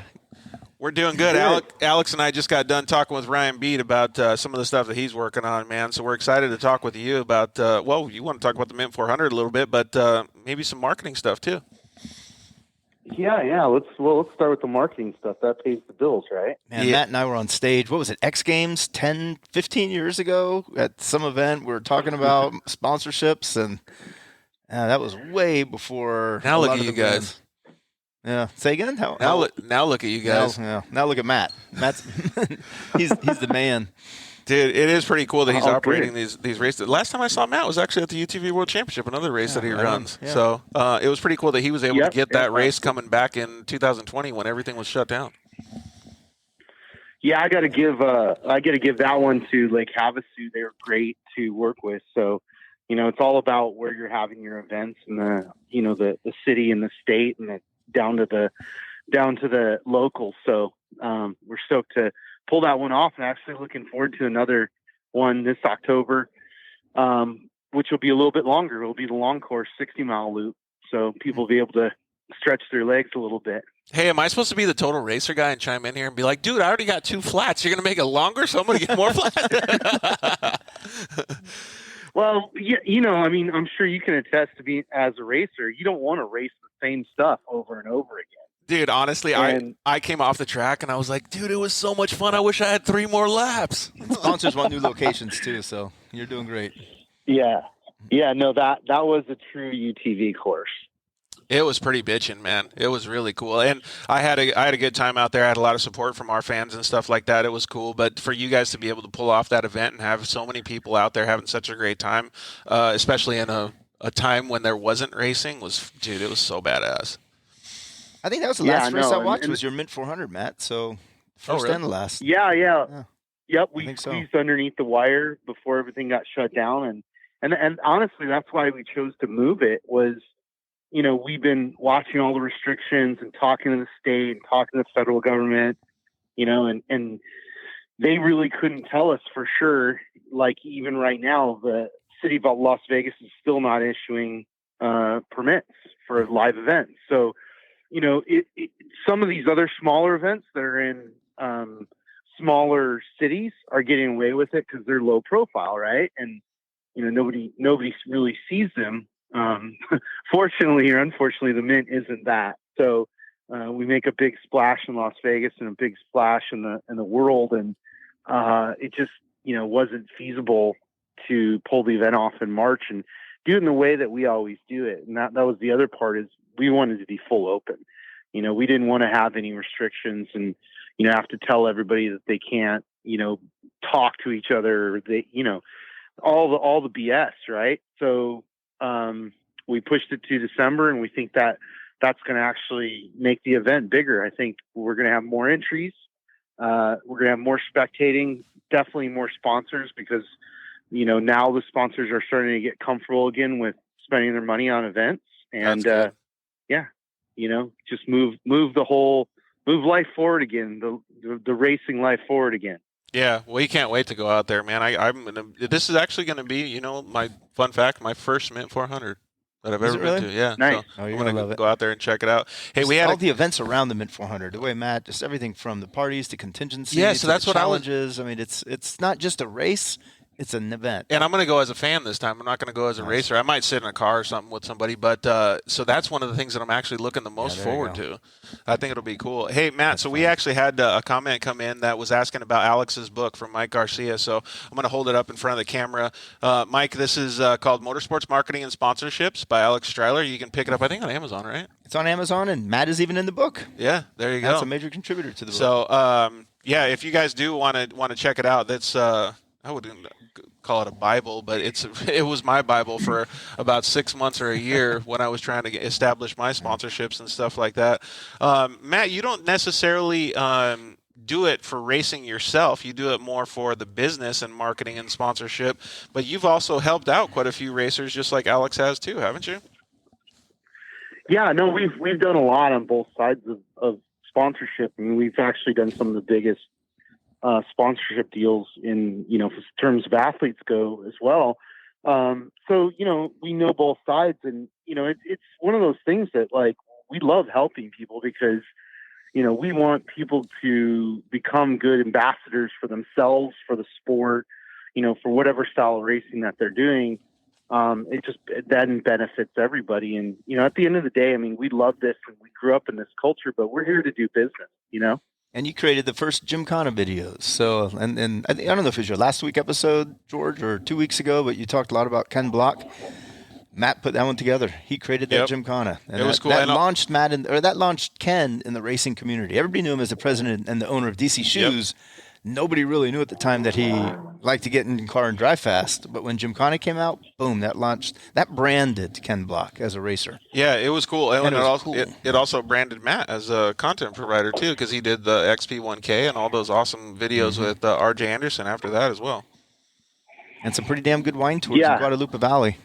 We're doing good. Alex and I just got done talking with Ryan Beat about some of the stuff that he's working on, man. So we're excited to talk with you about, you want to talk about the Mint 400 a little bit, but maybe some marketing stuff, too. Yeah. Let's start with the marketing stuff. That pays the bills, right? Man, Matt and I were on stage. What was it? X Games 10, 15 years ago at some event. We were talking about sponsorships, and that was way before. Now look at you guys. Yeah. Say again. Now look at you guys. Now look at Matt. Matt's he's the man. Dude, it is pretty cool that he's Oh, operating good. these races. Last time I saw Matt was actually at the UTV World Championship, another race that he right runs. on. Yeah. So it was pretty cool that he was able to Yep, get that yep, race coming back in 2020 when everything was shut down. Yeah, I got to give that one to Lake Havasu. They were great to work with. So, it's all about where you're having your events and the city and the state and down to the local. So we're stoked to pull that one off, and actually looking forward to another one this October, which will be a little bit longer. It'll be the long course 60-mile loop, so people will be able to stretch their legs a little bit. Hey, am I supposed to be the total racer guy and chime in here and be like, dude, I already got 2 flats. You're going to make it longer, so I'm going to get more flats? Well, I'm sure you can attest to being as a racer. You don't want to race the same stuff over and over again. Dude, honestly, I came off the track and I was like, dude, it was so much fun. I wish I had 3 more laps. Sponsors want new locations too, so you're doing great. Yeah. Yeah, no, that was a true UTV course. It was pretty bitchin', man. It was really cool. And I had a good time out there. I had a lot of support from our fans and stuff like that. It was cool. But for you guys to be able to pull off that event and have so many people out there having such a great time, especially in a time when there wasn't racing, it was so badass. I think that was the last race I watched was your Mint 400, Matt. So first and the last. Yeah. Yep, we think so. squeezed underneath the wire before everything got shut down, and honestly, that's why we chose to move it. Was we've been watching all the restrictions and talking to the state and talking to the federal government, and they really couldn't tell us for sure. Like even right now, the city of Las Vegas is still not issuing permits for live events. So, some of these other smaller events that are in smaller cities are getting away with it because they're low profile, right? And nobody really sees them. Fortunately or unfortunately, the Mint isn't that. So we make a big splash in Las Vegas and a big splash in the world, and it just wasn't feasible to pull the event off in March and do it in the way that we always do it. And that was the other part, is we wanted to be full open. We didn't want to have any restrictions and have to tell everybody that they can't talk to each other. They all the BS, right? So we pushed it to December, and we think that that's going to actually make the event bigger. I think we're going to have more entries. We're going to have more spectating, definitely more sponsors, because, now the sponsors are starting to get comfortable again with spending their money on events. And, just move life forward again, the racing life forward again. Yeah, we can't wait to go out there, man. This is actually going to be, my fun fact, my first Mint 400 that I've ever been to. Yeah, nice. So I'm going to go out there and check it out. Hey, just we had all the events around the Mint 400. The way Matt, just everything from the parties to contingencies. Yeah, so that's what challenges. I mean, it's not just a race. It's an event. And I'm going to go as a fan this time. I'm not going to go as a racer. I might sit in a car or something with somebody. But so that's one of the things that I'm actually looking the most forward to. I think it'll be cool. Hey, Matt, so we actually had a comment come in that was asking about Alex's book from Mike Garcia. So I'm going to hold it up in front of the camera. Mike, this is called Motorsports Marketing and Sponsorships by Alex Striler. You can pick it up, I think, on Amazon, right? It's on Amazon, and Matt is even in the book. Yeah, there you go. That's a major contributor to the book. So, if you guys do want to check it out, that's I wouldn't call it a Bible, but it was my Bible for about 6 months or a year when I was trying to establish my sponsorships and stuff like that. Matt, you don't necessarily do it for racing yourself. You do it more for the business and marketing and sponsorship, but you've also helped out quite a few racers, just like Alex has too, haven't you? Yeah, no, we've done a lot on both sides of sponsorship. I mean, we've actually done some of the biggest sponsorship deals in, in terms of athletes go as well. So, we know both sides, and, it's one of those things that, like, we love helping people because, we want people to become good ambassadors for themselves, for the sport, for whatever style of racing that they're doing. It just then benefits everybody. And, at the end of the day, I mean, we love this and we grew up in this culture, but we're here to do business, And you created the first Gymkhana videos. So, and I don't know if it was your last week episode, George, or 2 weeks ago, but you talked a lot about Ken Block. Matt put that one together. He created that Yep. Gymkhana. And It was cool. That And launched Matt that launched Ken in the racing community. Everybody knew him as the president and the owner of DC Shoes. Nobody really knew at the time that he liked to get in the car and drive fast. But when Gymkhana came out, boom, that branded Ken Block as a racer. Yeah, it was cool. And it was cool. It also branded Matt as a content provider, too, because he did the XP1K and all those awesome videos with RJ Anderson after that as well. And some pretty damn good wine tours in Guadalupe Valley.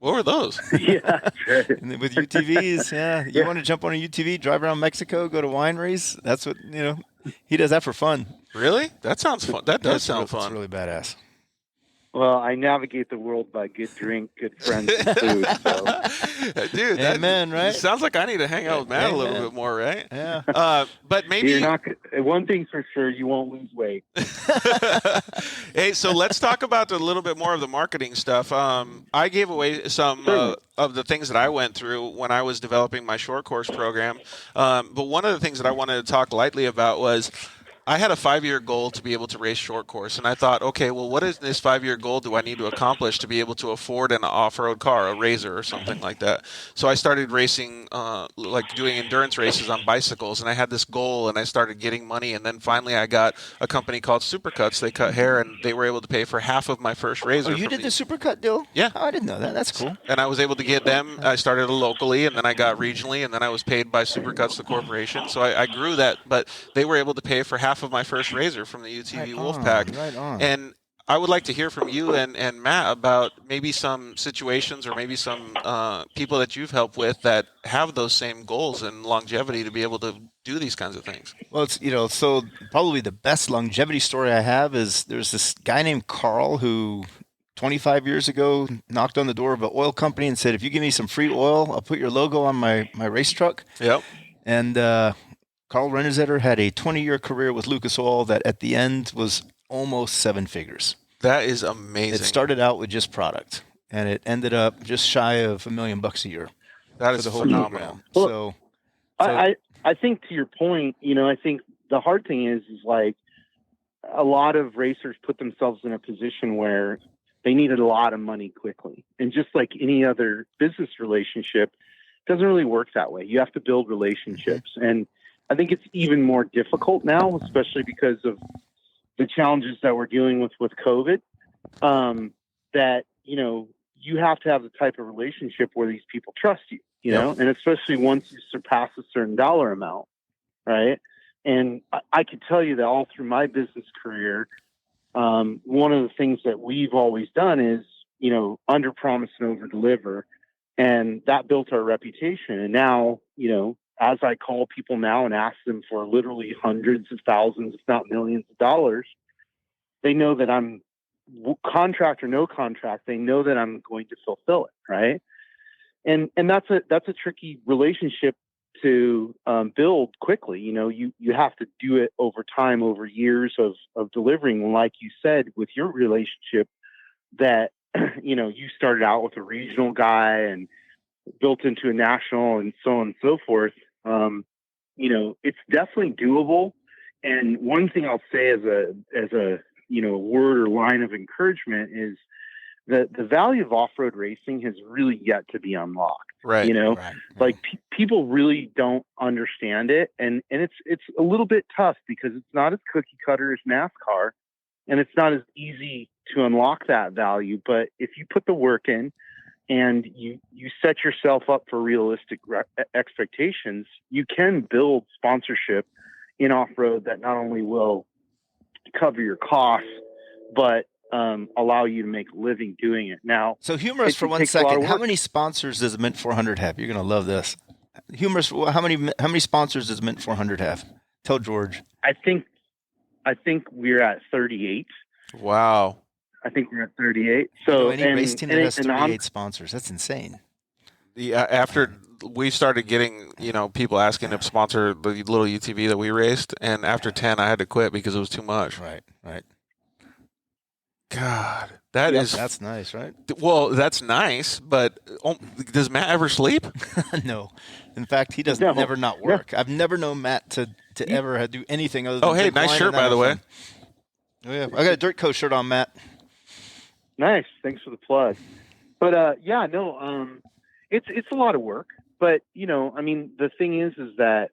What were those? Yeah. And with UTVs, yeah. You want to jump on a UTV, drive around Mexico, go to wineries? That's what, he does that for fun. Really? That sounds fun. That does sound fun. It's really badass. Well, I navigate the world by good drink, good friends, and food. So. Dude, Amen, right? Sounds like I need to hang out with Matt a little bit more, right? Yeah. But maybe You're not. One thing's for sure, you won't lose weight. Hey, so let's talk about a little bit more of the marketing stuff. I gave away some of the things that I went through when I was developing my short course program. But one of the things that I wanted to talk lightly about was I had a 5-year goal to be able to race short course, and I thought, okay, well, what is this 5-year goal do I need to accomplish to be able to afford an off-road car, a RZR or something like that? So I started racing, like doing endurance races on bicycles, and I had this goal, and I started getting money, and then finally I got a company called Supercuts. They cut hair, and they were able to pay for half of my first RZR. Oh, you did the Supercut deal? Yeah. Oh, I didn't know that. That's cool. And I was able to get them. I started locally, and then I got regionally, and then I was paid by Supercuts, the corporation. So I grew that, but they were able to pay for half of my first RZR from the UTV Wolfpack. Right on. And I would like to hear from you and Matt about maybe some situations or maybe some people that you've helped with that have those same goals and longevity to be able to do these kinds of things. Well, it's, so probably the best longevity story I have is there's this guy named Carl who 25 years ago knocked on the door of an oil company and said, if you give me some free oil, I'll put your logo on my race truck. Yep. And Carl Rennerzetter had a 20-year career with Lucas Oil that at the end was almost 7 figures. That is amazing. It started out with just product, and it ended up just shy of $1 million a year. That is the whole phenomenal. Program. Well, I think to your point, I think the hard thing is like a lot of racers put themselves in a position where they needed a lot of money quickly. And just like any other business relationship, it doesn't really work that way. You have to build relationships. Mm-hmm. And I think it's even more difficult now, especially because of the challenges that we're dealing with COVID, that, you have to have the type of relationship where these people trust you, know, and especially once you surpass a certain dollar amount, right? And I could tell you that all through my business career, one of the things that we've always done is, under promise and over deliver. And that built our reputation. And now, as I call people now and ask them for literally hundreds of thousands, if not millions of dollars, they know that I'm contract or no contract. They know that I'm going to fulfill it. Right. And that's a tricky relationship to build quickly. You have to do it over time, over years of delivering. Like you said, with your relationship that, you started out with a regional guy and built into a national and so on and so forth. It's definitely doable. And one thing I'll say as a word or line of encouragement is that the value of off-road racing has really yet to be unlocked. Right. Like people really don't understand it. And it's a little bit tough because it's not as cookie cutter as NASCAR, and it's not as easy to unlock that value. But if you put the work in, and you set yourself up for realistic expectations, you can build sponsorship in off-road that not only will cover your costs, but allow you to make a living doing it. Now, so humorous for 1 second. How many sponsors does Mint 400 have? You're going to love this. Humorous. How many sponsors does Mint 400 have? Tell George. I think we're at 38. Wow. I think we're at 38. So any race team that has 38 sponsors, that's insane. Yeah, after we started getting, people asking to sponsor the little UTV that we raced, and after 10, I had to quit because it was too much. Right. God, that's nice, right? Well, that's nice, but does Matt ever sleep? No. In fact, he does never not work. I've never known Matt to ever do anything other than. Oh, hey, nice shirt, by the way. Oh yeah, I got a Dirt Co shirt on, Matt. Nice. Thanks for the plug. But yeah, no, it's a lot of work. But I mean, the thing is that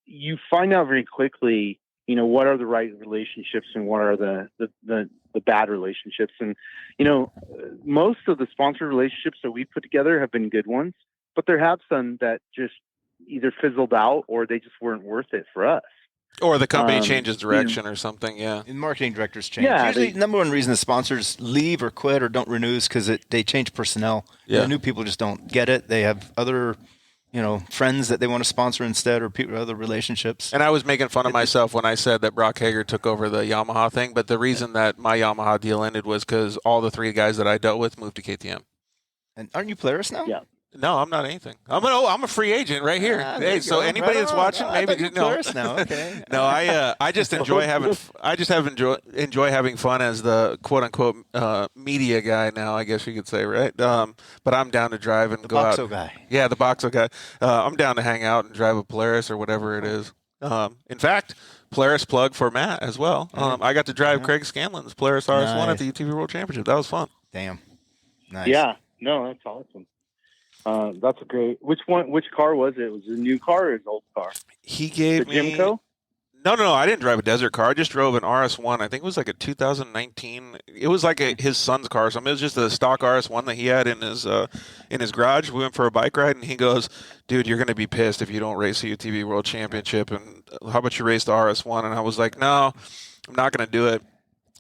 you find out very quickly, what are the right relationships and what are the bad relationships. And most of the sponsor relationships that we put together have been good ones, but there have some that just either fizzled out or they just weren't worth it for us. Or the company changes direction or something, yeah. And marketing directors change. Yeah, Usually, number one reason the sponsors leave or quit or don't renew is because they change personnel. Yeah. The new people just don't get it. They have other, friends that they want to sponsor instead, or other relationships. And I was making fun of myself when I said that Brock Hager took over the Yamaha thing, but the reason that my Yamaha deal ended was because all the 3 guys that I dealt with moved to KTM. And aren't you Polaris now? Yeah. No, I'm not anything. I'm a free agent right here. Hey, so anybody that's watching, maybe Polaris now. Okay. No, I just enjoy enjoy having fun as the quote unquote media guy now. I guess you could say, right? But I'm down to drive and go out. Boxo guy. Yeah, the Boxo guy. I'm down to hang out and drive a Polaris or whatever it is. In fact, Polaris plug for Matt as well. I got to drive Craig Scanlon's Polaris RS1 at the UTV World Championship. That was fun. Damn. Nice. Yeah. No, that's awesome. That's a great. Which car was it? Was it a new car or his old car? He gave the me Jimco? No. I didn't drive a desert car. I just drove an RS1. I think it was like a 2019. It was like his son's car. So it was just a stock RS1 that he had in his garage. We went for a bike ride, and he goes, "Dude, you're gonna be pissed if you don't race the UTV World Championship. And how about you race the RS1?" And I was like, "No, I'm not gonna do it."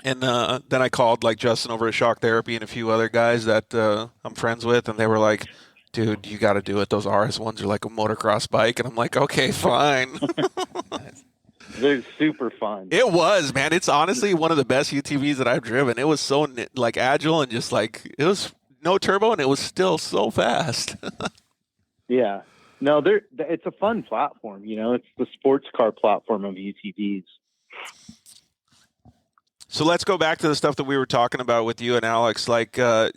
And then I called like Justin over at Shock Therapy and a few other guys that I'm friends with, and they were like, "Dude, you got to do it. Those RS1s are like a motocross bike." And I'm like, "Okay, fine." They're super fun. It was, man. It's honestly one of the best UTVs that I've driven. It was so like agile and just like it was no turbo, and it was still so fast. Yeah. No, it's a fun platform. It's the sports car platform of UTVs. So let's go back to the stuff that we were talking about with you and Alex. Like, the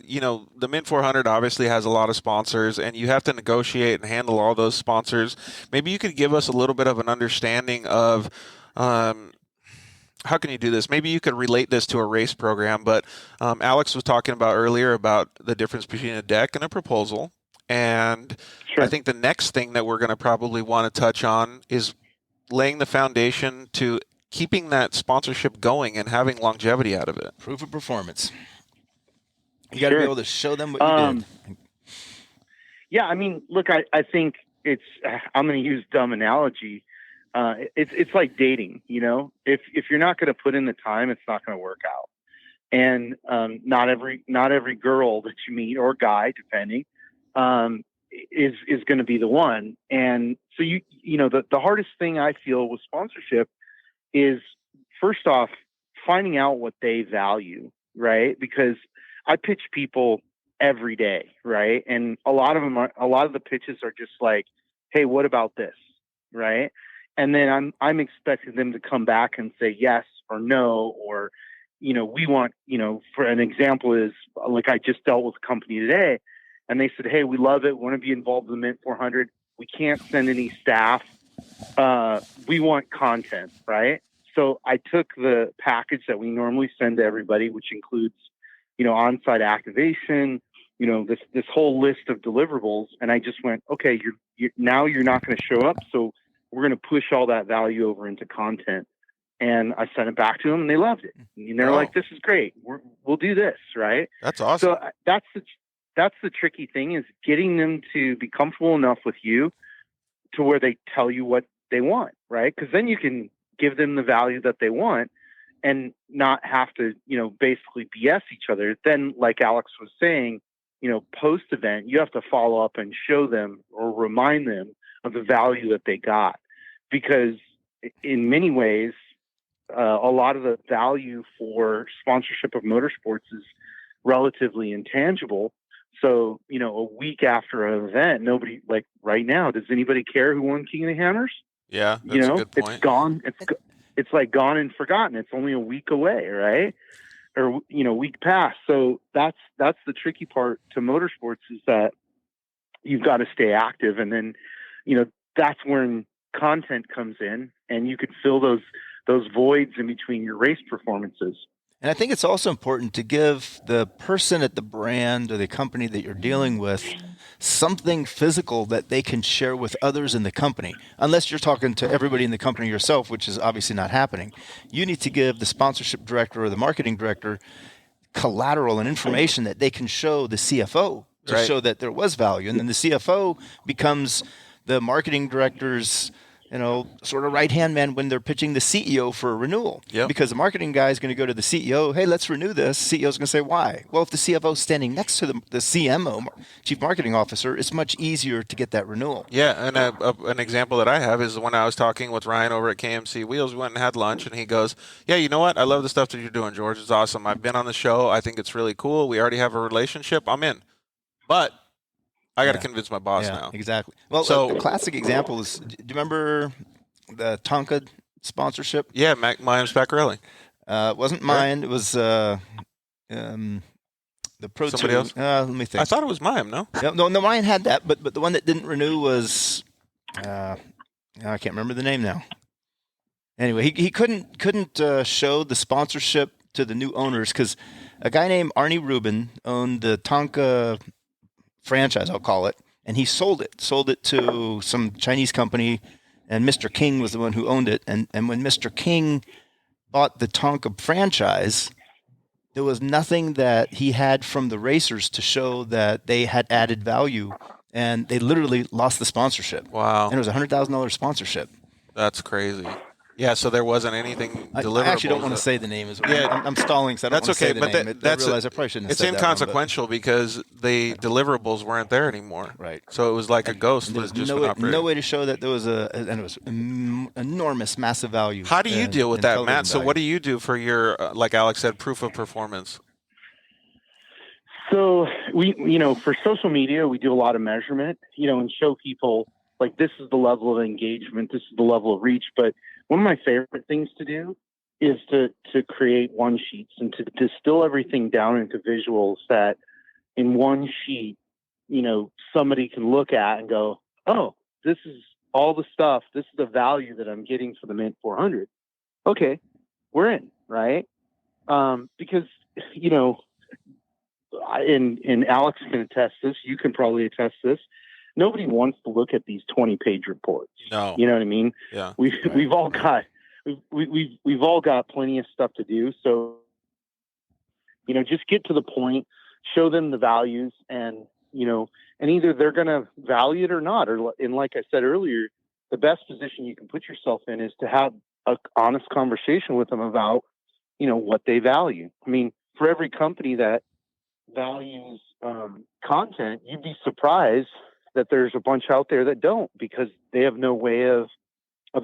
Mint 400 obviously has a lot of sponsors, and you have to negotiate and handle all those sponsors. Maybe you could give us a little bit of an understanding of how can you do this? Maybe you could relate this to a race program, but Alex was talking about earlier about the difference between a deck and a proposal. And Sure. I think the next thing that we're going to probably want to touch on is laying the foundation to keeping that sponsorship going and having longevity out of it. Proof of performance. You got to be able to show them what you did. Yeah, I mean, look, I think I'm going to use dumb analogy. It's like dating, if you're not going to put in the time, it's not going to work out. And not every girl that you meet, or guy, depending, is going to be the one. And so the hardest thing I feel with sponsorship is, first off, finding out what they value, right? Because I pitch people every day, right? And a lot of the pitches are just like, "Hey, what about this?" Right? And then I'm expecting them to come back and say yes or no, or we want, for an example is like I just dealt with a company today, and they said, "Hey, we love it. We want to be involved in the Mint 400. We can't send any staff. We want content," right? So I took the package that we normally send to everybody, which includes, on-site activation, this whole list of deliverables. And I just went, okay, you're not going to show up. So we're going to push all that value over into content. And I sent it back to them, and they loved it. And they're like, "This is great. We'll do this." Right. That's awesome. So that's the tricky thing, is getting them to be comfortable enough with you to where they tell you what they want. Right. Because then you can give them the value that they want and not have to, basically BS each other. Then, like Alex was saying, post event, you have to follow up and show them or remind them of the value that they got. Because in many ways, a lot of the value for sponsorship of motorsports is relatively intangible. So, a week after an event, nobody, like right now, does anybody care who won King of the Hammers? Yeah, that's a good point. It's gone. It's like gone and forgotten. It's only a week away, right? Or week past. So that's the tricky part to motorsports, is that you've got to stay active, and then that's when content comes in, and you could fill those voids in between your race performances. And I think it's also important to give the person at the brand or the company that you're dealing with something physical that they can share with others in the company. Unless you're talking to everybody in the company yourself, which is obviously not happening. You need to give the sponsorship director or the marketing director collateral and information that they can show the CFO to show that there was value. And then the CFO becomes the marketing director's, sort of right-hand man when they're pitching the CEO for a renewal. Yep. Because the marketing guy is going to go to the CEO, hey, let's renew this. CEO's going to say, why? Well, if the CFO is standing next to the CMO, Chief Marketing Officer, it's much easier to get that renewal. Yeah, and an example that I have is when I was talking with Ryan over at KMC Wheels. We went and had lunch, and he goes, yeah, you know what? I love the stuff that you're doing, George. It's awesome. I've been on the show. I think it's really cool. We already have a relationship. I'm in. But I got to convince my boss now. Exactly. Well, so the classic example is, do you remember the Tonka sponsorship? Yeah, Mayim Spaccarelli. It wasn't mine. It was the Pro Somebody 2. else? Let me think. I thought it was Mayim, no? No, mine had that, but the one that didn't renew was I can't remember the name now. Anyway, he couldn't show the sponsorship to the new owners because a guy named Arnie Rubin owned the Tonka franchise, I'll call it, and he sold it to some Chinese company, and Mr. King was the one who owned it. And when Mr. King bought the Tonka franchise, there was nothing that he had from the racers to show that they had added value, and they literally lost the sponsorship. Wow. And it was a $100,000 sponsorship. That's crazy. Yeah, so there wasn't anything deliverable. I actually don't want to say the name as well. Yeah, I'm stalling, so I don't want to say the name. I realize I probably shouldn't have said that. It's inconsequential because the deliverables weren't there anymore. Right. So it was like a ghost was just no way to show that there was and it was enormous, massive value. How do you deal with that, Matt? So what do you do for your, like Alex said, proof of performance? So we, for social media, we do a lot of measurement, and show people like this is the level of engagement, this is the level of reach. But one of my favorite things to do is to create one sheets and to distill everything down into visuals that in one sheet, somebody can look at and go, oh, this is all the stuff. This is the value that I'm getting for the Mint 400. Okay, we're in, right? Because, and Alex can attest this, you can probably attest this. Nobody wants to look at these 20-page reports. No. You know what I mean? Yeah. We've all got plenty of stuff to do. So, just get to the point, show them the values, and either they're going to value it or not. And like I said earlier, the best position you can put yourself in is to have an honest conversation with them about, what they value. I mean, for every company that values content, you'd be surprised that there's a bunch out there that don't, because they have no way of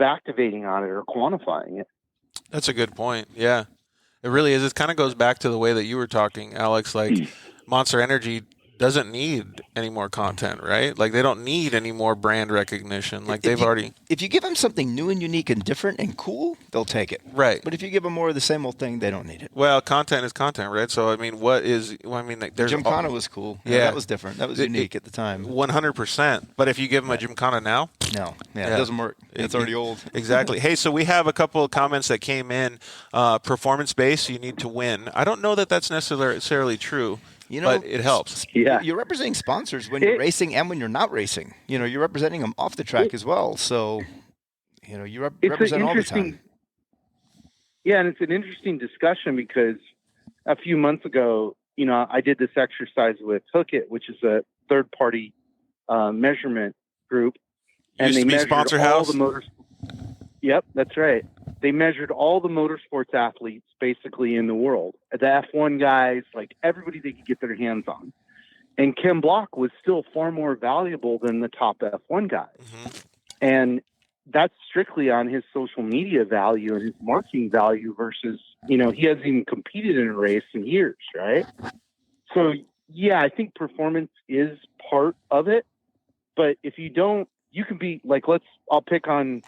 activating on it or quantifying it. That's a good point. Yeah, it really is. It kind of goes back to the way that you were talking, Alex, like Monster Energy doesn't need any more content, right? Like they don't need any more brand recognition. Like if you give them something new and unique and different and cool, they'll take it. Right. But if you give them more of the same old thing, they don't need it. Well, content is content, right? So, I mean, there's Gymkhana was cool. Yeah. That was different. That was unique at the time. 100%. But if you give them a Gymkhana now? No. Yeah, it doesn't work. It's already old. Exactly. Hey, so we have a couple of comments that came in. Performance-based, you need to win. I don't know that that's necessarily true. But it helps. Yeah. You're representing sponsors when you're racing and when you're not racing. You're representing them off the track as well. So, you represent all the time. Yeah, and it's an interesting discussion because a few months ago, I did this exercise with Hook It, which is a third-party measurement group. And they measured Sponsor all House? the motors. Yep, that's right. They measured all the motorsports athletes basically in the world. The F1 guys, like everybody they could get their hands on. And Ken Block was still far more valuable than the top F1 guys. Mm-hmm. And that's strictly on his social media value and his marketing value versus, he hasn't even competed in a race in years, right? So, yeah, I think performance is part of it. But if you don't, you can be like, I'll pick on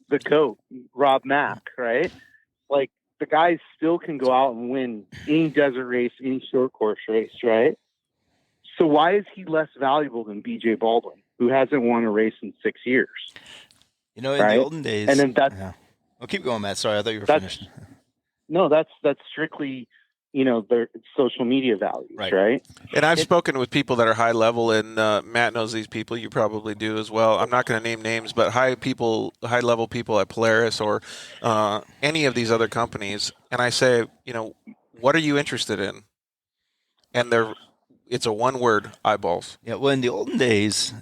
the GOAT, Rob Mack, right? Like the guys still can go out and win any desert race, any short course race, right? So why is he less valuable than BJ Baldwin, who hasn't won a race in 6 years? In the olden days. And then that's. Yeah. Well, keep going, Matt. Sorry, I thought you were finished. No, that's strictly their social media values, right? And I've spoken with people that are high level, and Matt knows these people. You probably do as well. I'm not going to name names, but high level people at Polaris or any of these other companies. And I say, what are you interested in? And it's a one word: eyeballs. Yeah. Well, in the olden days,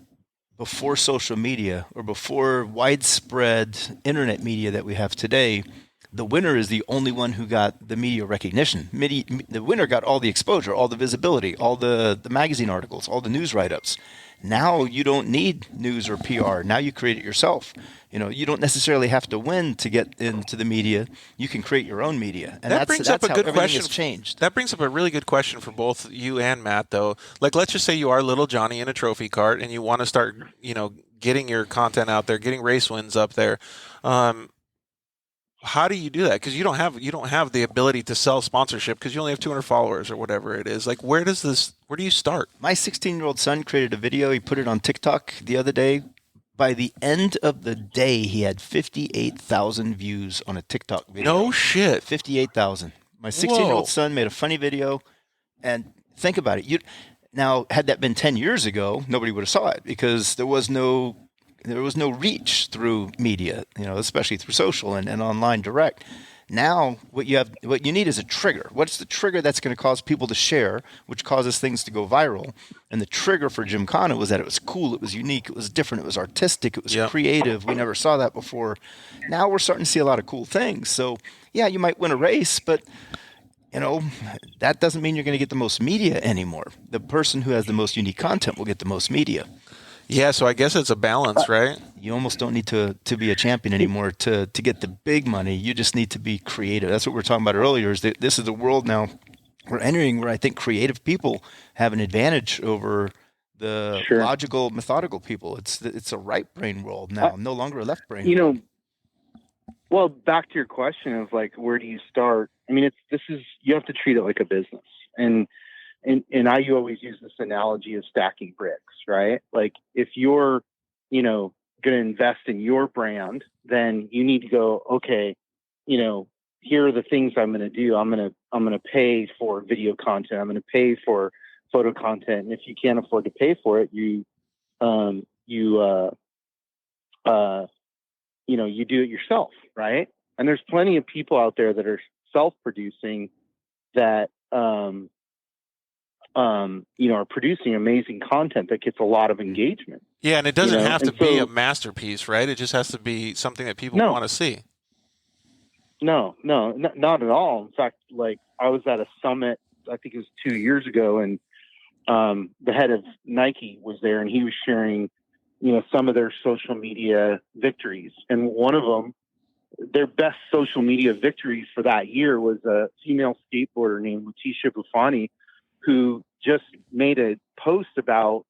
before social media or before widespread internet media that we have today, the winner is the only one who got the media recognition. The winner got all the exposure, all the visibility, all the magazine articles, all the news write-ups. Now you don't need news or PR. Now you create it yourself. You don't necessarily have to win to get into the media. You can create your own media. And that brings up a good question. Has changed. That brings up a really good question for both you and Matt, though. Like, let's just say you are little Johnny in a trophy cart and you want to start, getting your content out there, getting race wins up there. How do you do that? Because you don't have the ability to sell sponsorship because you only have 200 followers or whatever it is. Like, where do you start? My 16-year-old son created a video. He put it on TikTok the other day. By the end of the day, he had 58,000 views on a TikTok video. No shit. 58,000. My 16-year-old son made a funny video, and think about it. Now, had that been 10 years ago, nobody would have saw it because there was no reach through media, especially through social and online direct. Now, what you need is a trigger. What's the trigger that's going to cause people to share, which causes things to go viral? And the trigger for Gymkhana was that it was cool, it was unique, it was different, it was artistic, it was creative. We never saw that before. Now we're starting to see a lot of cool things. So, yeah, you might win a race, but that doesn't mean you're going to get the most media anymore. The person who has the most unique content will get the most media. Yeah, so I guess it's a balance, right? You almost don't need to be a champion anymore to get the big money. You just need to be creative. That's what we were talking about earlier, is that this is the world now we're entering where I think creative people have an advantage over the logical, methodical people. It's a right brain world now, no longer a left brain world. Well, back to your question of like, where do you start? I mean, you have to treat it like a business. And you always use this analogy of stacking bricks, right? Like if you're, going to invest in your brand, then you need to go, okay, here are the things I'm going to do. I'm going to pay for video content. I'm going to pay for photo content. And if you can't afford to pay for it, you do it yourself, right? And there's plenty of people out there that are self-producing that, are producing amazing content that gets a lot of engagement. Yeah, and it doesn't have to be a masterpiece, right? It just has to be something that people want to see. No, not at all. In fact, like I was at a summit, I think it was 2 years ago, and the head of Nike was there, and he was sharing, some of their social media victories. And one of them, their best social media victories for that year was a female skateboarder named Letitia Buffoni, who just made a post about,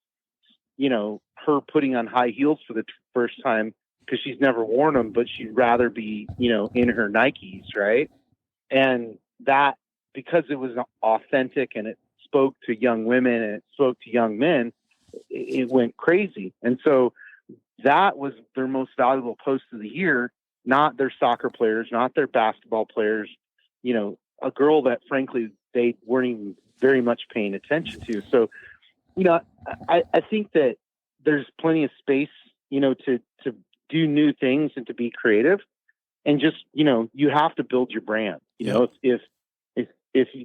her putting on high heels for the first time because she's never worn them, but she'd rather be, in her Nikes, right? And that, because it was authentic and it spoke to young women and it spoke to young men, it went crazy. And so that was their most valuable post of the year, not their soccer players, not their basketball players, a girl that frankly they weren't even very much paying attention to. So, I think that there's plenty of space, to do new things and to be creative, and just, you have to build your brand. If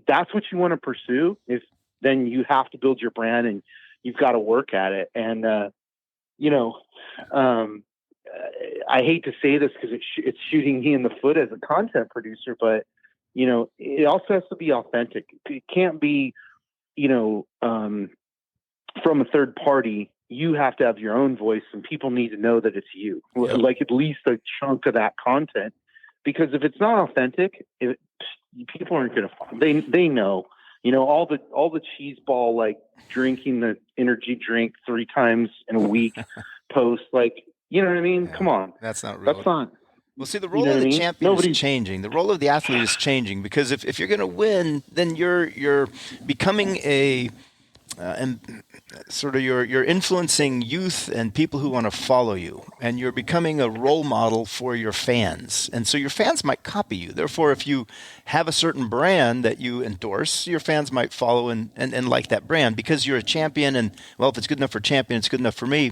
that's what you want to pursue, then you have to build your brand and you've got to work at it. And, I hate to say this because it's shooting me in the foot as a content producer, but it also has to be authentic. It can't be, from a third party. You have to have your own voice, and people need to know that it's you, like at least a chunk of that content. Because if it's not authentic, people aren't going to. They know, all the cheese ball, like drinking the energy drink 3 times in a week post, like, you know what I mean? Come on, that's not real. That's not. Well, see, the role of the champion is changing. The role of the athlete is changing because if you're going to win, then you're becoming a and sort of you're influencing youth and people who want to follow you, and you're becoming a role model for your fans. And so your fans might copy you. Therefore, if you have a certain brand that you endorse, your fans might follow and like that brand because you're a champion. And well, if it's good enough for champion, it's good enough for me.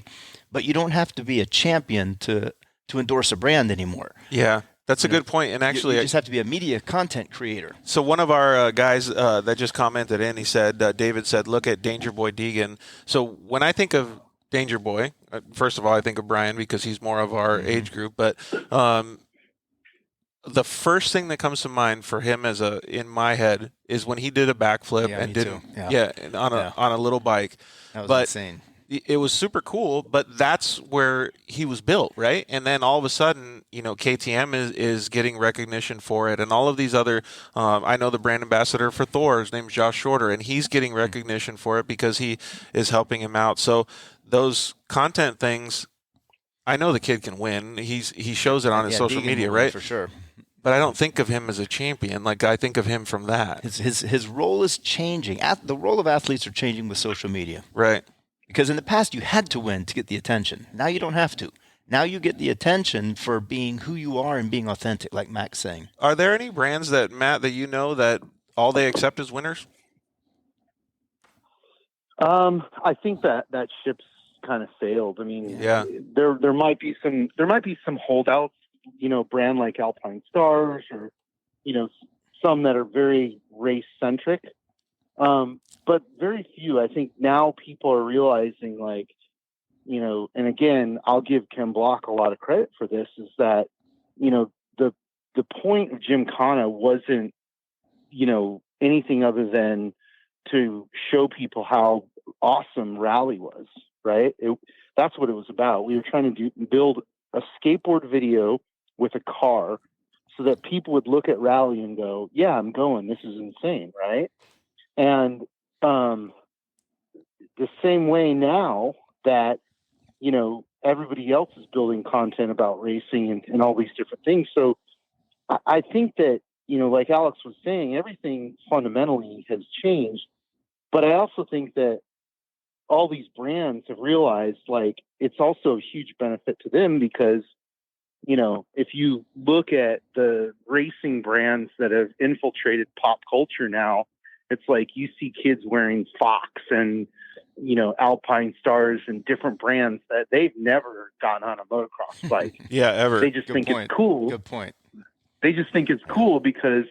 But you don't have to be a champion to endorse a brand anymore. Yeah. That's a good point. And actually, you just have to be a media content creator. So one of our guys that just commented in, he said, David said, look at Danger Boy Deegan. So when I think of Danger Boy, first of all, I think of Brian because he's more of our age group. But the first thing that comes to mind for him in my head is when he did a backflip on a little bike. That was insane. It was super cool, but that's where he was built, right? And then all of a sudden, KTM is getting recognition for it, and all of these other. I know the brand ambassador for Thor, his name's Josh Shorter, and he's getting recognition for it because he is helping him out. So those content things, I know the kid can win. He shows it on his social media, right? For sure. But I don't think of him as a champion. Like I think of him from that. His role is changing. The role of athletes are changing with social media, right? Because in the past, you had to win to get the attention. Now you don't have to. Now you get the attention for being who you are and being authentic, like Mac's saying. Are there any brands Matt, that that all they accept is winners? I think that ship's kind of sailed. I mean, yeah, there might be some holdouts, brand like Alpine Stars or, some that are very race centric. But very few. I think now people are realizing, and again, I'll give Ken Block a lot of credit for this, is that, the point of Gymkhana wasn't, anything other than to show people how awesome rally was, right? That's what it was about. We were trying to build a skateboard video with a car so that people would look at rally and go, yeah, I'm going, this is insane, right? And the same way now that, everybody else is building content about racing and all these different things. So I think that, like Alex was saying, everything fundamentally has changed. But I also think that all these brands have realized, it's also a huge benefit to them because, if you look at the racing brands that have infiltrated pop culture now, it's like you see kids wearing Fox and, Alpine Stars and different brands that they've never gotten on a motocross bike. Yeah, ever. They just think it's cool. Good point. They just think it's cool because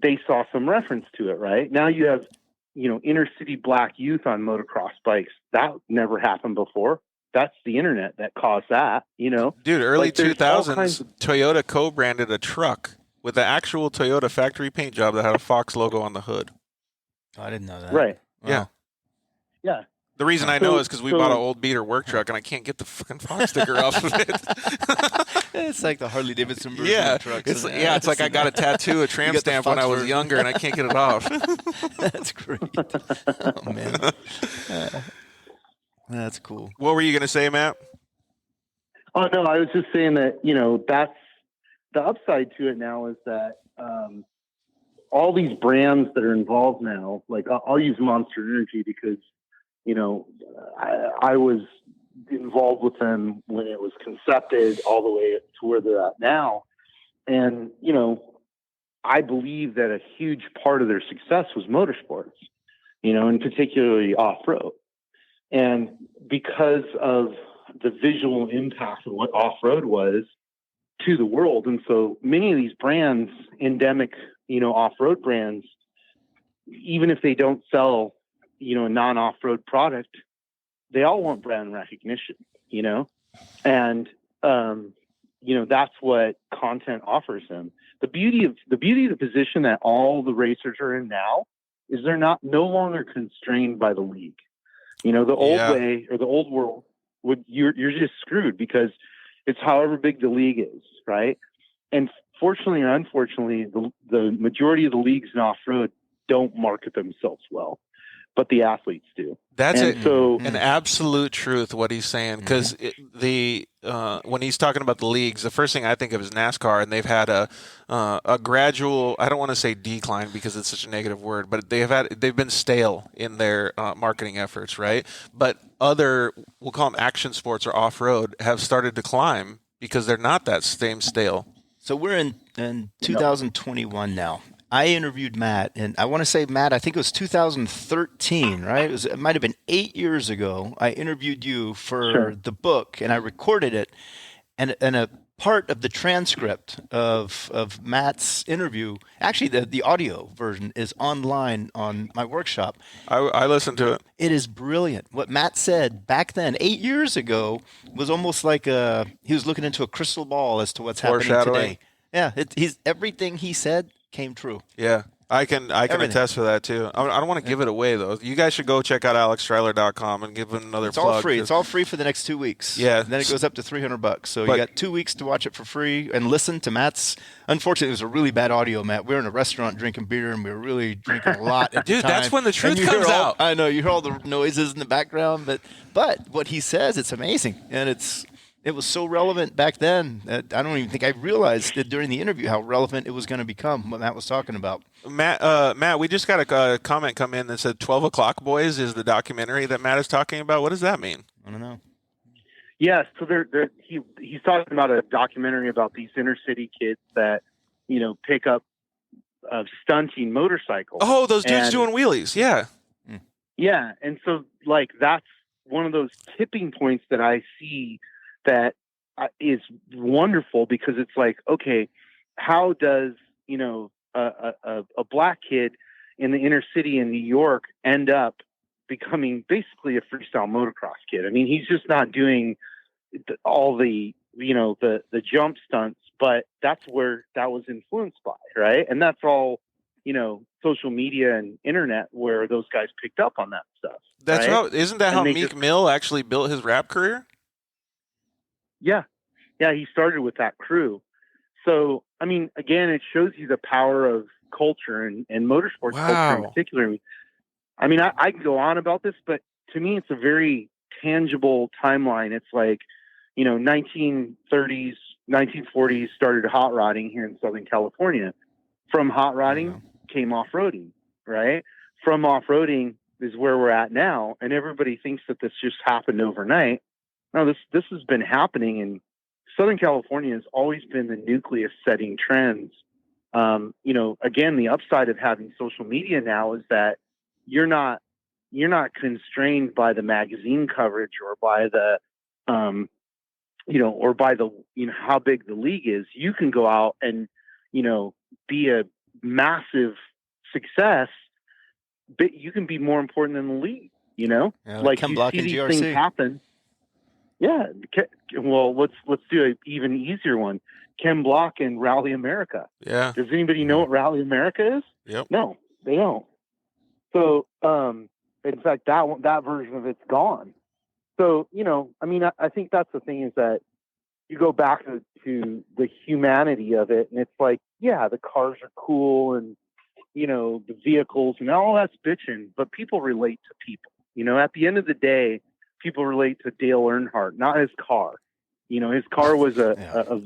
they saw some reference to it, right? Now you have, inner city black youth on motocross bikes. That never happened before. That's the internet that caused that, Dude, early 2000s, Toyota co-branded a truck with the actual Toyota factory paint job that had a Fox logo on the hood. Oh, I didn't know that. Right. Wow. Yeah. Yeah. The reason I know is because we bought an old beater work truck and I can't get the fucking Fox sticker off of it. It's like the Harley Davidson version of trucks. It's like I got a tattoo, a tramp stamp when I was younger and I can't get it off. That's great. Oh, man. That's cool. What were you going to say, Matt? Oh, no, I was just saying that, that's the upside to it now is that all these brands that are involved now, like I'll use Monster Energy because, I was involved with them when it was concepted all the way to where they're at now. And, I believe that a huge part of their success was motorsports, and particularly off-road. And because of the visual impact of what off-road was to the world. And so many of these brands, endemic, off-road brands, even if they don't sell, a non-off-road product, they all want brand recognition, and, that's what content offers them. The beauty of the position that all the racers are in now is they're no longer constrained by the league. The old way or the old world you're just screwed because it's however big the league is, right? And fortunately or unfortunately, the majority of the leagues in off-road don't market themselves well. but the athletes do. That's so an absolute truth what he's saying, because when he's talking about the leagues, the first thing I think of is NASCAR, and they've had a gradual, I don't want to say decline because it's such a negative word, but they've been stale in their marketing efforts, right? But other, we'll call them action sports or off-road, have started to climb because they're not that same stale. So we're in 2021 now. I interviewed Matt, and I want to say, Matt, I think it was 2013, right? It might have been 8 years ago. I interviewed you for the book, and I recorded it. And a part of the transcript of Matt's interview, actually the audio version is online on my workshop. I listened to it. It is brilliant. What Matt said back then, 8 years ago, was almost like he was looking into a crystal ball as to what's happening today. Yeah, everything he said came true. Yeah, I can attest to that too. I don't want to give it away though. You guys should go check out AlexStriler.com and give him another plug. It's all free. It's all free for the next 2 weeks. Yeah. And then it goes up to $300. So you got 2 weeks to watch it for free and listen to Matt's. Unfortunately, it was a really bad audio, Matt. We were in a restaurant drinking beer and we were really drinking a lot at the time. That's when the truth comes out. I know, you hear all the noises in the background, but what he says, it's amazing. And it was so relevant back then that I don't even think I realized that during the interview how relevant it was going to become, what Matt was talking about. Matt, we just got a comment come in that said 12 O'Clock Boys is the documentary that Matt is talking about. What does that mean? I don't know. Yeah, so he's talking about a documentary about these inner city kids that, pick up stunting motorcycles. Oh, those dudes doing wheelies. Yeah. Yeah. And so that's one of those tipping points that I see that is wonderful, because it's like, okay, how does, a black kid in the inner city in New York end up becoming basically a freestyle motocross kid? I mean, he's just not doing all the jump stunts, but that's where that was influenced by, right? And that's all, social media and internet where those guys picked up on that stuff. That's right? Isn't that how Meek Mill actually built his rap career? Yeah. Yeah, he started with that crew. So, I mean, again, it shows you the power of culture and motorsports culture in particular. I mean, I can go on about this, but to me, it's a very tangible timeline. It's like, 1930s, 1940s started hot rodding here in Southern California. From hot rodding came off-roading, right? From off-roading is where we're at now. And everybody thinks that this just happened overnight. No, this has been happening, and Southern California has always been the nucleus setting trends. Again, the upside of having social media now is that you're not constrained by the magazine coverage or by the, how big the league is. You can go out and, be a massive success, but you can be more important than the league, like Ken Block you and see GRC. these things happen. Yeah. Well, let's do an even easier one. Ken Block and Rally America. Yeah. Does anybody know what Rally America is? Yep. No, they don't. So, in fact, that version of it's gone. So, I think that's the thing, is that you go back to the humanity of it, and it's like, yeah, the cars are cool and, the vehicles and all that's bitching, but people relate to people. At the end of the day, people relate to Dale Earnhardt, not his car. His car was a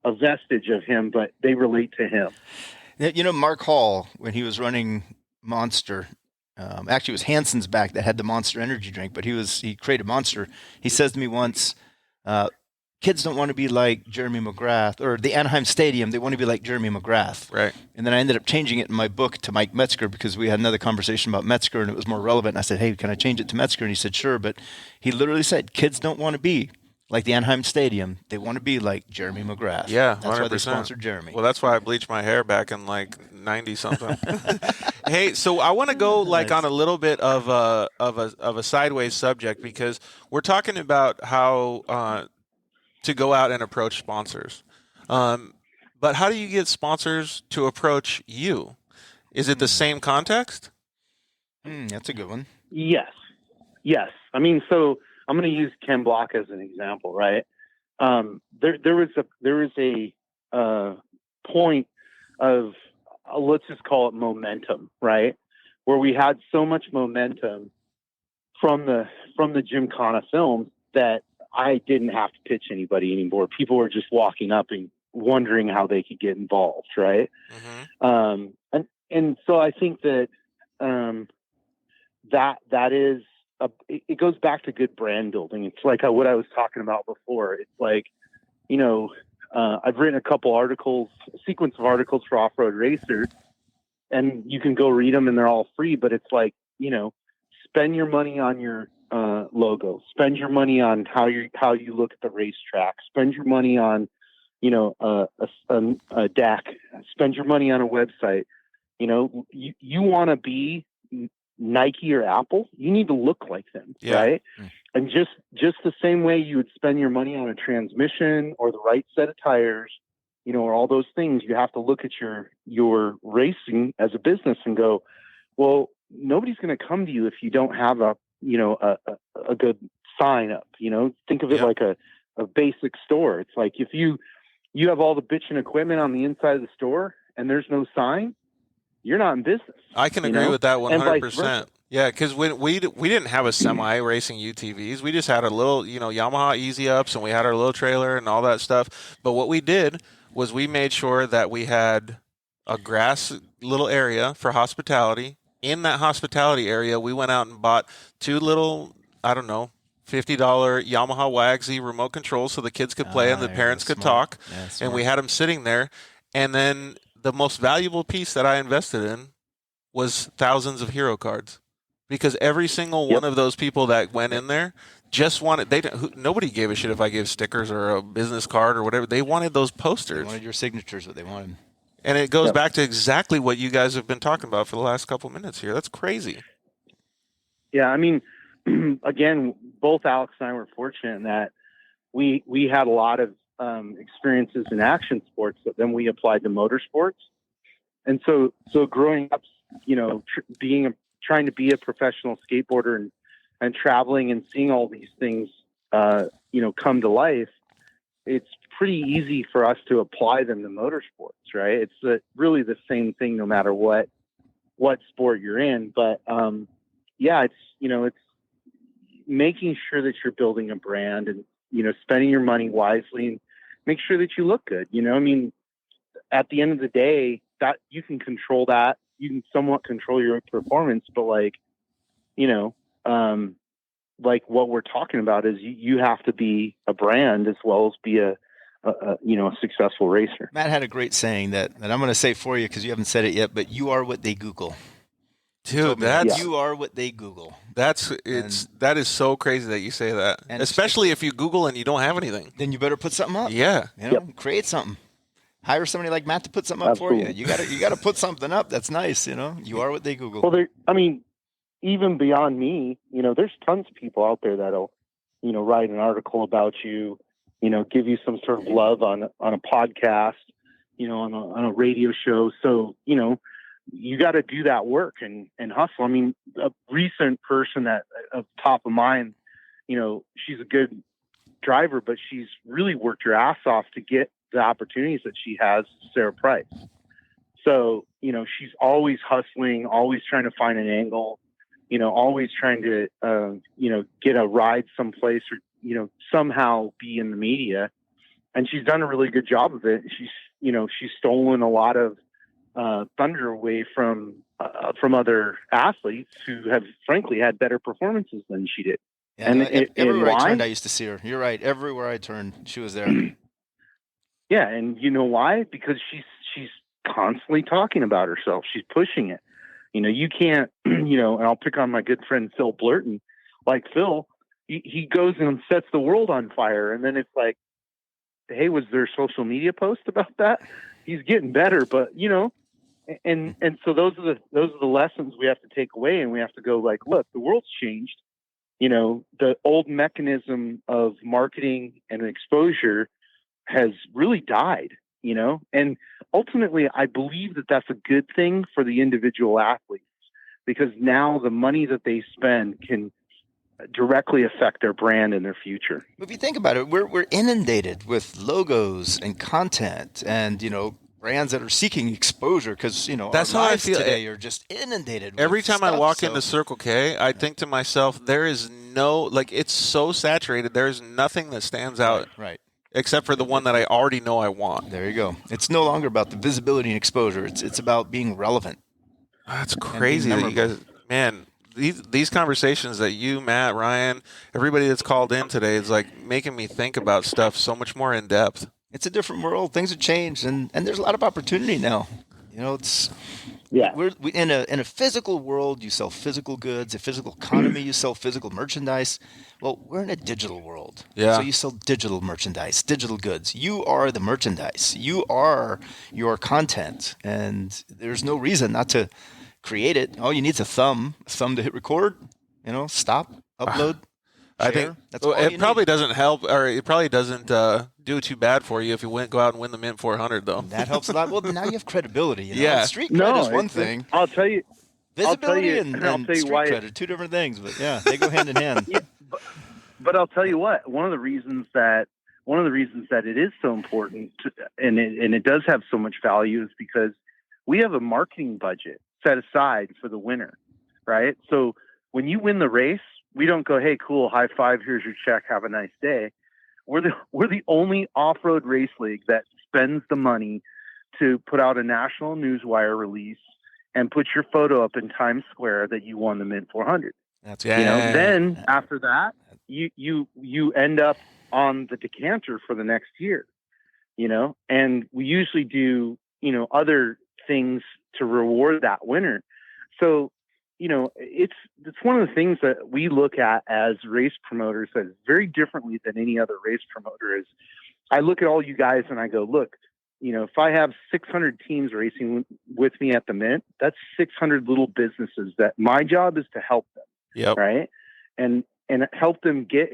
vestige of him, but they relate to him. Mark Hall, when he was running Monster, actually it was Hanson's back that had the Monster energy drink, but he created Monster. He says to me once, kids don't want to be like Jeremy McGrath, or the Anaheim Stadium. They want to be like Jeremy McGrath. Right. And then I ended up changing it in my book to Mike Metzger, because we had another conversation about Metzger and it was more relevant. And I said, hey, can I change it to Metzger? And he said, sure. But he literally said, kids don't want to be like the Anaheim Stadium. They want to be like Jeremy McGrath. Yeah, 100%. That's why they sponsored Jeremy. Well, that's why I bleached my hair back in 90-something. Hey, so I want to go on a little bit of a sideways subject, because we're talking about how to go out and approach sponsors. But how do you get sponsors to approach you? Is it the same context? That's a good one. Yes. I mean, so I'm going to use Ken Block as an example, right? There was a point of, let's just call it momentum, right? where we had so much momentum from the Gymkhana films that I didn't have to pitch anybody anymore. People were just walking up and wondering how they could get involved, right? And so I think that that is it goes back to good brand building. It's like what I was talking about before. It's like, I've written a couple articles, a sequence of articles for Off-Road Racer, and you can go read them and they're all free, but it's like, spend your money on your logo, spend your money on how you look at the racetrack, spend your money on, a deck, spend your money on a website. You want to be Nike or Apple, you need to look like them, right? And just the same way you would spend your money on a transmission or the right set of tires, or all those things, you have to look at your racing as a business and go, well, nobody's going to come to you if you don't have a good sign up. Think of it like a basic store. It's like if you have all the bitchin' equipment on the inside of the store and there's no sign, you're not in business. I can agree with that 100%. Yeah, because we didn't have a semi-racing UTVs. We just had a little, Yamaha Easy Ups, and we had our little trailer and all that stuff. But what we did was we made sure that we had a grass little area for hospitality. In that hospitality area, we went out and bought 2 little, $50 Yamaha Wagsy remote controls so the kids could play and the parents could talk. And we had them sitting there. And then the most valuable piece that I invested in was thousands of hero cards, because every single one of those people that went in there just wanted, nobody gave a shit if I gave stickers or a business card or whatever. They wanted those posters. They wanted your signatures, what they wanted. And it goes back to exactly what you guys have been talking about for the last couple minutes here. That's crazy. Yeah. I mean, again, both Alex and I were fortunate in that we had a lot of experiences in action sports that then we applied to motorsports. And so growing up, trying to be a professional skateboarder and traveling and seeing all these things, come to life, it's pretty easy for us to apply them to motorsports, right? It's really the same thing, no matter what sport you're in. But, it's making sure that you're building a brand and, spending your money wisely and make sure that you look good. At the end of the day, that you can control that. You can somewhat control your performance, but like what we're talking about is you have to be a brand as well as be a successful racer. Matt had a great saying that I'm going to say for you because you haven't said it yet, but you are what they Google. Dude, you are what they Google. That is so crazy that you say that. And especially if you Google and you don't have anything. Then you better put something up. Yeah. Create something. Hire somebody like Matt to put something up for you. You got to put something up that's nice, You are what they Google. Well, even beyond me, there's tons of people out there that'll, write an article about you, give you some sort of love on a podcast, on a radio show. So, you got to do that work and hustle. I mean, a recent person that of top of mind, she's a good driver, but she's really worked her ass off to get the opportunities that she has, Sarah Price. So, she's always hustling, always trying to find an angle, always trying to, get a ride someplace or, somehow be in the media. And she's done a really good job of it. She's stolen a lot of thunder away from other athletes who have frankly had better performances than she did. Yeah, and everywhere I turned, I used to see her. You're right. Everywhere I turned, she was there. Yeah. And you know why? Because she's constantly talking about herself. She's pushing it. You can't, and I'll pick on my good friend, Phil Blurton. Like Phil, he goes and sets the world on fire. And then it's like, hey, was there a social media post about that? He's getting better, but and so those are the lessons we have to take away, and we have to go like, look, the world's changed. The old mechanism of marketing and exposure has really died, and ultimately I believe that that's a good thing for the individual athletes, because now the money that they spend can directly affect their brand and their future. If you think about it, we're inundated with logos and content and, brands that are seeking exposure because That's our how I lives feel. today are just inundated. Every with time I stuff, walk so- into Circle K, I think to myself, there is no, like, it's so saturated. There's nothing that stands out right. except for the one that I already know I want. There you go. It's no longer about the visibility and exposure. It's about being relevant. That's crazy that you guys, man. These conversations that you, Matt, Ryan, everybody that's called in today is like making me think about stuff so much more in depth. It's a different world. Things have changed, and there's a lot of opportunity now. It's we're in a physical world. You sell physical goods. A physical economy. You sell physical merchandise. Well, we're in a digital world. Yeah. So you sell digital merchandise, digital goods. You are the merchandise. You are your content, and there's no reason not to create it. All you need is a thumb to hit record. Stop, upload. I share. think That's all it you probably need. doesn't help, or it probably doesn't do too bad for you if you go out and win the Mint 400, though. That helps a lot. Well, now you have credibility. Yeah. Street cred is one thing. I'll tell you. Visibility and I'll tell you street why cred are two different things, but yeah, they go hand in hand. But I'll tell you what. One of the reasons that it is so important, and it does have so much value, is because we have a marketing budget set aside for the winner, right? So when you win the race, we don't go, "Hey, cool, high five, here's your check, have a nice day." We're the only off-road race league that spends the money to put out a national newswire release and put your photo up in Times Square that you won the Mint 400. That's Then after that, you end up on the decanter for the next year, and we usually do, other things to reward that winner. So, it's one of the things that we look at as race promoters as very differently than any other race promoter is. I look at all you guys and I go, look, if I have 600 teams racing with me at the Mint, that's 600 little businesses that my job is to help them. Yep. Right. And help them get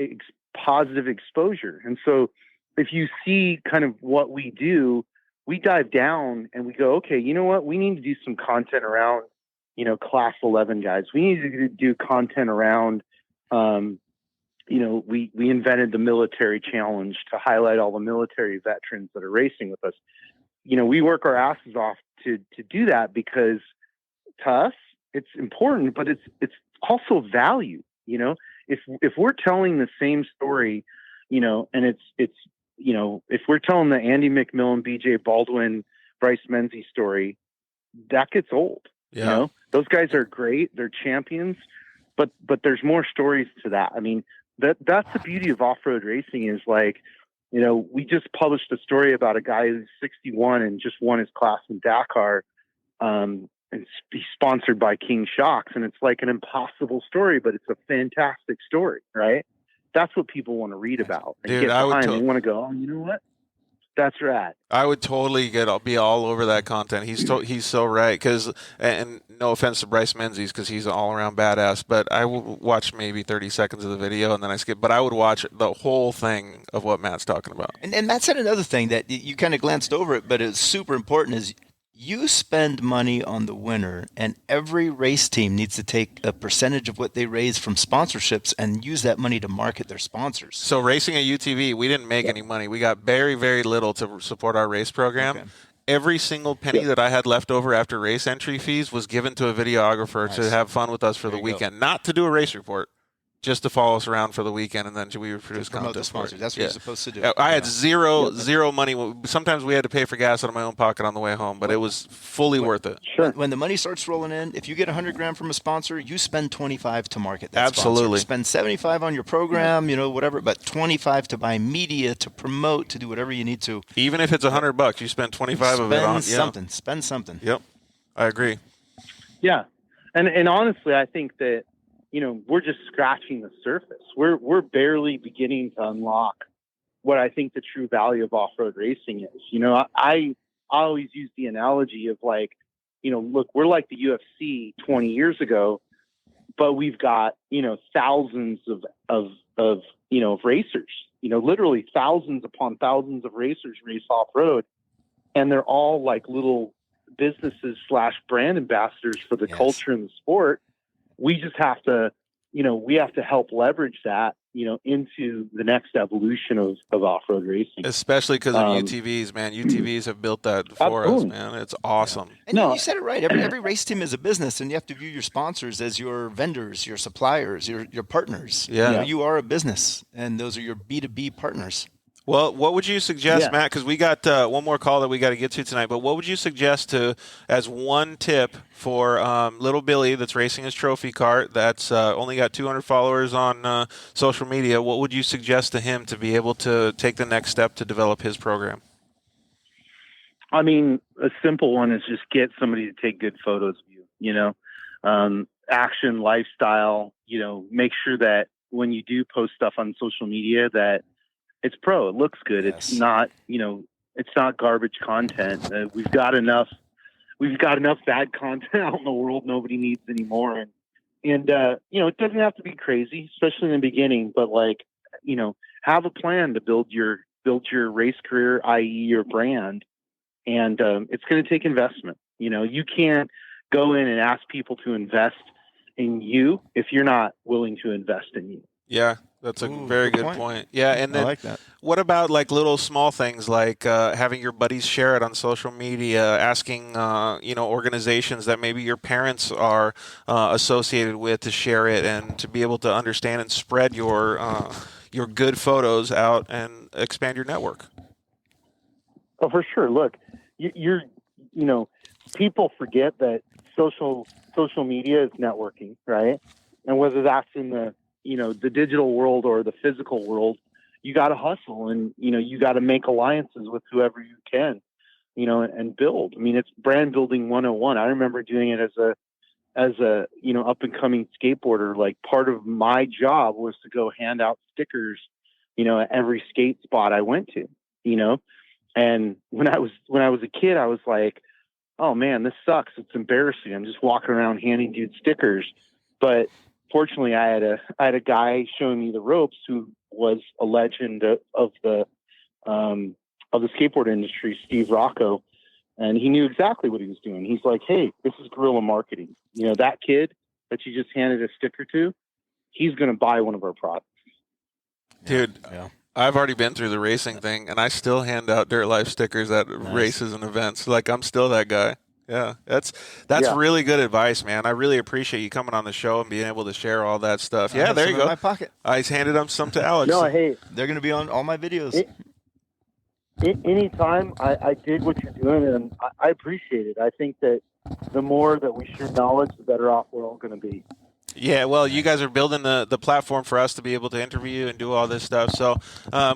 positive exposure. And so if you see kind of what we do, we dive down and we go, okay, you know what? We need to do some content around, class 11 guys. We need to do content around, we invented the military challenge to highlight all the military veterans that are racing with us. We work our asses off to do that because to us, it's important, but it's also value. If we're telling the same story, and it's if we're telling the Andy McMillan, BJ Baldwin, Bryce Menzies story, that gets old. Yeah. Those guys are great. They're champions, but there's more stories to that. I mean, that's the beauty of off-road racing is like, we just published a story about a guy who's 61 and just won his class in Dakar. And he's sponsored by King Shocks, and it's like an impossible story, but it's a fantastic story, right? That's what people want to read about. And Dude, get I would behind. They want to go, oh, you know what? That's rad. I would totally be all over that content. He's so right. Because, and no offense to Bryce Menzies, because he's an all around badass. But I will watch maybe 30 seconds of the video and then I skip. But I would watch the whole thing of what Matt's talking about. And Matt said another thing that you kind of glanced over it, but it's super important is you spend money on the winner, and every race team needs to take a percentage of what they raise from sponsorships and use that money to market their sponsors. So racing at UTV, we didn't make any money. We got very, very little to support our race program. Okay. Every single penny that I had left over after race entry fees was given to a videographer to have fun with us for the weekend, not to do a race report. Just to follow us around for the weekend, and then we would produce promote the content for it. sponsors. That's what you're supposed to do. I had zero money. Sometimes we had to pay for gas out of my own pocket on the way home, but it was fully worth it. Sure. When the money starts rolling in, if you get $100,000 from a sponsor, you spend $25 to market that Absolutely. sponsor. Spend $75 on your program, whatever, but $25 to buy media, to promote, to do whatever you need to. Even if it's $100, you spend $25 of it on something. Spend something. Yep, I agree. Yeah, and honestly, I think that we're just scratching the surface. We're barely beginning to unlock what I think the true value of off-road racing is. I always use the analogy of like, look, we're like the UFC 20 years ago, but we've got, thousands of racers, literally thousands upon thousands of racers race off-road, and they're all like little businesses / brand ambassadors for the culture and the sport. We just have to, we have to help leverage that, into the next evolution of off-road racing. Especially because of UTVs, man. UTVs have built that for us, man. It's awesome. And you said it right. Every race team is a business, and you have to view your sponsors as your vendors, your suppliers, your partners. Yeah. You are a business, and those are your B2B partners. Well, what would you suggest, Matt? Because we got one more call that we got to get to tonight. But what would you suggest as one tip for little Billy that's racing his trophy cart that's only got 200 followers on social media? What would you suggest to him to be able to take the next step to develop his program? I mean, a simple one is just get somebody to take good photos of you. Action, lifestyle. Make sure that when you do post stuff on social media that it's pro. It looks good. Yes. It's not, it's not garbage content. We've got enough bad content out in the world. Nobody needs anymore. And it doesn't have to be crazy, especially in the beginning, but have a plan to build your race career, i.e. your brand. And, it's going to take investment. You can't go in and ask people to invest in you if you're not willing to invest in you. Yeah. That's a very good point. Yeah, and then I like that. What about little small things like having your buddies share it on social media, asking organizations that maybe your parents are associated with to share it and to be able to understand and spread your good photos out and expand your network. Oh, for sure. Look, people forget that social media is networking, right? And whether that's in the digital world or the physical world, you got to hustle and, you got to make alliances with whoever you can, and build. I mean, it's brand building 101. I remember doing it as a up and coming skateboarder. Like, part of my job was to go hand out stickers, at every skate spot I went to, and when I was a kid, I was like, oh man, this sucks. It's embarrassing. I'm just walking around handing dudes stickers. But fortunately, I had a guy showing me the ropes who was a legend of the skateboard industry, Steve Rocco, and he knew exactly what he was doing. He's like, "Hey, this is guerrilla marketing. That kid that you just handed a sticker to, he's going to buy one of our products." Dude, I've already been through the racing thing, and I still hand out Dirt Life stickers at races and events. I'm still that guy. Yeah, that's really good advice, man. I really appreciate you coming on the show and being able to share all that stuff. Yeah, there you go. In my pocket. I handed them some to Alex. No, hey, they're going to be on all my videos. Anytime I did what you're doing, and I appreciate it. I think that the more that we share knowledge, the better off we're all going to be. Yeah, well, you guys are building the platform for us to be able to interview and do all this stuff. So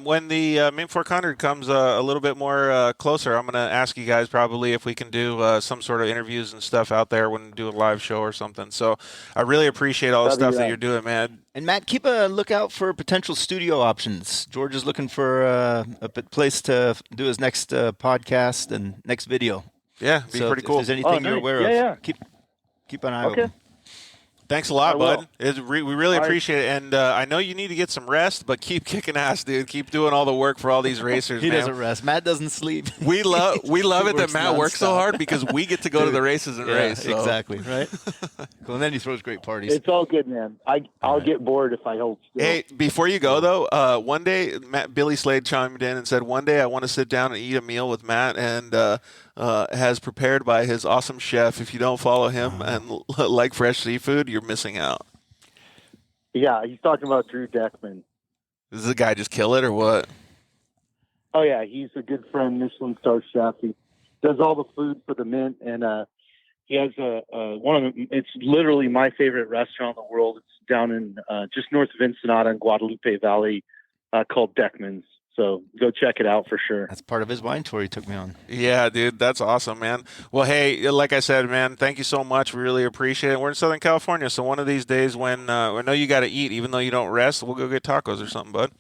when the Mint 400 comes a little bit more closer, I'm going to ask you guys probably if we can do some sort of interviews and stuff out there when we do a live show or something. So I really appreciate all the stuff that you're doing, man. And Matt, keep a lookout for potential studio options. George is looking for a place to do his next podcast and next video. Yeah, be pretty cool. If there's anything you're aware of, keep an eye open. Thanks a lot, bud. We really appreciate it. And I know you need to get some rest, but keep kicking ass, dude. Keep doing all the work for all these racers, He man. doesn't rest. Matt doesn't sleep. We love it that Matt works so hard because we get to go to the races and race. So. Exactly, right? Cool. And then he throws great parties. It's all good, man. I'll get bored if I hold still. Hey, before you go, though, one day, Billy Slade chimed in and said, one day I want to sit down and eat a meal with Matt and has prepared by his awesome chef. If you don't follow him and like fresh seafood, you're missing out. Yeah, he's talking about Drew Deckman. Does the guy just kill it or what? Oh, yeah, he's a good friend, Michelin star chef. He does all the food for the Mint, and he has one of them. It's literally my favorite restaurant in the world. It's down in just north of Ensenada in Guadalupe Valley called Deckman's. So go check it out for sure. That's part of his wine tour he took me on. Yeah, dude, that's awesome, man. Well, hey, like I said, man, thank you so much. We really appreciate it. We're in Southern California, so one of these days when I know you got to eat, even though you don't rest, we'll go get tacos or something, bud.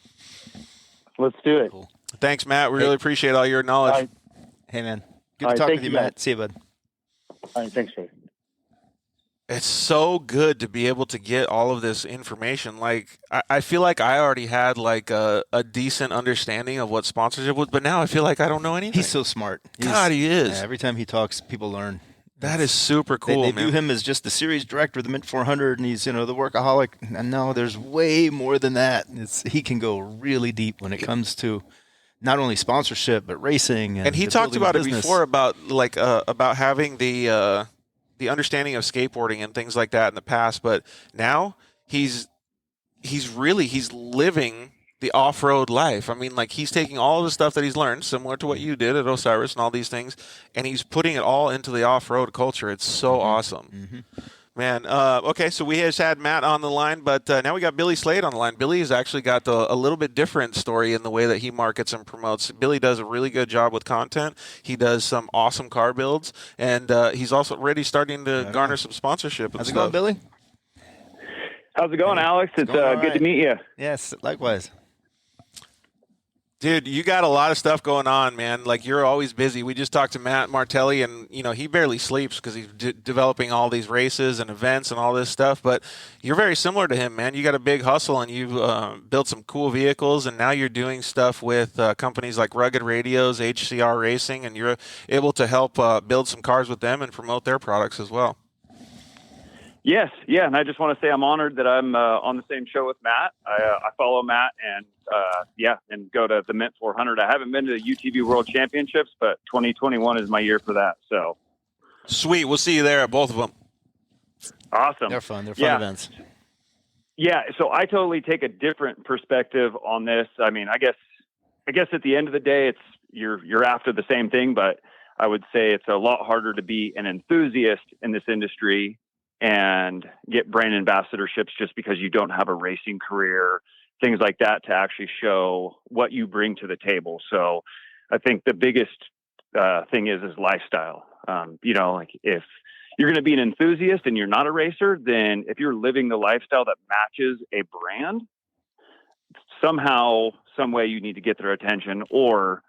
Let's do it. Cool. Thanks, Matt. We really appreciate all your knowledge. Right. Hey, man. Good to talk with you, Matt. See you, bud. All right, thanks, Ray. It's so good to be able to get all of this information. Like, I feel like I already had like a decent understanding of what sponsorship was, but now I feel like I don't know anything. He's so smart. God, he is. Yeah, every time he talks, people learn. That is super cool, They man. view him as just the series director of the Mint 400, and he's, the workaholic. And no, there's way more than that. He can go really deep when it comes to not only sponsorship but racing. And he talked about it before about having the understanding of skateboarding and things like that in the past, but now he's living the off-road life. I mean, like, he's taking all of the stuff that he's learned, similar to what you did at Osiris and all these things, and he's putting it all into the off-road culture. It's so awesome. Man, okay, so we just had Matt on the line, but now we got Billy Slade on the line. Billy has actually got a little bit different story in the way that he markets and promotes. Billy does a really good job with content. He does some awesome car builds, and he's also already starting to garner some sponsorship and How's it stuff. going, Billy? How's it going, Alex? It's good to meet you. Yes, likewise. Dude, you got a lot of stuff going on, man. Like, you're always busy. We just talked to Matt Martelli, and, he barely sleeps because he's developing all these races and events and all this stuff. But you're very similar to him, man. You got a big hustle, and you've built some cool vehicles, and now you're doing stuff with companies like Rugged Radios, HCR Racing, and you're able to help build some cars with them and promote their products as well. Yes, yeah, and I just want to say I'm honored that I'm on the same show with Matt. I follow Matt, and and go to the Mint 400. I haven't been to the UTV World Championships, but 2021 is my year for that. So sweet, we'll see you there at both of them. Awesome, They're fun. They're fun events. Yeah, so I totally take a different perspective on this. I mean, I guess at the end of the day, it's you're after the same thing, but I would say it's a lot harder to be an enthusiast in this industry and get brand ambassadorships just because you don't have a racing career, things like that, to actually show what you bring to the table. So I think the biggest thing is lifestyle. Like, if you're going to be an enthusiast and you're not a racer, then if you're living the lifestyle that matches a brand, somehow, some way you need to get their attention, or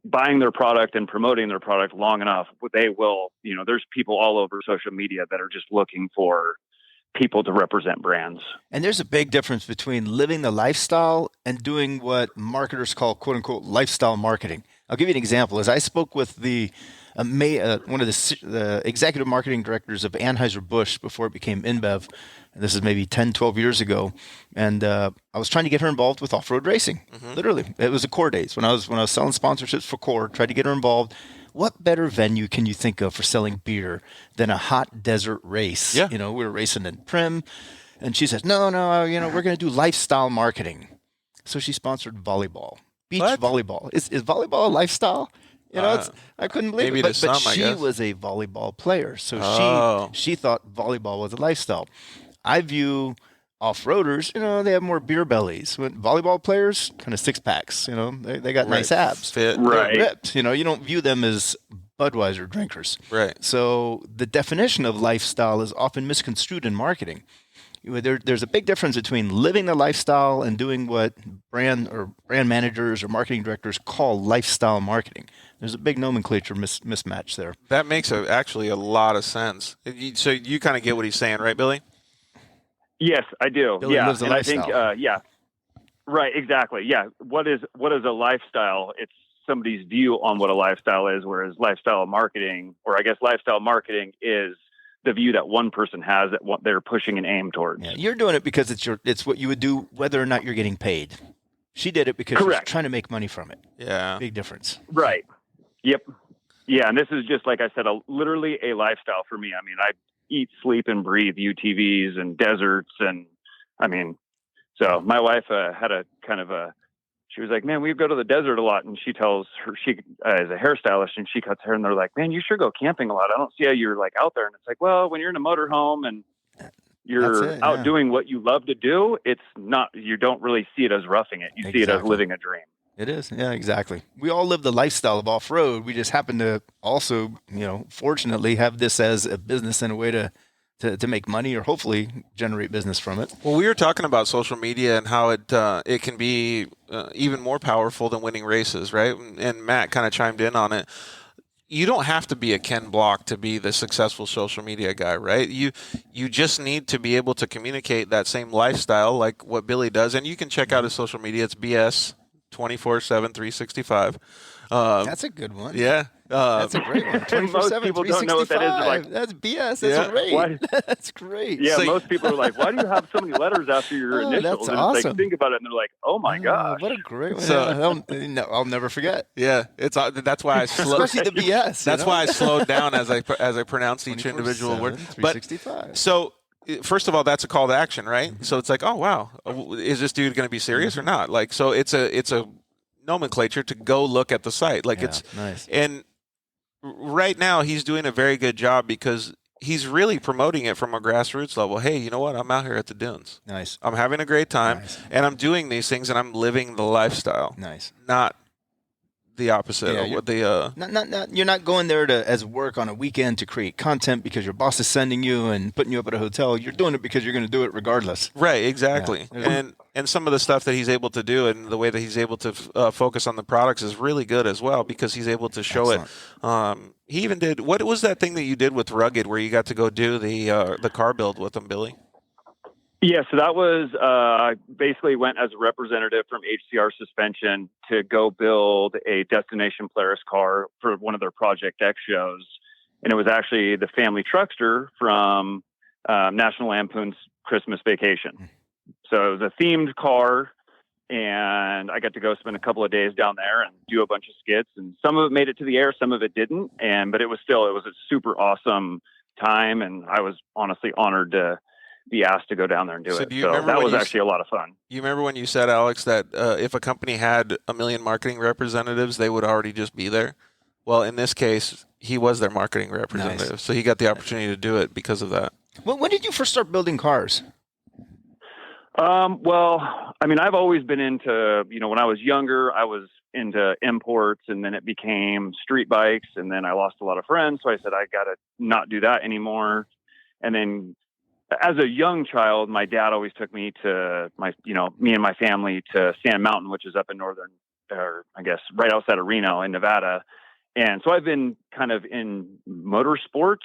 buying their product and promoting their product long enough, they will, there's people all over social media that are just looking for people to represent brands. And there's a big difference between living the lifestyle and doing what marketers call, quote unquote, lifestyle marketing. I'll give you an example. As I spoke with one of the executive marketing directors of Anheuser-Busch before it became InBev, and this is maybe 10, 12 years ago, and I was trying to get her involved with off-road racing. Literally, it was a Core Days when I was selling sponsorships for Core. Tried to get her involved. What better venue can you think of for selling beer than a hot desert race? Yeah. We were racing in Prim, and she says, no, we're going to do lifestyle marketing. So she sponsored volleyball, beach volleyball. Is volleyball a lifestyle? I couldn't believe it. But she was a volleyball player, so she thought volleyball was a lifestyle. I view off-roaders, they have more beer bellies. When volleyball players, kind of six packs, they got nice abs. Fit. Right. They're ripped. You don't view them as Budweiser drinkers. Right. So the definition of lifestyle is often misconstrued in marketing. There's a big difference between living the lifestyle and doing what brand managers or marketing directors call lifestyle marketing. There's a big nomenclature mismatch there. That makes actually a lot of sense. So you kind of get what he's saying, right, Billy? Yes, I do. Billy lives a lifestyle. I think, right, exactly. Yeah. What is a lifestyle? It's somebody's view on what a lifestyle is, whereas lifestyle marketing is the view that one person has that what they're pushing an aim towards. Yeah, you're doing it because it's what you would do whether or not you're getting paid. She did it because she's trying to make money from it. Yeah. Big difference. Right. Yep. Yeah. And this is just, like I said, literally a lifestyle for me. I mean, I eat, sleep, and breathe UTVs and deserts. And so my wife had a kind of she was like, man, we go to the desert a lot. And she tells her, she is a hairstylist, and she cuts hair, and they're like, man, you sure go camping a lot. I don't see how you're like out there. And it's like, well, when you're in a motorhome and you're out doing what you love to do, it's not, you don't really see it as roughing it. You see it as living a dream. It is. Yeah, exactly. We all live the lifestyle of off-road. We just happen to also, fortunately have this as a business and a way to make money, or hopefully generate business from it. Well, we were talking about social media and how it can be even more powerful than winning races, right? And Matt kind of chimed in on it. You don't have to be a Ken Block to be the successful social media guy, right? You just need to be able to communicate that same lifestyle like what Billy does. And you can check out his social media. It's BS 24/7 365. That's a good one. Yeah. That's a great one. 24/7, Most people don't know what that is. They're like, that's BS. That's great. why- That's great. yeah, So- most people are like, why do you have so many letters after your Oh, initials? that's And it's awesome. like, think about it, and they're like, oh my gosh. What a great one. So- I'll never forget. Yeah, that's why I Especially the BS. That's why I slowed down as I pronounced each individual word. But 365. so, first of all, that's a call to action, right? So it's like, oh wow, is this dude going to be serious or not? Like, so it's a nomenclature to go look at the site. Like it's nice. And right now he's doing a very good job because he's really promoting it from a grassroots level. Hey, you know what? I'm out here at the dunes. Nice. I'm having a great time, Nice. and I'm doing these things, and I'm living the lifestyle. Nice. Not the opposite Yeah, of what the Not you're not going there as work on a weekend to create content because your boss is sending you and putting you up at a hotel. You're doing it because you're going to do it regardless. right, exactly. Yeah. And some of the stuff that he's able to do and the way that he's able to focus on the products is really good as well because he's able to show Excellent. it. He even did, what was that thing that you did with Rugged where you got to go do the car build with him, Billy? Yeah, so that was I basically went as a representative from HCR Suspension to go build a Destination Polaris car for one of their Project X shows. And it was actually the family truckster from National Lampoon's Christmas Vacation. So it was a themed car, and I got to go spend a couple of days down there and do a bunch of skits. And some of it made it to the air, some of it didn't. But it was a super awesome time, and I was honestly honored to be asked to go down there and do So it. do you So remember that when was you actually a lot of fun. You remember when you said, Alex, that if a company had 1 million marketing representatives, they would already just be there? Well, in this case, he was their marketing representative. Nice. So he got the opportunity to do it because of that. Well, when did you first start building cars? Well, I mean, I've always been into, when I was younger, I was into imports, and then it became street bikes, and then I lost a lot of friends. So I said, I got to not do that anymore. And then as a young child, my dad always took me to me and my family to Sand Mountain, which is up in right outside of Reno in Nevada. And so I've been kind of in motorsports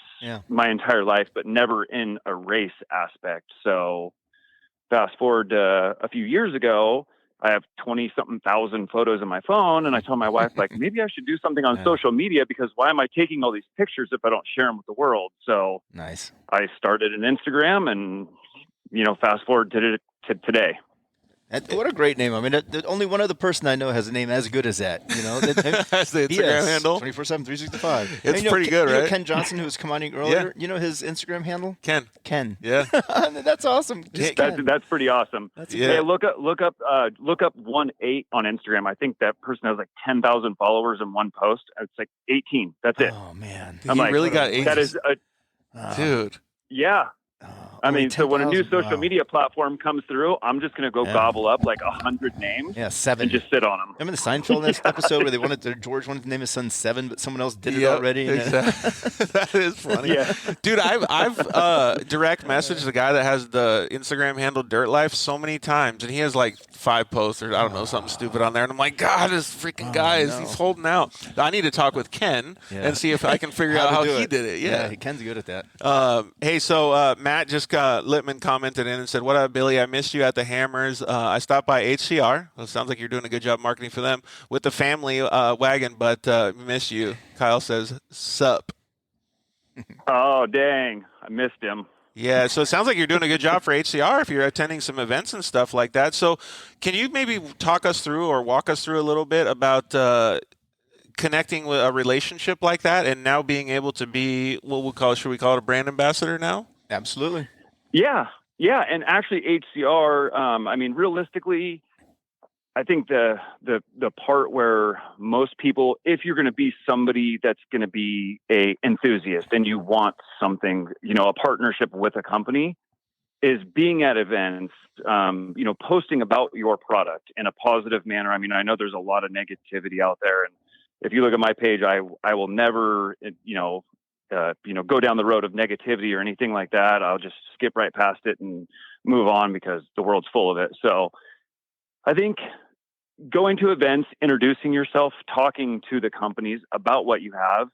my entire life, but never in a race aspect. So fast forward a few years ago, I have 20-something thousand photos on my phone. And I told my wife, like, maybe I should do something on social media, because why am I taking all these pictures if I don't share them with the world? So Nice. I started an Instagram, and, fast forward to today. What a great name. I mean, only one other person I know has a name as good as that. That's the Instagram handle. 24/7, 365. It's pretty good, right? Ken Johnson, who was commenting earlier, you know his Instagram handle? Ken. Yeah. That's awesome. Just Ken. That's pretty awesome. Hey, look up 1-8 on Instagram. I think that person has like 10,000 followers in one post. It's like 18. That's it. Oh man. He really got 18. That is dude. Yeah. I mean, so when a new 10,000, social media platform comes through, I'm just going to go gobble up like 100 names. Yeah, 7. And just sit on them. Remember the Seinfeld episode where George wanted to name his son 7, but someone else did it already? Exactly. That is funny. Yeah. Dude, I've direct messaged the guy that has the Instagram handle Dirt Life so many times, and he has like 5 posts or I don't know, something stupid on there. And I'm like, God, this freaking guy, he's holding out. I need to talk with Ken and see if I can figure out how he did it. Yeah. Ken's good at that. Hey, so Matt just Littman commented in and said, "What up, Billy? I missed you at the Hammers. I stopped by HCR. Well, it sounds like you're doing a good job marketing for them with the family wagon, but miss you." Kyle says, "Sup." Oh, dang. I missed him. Yeah, so it sounds like you're doing a good job for HCR if you're attending some events and stuff like that. So can you maybe talk us through or walk us through a little bit about connecting with a relationship like that and now being able to be should we call it a brand ambassador now? Absolutely. Yeah. And actually HCR, I mean, realistically, I think the part where most people, if you're going to be somebody that's going to be a enthusiast and you want something, a partnership with a company, is being at events, posting about your product in a positive manner. I mean, I know there's a lot of negativity out there, and if you look at my page, I will never, go down the road of negativity or anything like that. I'll just skip right past it and move on because the world's full of it. So I think going to events, introducing yourself, talking to the companies about what you have,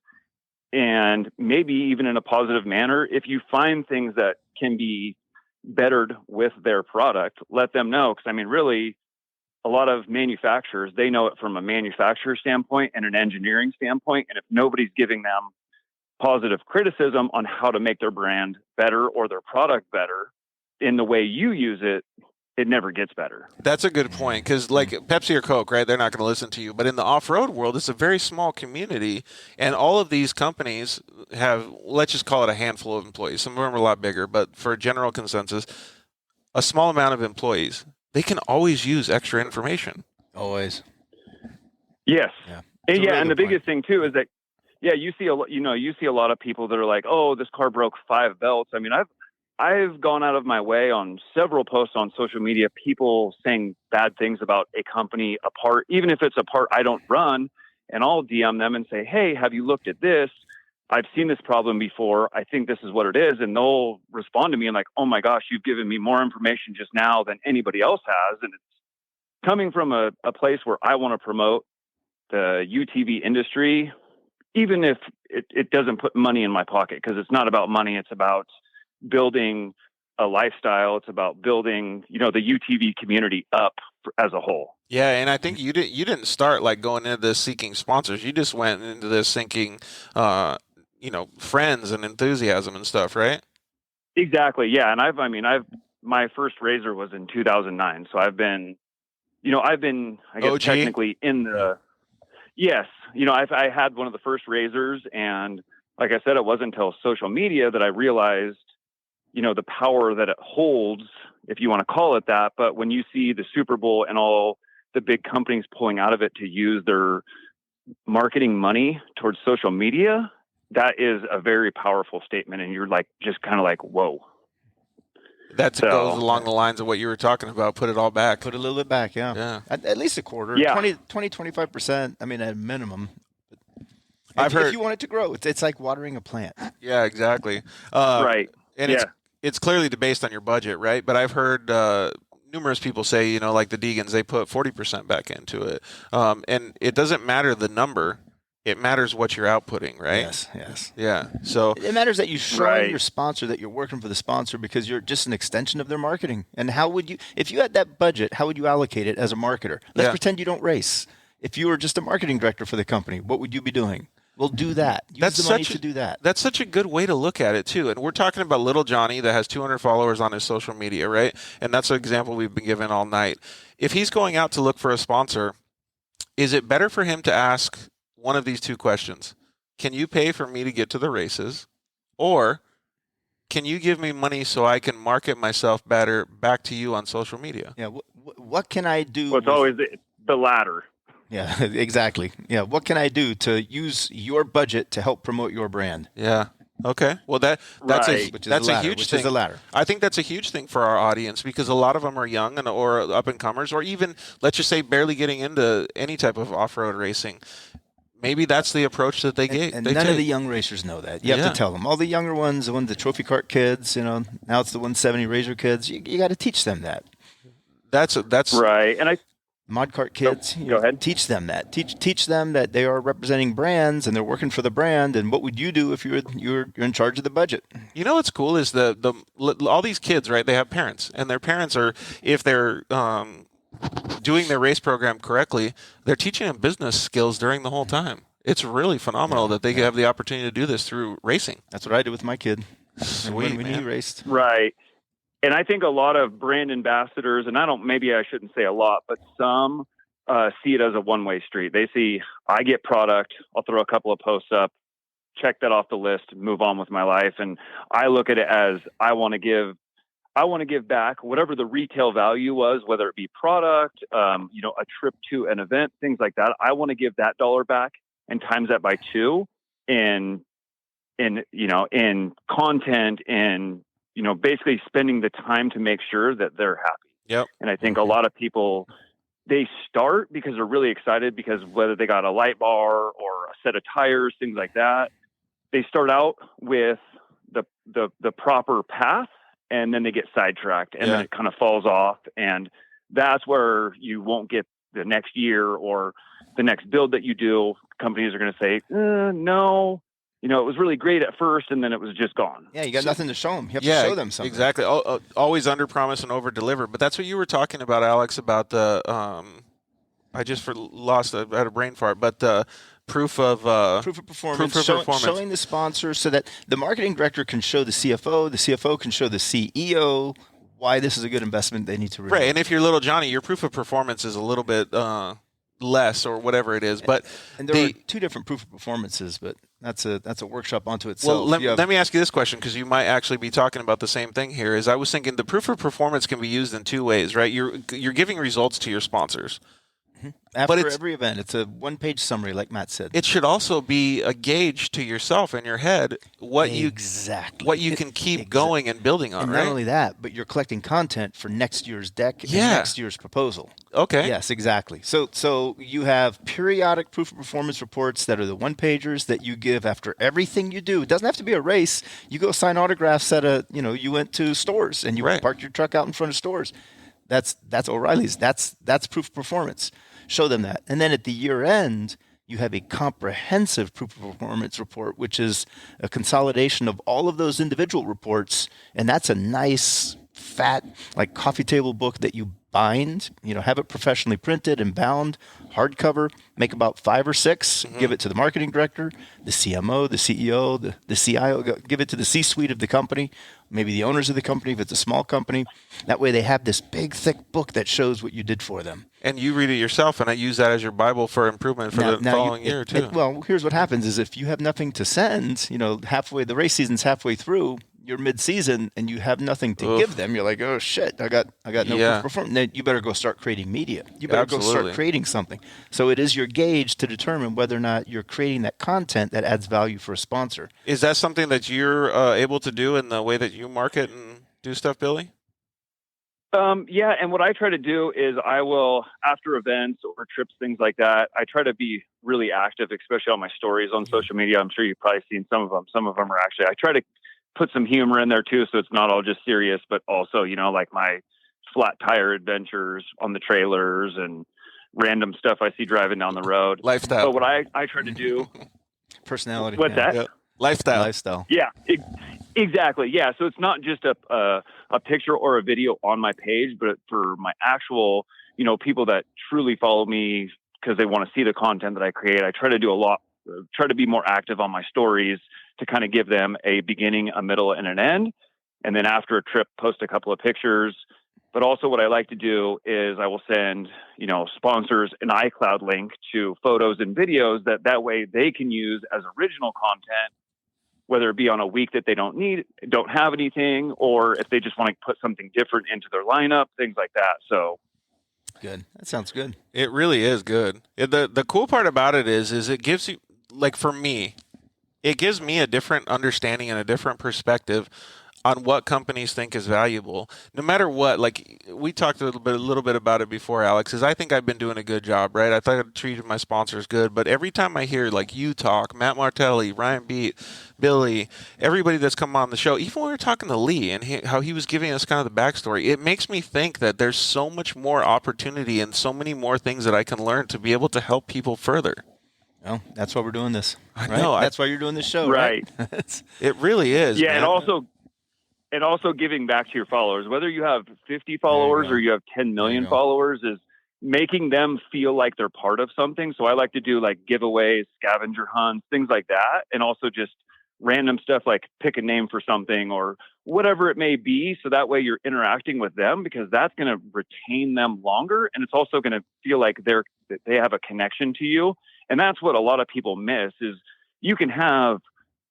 and maybe even in a positive manner, if you find things that can be bettered with their product, let them know. Because I mean, really, a lot of manufacturers, they know it from a manufacturer standpoint and an engineering standpoint. And if nobody's giving them positive criticism on how to make their brand better or their product better in the way you use it, it never gets better. That's a good point, because like Pepsi or Coke, right? They're not going to listen to you. But in the off-road world, it's a very small community, and all of these companies have, let's just call it a handful of employees. Some of them are a lot bigger, but for a general consensus, a small amount of employees. They can always use extra information. Always. Yes. Yeah. And, Really and the good biggest thing too is that, you see a lot of people that are like, oh, this car broke 5 belts. I mean, I've gone out of my way on several posts on social media, people saying bad things about a company, a part, even if it's a part I don't run, and I'll DM them and say, hey, have you looked at this? I've seen this problem before. I think this is what it is. And they'll respond to me and like, oh my gosh, you've given me more information just now than anybody else has. And it's coming from a place where I want to promote the UTV industry, even if it doesn't put money in my pocket, because it's not about money. It's about building a lifestyle. It's about building, the UTV community up as a whole. Yeah, and I think you didn't start like going into this seeking sponsors. You just went into this thinking, friends and enthusiasm and stuff, right? Exactly. Yeah, and my first RZR was in 2009, so I've been, I guess OG? technically in the. Yes, I had one of the first RZRs, and like I said, it wasn't until social media that I realized, the power that it holds, if you want to call it that. But when you see the Super Bowl and all the big companies pulling out of it to use their marketing money towards social media, that is a very powerful statement. And you're like, just kind of like, whoa. That goes along the lines of what you were talking about. Put it all back. Put a little bit back, yeah. At least a quarter. Yeah. 25%, I mean, at a minimum. I've heard, if you want it to grow, it's like watering a plant. Yeah, exactly. Right. And it's clearly based on your budget, right? But I've heard numerous people say, like the Deegans, they put 40% back into it. And it doesn't matter the number. It matters what you're outputting, right? Yes. Yeah. So it matters that you show your sponsor that you're working for the sponsor, because you're just an extension of their marketing. And how would you, if you had that budget, how would you allocate it as a marketer? Let's pretend you don't race. If you were just a marketing director for the company, what would you be doing? Well, do that. Use the money to do that. That's such a good way to look at it, too. And we're talking about little Johnny that has 200 followers on his social media, right? And that's an example we've been given all night. If he's going out to look for a sponsor, is it better for him to ask one of these two questions? Can you pay for me to get to the races? Or can you give me money so I can market myself better back to you on social media? Yeah. What can I do? Well, it's always the latter. Yeah, exactly. Yeah. What can I do to use your budget to help promote your brand? Yeah. Okay. Well, that's a huge thing. Is the latter. I think that's a huge thing for our audience, because a lot of them are young or up and comers, or even, let's just say, barely getting into any type of off-road racing. Maybe that's the approach that they get. And none of the young racers know that. You have to tell them. All the younger ones, the trophy cart kids, now it's the 170 RZR kids. You got to teach them that. That's right. And mod cart kids, go ahead. Teach them that. Teach them that they are representing brands and they're working for the brand. And what would you do if you're in charge of the budget? You know what's cool is all these kids, right? They have parents, and their parents are, if they're doing their race program correctly, they're teaching them business skills during the whole time. It's really phenomenal that they have the opportunity to do this through racing. That's what I did with my kid. Sweet, when he raced. Right. And I think a lot of brand ambassadors, and maybe I shouldn't say a lot, but some see it as a one-way street. They see, I get product, I'll throw a couple of posts up, check that off the list, move on with my life. And I look at it as I want to give back whatever the retail value was, whether it be product, a trip to an event, things like that. I want to give that dollar back and times that by 2 in content and, basically spending the time to make sure that they're happy. Yep. And I think a lot of people, they start because they're really excited, because whether they got a light bar or a set of tires, things like that, they start out with the proper path, and then they get sidetracked, and then it kind of falls off. And that's where you won't get the next year or the next build that you do. Companies are going to say, no, it was really great at first, and then it was just gone. Yeah, you got nothing to show them. You have to show them something. Exactly. Always under promise and over deliver. But that's what you were talking about, Alex, about the I just lost. I had a brain fart, but the proof of performance. Showing the sponsor so that the marketing director can show the CFO can show the CEO why this is a good investment they need to right. And if you're little Johnny, your proof of performance is a little bit less or whatever it is. But and there are two different proof of performances, but that's a workshop onto itself. Well, let me ask you this question, because you might actually be talking about the same thing here. Is I was thinking the proof of performance can be used in two ways, right? You're giving results to your sponsors. After every event, it's a one-page summary, like Matt said. It should also be a gauge to yourself in your head what you can keep going and building on. And right? not only that, but you're collecting content for next year's deck and next year's proposal. Okay. Yes, exactly. So you have periodic proof of performance reports that are the one-pagers that you give after everything you do. It doesn't have to be a race. You go sign autographs at you went to stores and you parked your truck out in front of stores. That's O'Reilly's. That's proof of performance. Show them that. And then at the year end, you have a comprehensive proof of performance report, which is a consolidation of all of those individual reports. And that's a nice, fat, like coffee table book that you bind, have it professionally printed and bound, hardcover, make about 5 or 6, give it to the marketing director, the CMO, the CEO, the CIO, give it to the C-suite of the company, maybe the owners of the company if it's a small company. That way they have this big, thick book that shows what you did for them. And you read it yourself, and I use that as your Bible for improvement for the following year, too. Well, here's what happens is if you have nothing to send, the race season's halfway through, you're mid-season, and you have nothing to give them, you're like, oh, shit, I got no performance. Then you better go start creating media. You better go start creating something. So it is your gauge to determine whether or not you're creating that content that adds value for a sponsor. Is that something that you're able to do in the way that you market and do stuff, Billy? Yeah, and what I try to do is I will, after events or trips, things like that, I try to be really active, especially on my stories on social media. I'm sure you've probably seen some of them. Some of them are actually, I try to put some humor in there too, so it's not all just serious, but also, like my flat tire adventures on the trailers and random stuff I see driving down the road. Lifestyle. So what I try to do... Personality. What's that? Yep. Lifestyle. Yeah, exactly. Yeah, so it's not just a picture or a video on my page, but for my actual, people that truly follow me because they want to see the content that I create. I try to do try to be more active on my stories to kind of give them a beginning, a middle, and an end. And then after a trip, post a couple of pictures. But also what I like to do is I will send, sponsors an iCloud link to photos and videos that way they can use as original content, whether it be on a week that they don't have anything, or if they just want to put something different into their lineup, things like that. So good. That sounds good. It really is good. The cool part about it is it gives you, like for me, it gives me a different understanding and a different perspective on what companies think is valuable, no matter what. Like we talked a little bit about it before, Alex, is I think I've been doing a good job, right? I thought I treated my sponsors good, but every time I hear like you talk, Matt Martelli, Ryan Beat, Billy, everybody that's come on the show, even when we were talking to Lee and how he was giving us kind of the backstory, it makes me think that there's so much more opportunity and so many more things that I can learn to be able to help people further. Well, that's why we're doing this. I right? know. That's why you're doing this show, right? It really is. Yeah, man. and also giving back to your followers, whether you have 50 followers or you have 10 million followers, is making them feel like they're part of something. So I like to do like giveaways, scavenger hunts, things like that. And also just random stuff like pick a name for something or whatever it may be. So that way you're interacting with them, because that's going to retain them longer. And it's also going to feel like they have a connection to you. And that's what a lot of people miss is you can have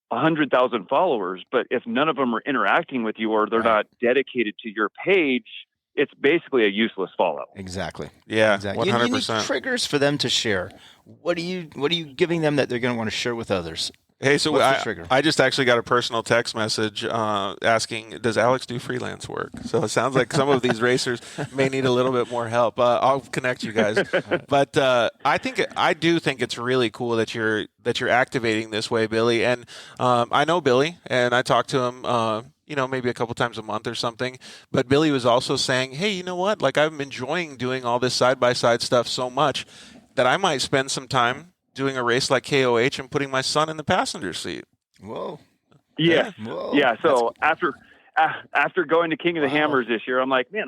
100,000 followers, but if none of them are interacting with you or they're not dedicated to your page, it's basically a useless follow. Exactly. Yeah, exactly. 100%. You need triggers for them to share. What are you giving them that they're going to want to share with others? Hey, so What's the trigger? I just actually got a personal text message asking, does Alex do freelance work? So it sounds like some of these racers may need a little bit more help. I'll connect you guys. But I do think it's really cool that you're activating this way, Billy. And I know Billy, and I talk to him maybe a couple times a month or something. But Billy was also saying, hey, you know what? Like, I'm enjoying doing all this side-by-side stuff so much that I might spend some time doing a race like KOH and putting my son in the passenger seat. Whoa. Yeah. Whoa. Yeah. So after going to King of the Hammers this year, I'm like, man,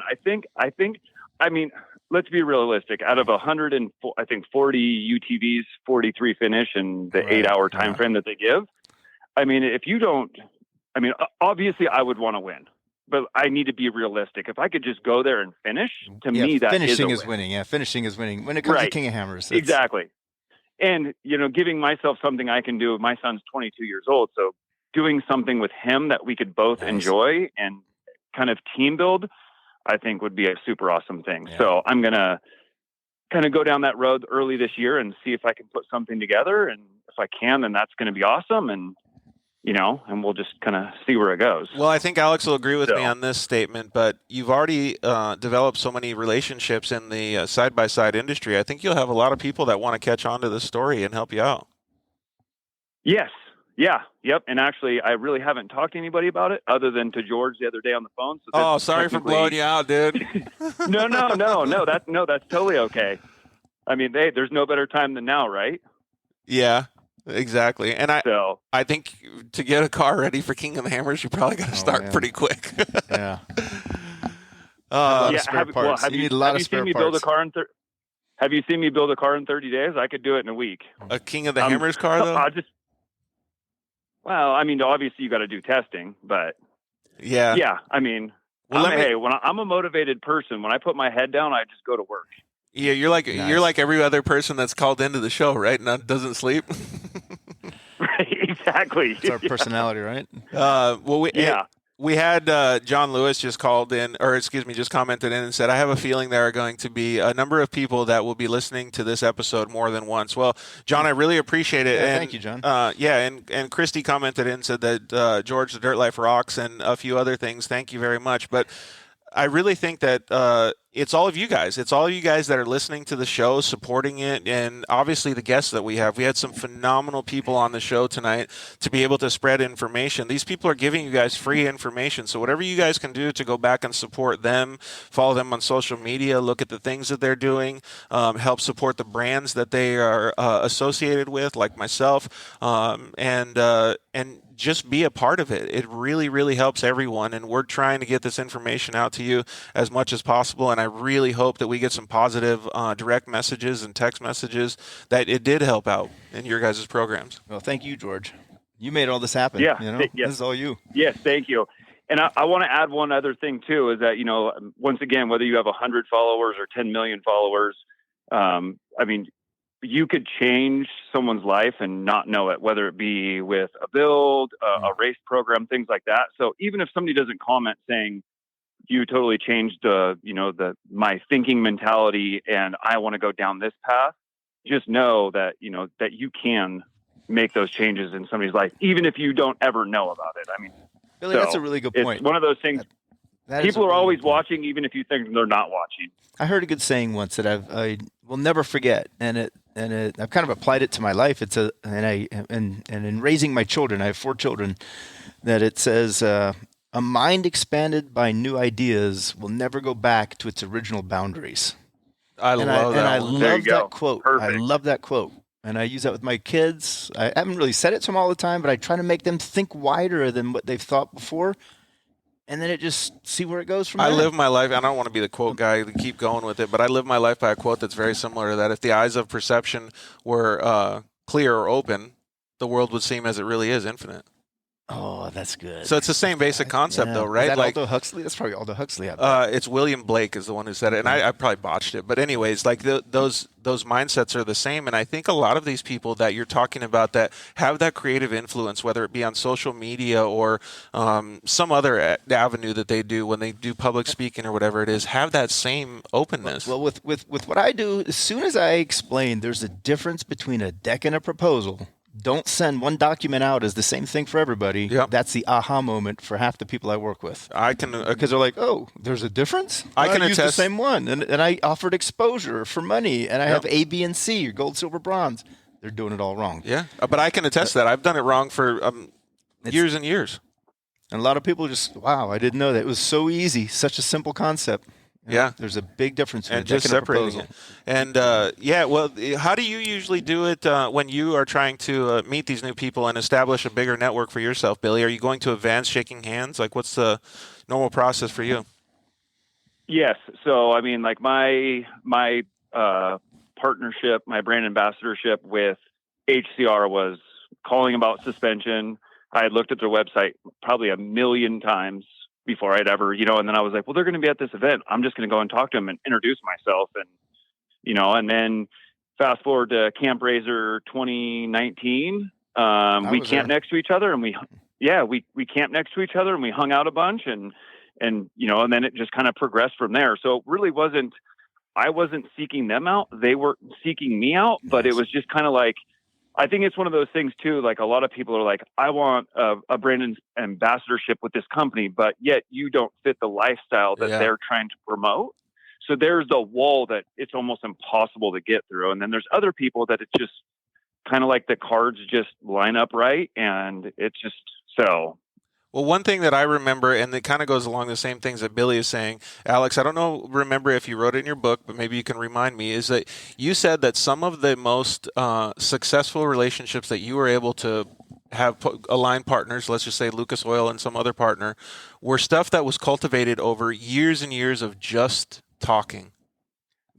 I mean, let's be realistic. Out of 40 UTVs, 43 finish in the 8-hour time frame that they give. I mean, obviously I would want to win, but I need to be realistic. If I could just go there and finish, to me, that finishing is is winning. Yeah, finishing is winning. When it comes to King of Hammers. Exactly. And, giving myself something I can do. My son's 22 years old, so doing something with him that we could both enjoy and kind of team build, I think would be a super awesome thing. Yeah. So I'm going to kind of go down that road early this year and see if I can put something together. And if I can, then that's going to be awesome. And, and we'll just kind of see where it goes. Well, I think Alex will agree with me on this statement, but you've already developed so many relationships in the side-by-side industry. I think you'll have a lot of people that want to catch on to this story and help you out. Yes. Yeah. Yep. And actually, I really haven't talked to anybody about it other than to George the other day on the phone. So sorry for blowing you out, dude. No. That's totally okay. I mean, there's no better time than now, right? Yeah. Exactly. And I think to get a car ready for King of the Hammers, you probably got to start pretty quick. Yeah. Have you seen me build a car have you seen me build a car in 30 days? I could do it in a week. A King of the Hammers car, though? Obviously you got to do testing, but yeah. I mean, when I'm a motivated person, when I put my head down, I just go to work. Yeah, you're like every other person that's called into the show, right? And doesn't sleep. Right, exactly. It's our personality, right? We had John Lewis just commented in and said, I have a feeling there are going to be a number of people that will be listening to this episode more than once. Well, John, I really appreciate it. Yeah, thank you, John. And Christy commented in and said that George, the Dirt Life rocks, and a few other things. Thank you very much. But I really think that it's all of you guys. It's all of you guys that are listening to the show, supporting it, and obviously the guests that we have. We had some phenomenal people on the show tonight to be able to spread information. These people are giving you guys free information. So whatever you guys can do to go back and support them, follow them on social media, look at the things that they're doing, help support the brands that they are associated with, like myself, and just be a part of it. It really, really helps everyone, and we're trying to get this information out to you as much as possible, and I really hope that we get some positive direct messages and text messages that it did help out in your guys' programs. Well, thank you, George. You made all this happen. Yeah. This is all you. Yes, thank you. And I want to add one other thing, too, is that, once again, whether you have 100 followers or 10 million followers, you could change someone's life and not know it, whether it be with a build, a race program, things like that. So even if somebody doesn't comment saying you totally changed my thinking mentality and I want to go down this path, just know that, that you can make those changes in somebody's life, even if you don't ever know about it. I mean, Billy, that's a really good point. It's one of those things. People are always watching, even if you think they're not watching. I heard a good saying once that I will never forget, and I've kind of applied it to my life. And in raising my children, I have 4 children, that it says, a mind expanded by new ideas will never go back to its original boundaries. I love that quote. Perfect. I love that quote. And I use that with my kids. I haven't really said it to them all the time, but I try to make them think wider than what they've thought before. And then see where it goes from there. I live my life, I don't want to be the quote guy to keep going with it, but I live my life by a quote that's very similar to that. If the eyes of perception were clear or open, the world would seem as it really is, infinite. Oh, that's good. So it's the same basic concept, though, right? Is that Aldous Huxley? That's probably Aldous Huxley. It's William Blake is the one who said it, and I probably botched it. But anyways, like those mindsets are the same, and I think a lot of these people that you're talking about that have that creative influence, whether it be on social media or some other avenue that they do when they do public speaking or whatever it is, have that same openness. Well, with what I do, as soon as I explain there's a difference between a deck and a proposal, don't send one document out as the same thing for everybody. Yep. That's the aha moment for half the people I work with. Because they're like, oh, there's a difference? I can use attest the same one. And I offered exposure for money, and I have A, B, and C, gold, silver, bronze. They're doing it all wrong. Yeah, but I can attest to that. I've done it wrong for years and years. And a lot of people just, wow, I didn't know that. It was so easy, such a simple concept. Yeah. There's a big difference between and just separating it. And well, how do you usually do it when you are trying to meet these new people and establish a bigger network for yourself, Billy? Are you going to events, shaking hands? Like, what's the normal process for you? Yes. So, I mean, like my partnership, my brand ambassadorship with HCR was calling about suspension. I had looked at their website probably a million times before I'd ever, and then I was like, well, they're going to be at this event. I'm just going to go and talk to them and introduce myself. And, and then fast forward to Camp Razor 2019. We camped next to each other and we camped next to each other and we hung out a bunch and then it just kind of progressed from there. So it really I wasn't seeking them out. They were seeking me out, but it was just kind of like, I think it's one of those things too. Like a lot of people are like, I want a brand ambassadorship with this company, but yet you don't fit the lifestyle that they're trying to promote. So there's the wall that it's almost impossible to get through. And then there's other people that it's just kind of like the cards just line up right. And it's just so. Well, one thing that I remember, and it kind of goes along the same things that Billy is saying, Alex, I don't remember if you wrote it in your book, but maybe you can remind me, is that you said that some of the most successful relationships that you were able to have aligned partners, let's just say Lucas Oil and some other partner, were stuff that was cultivated over years and years of just talking.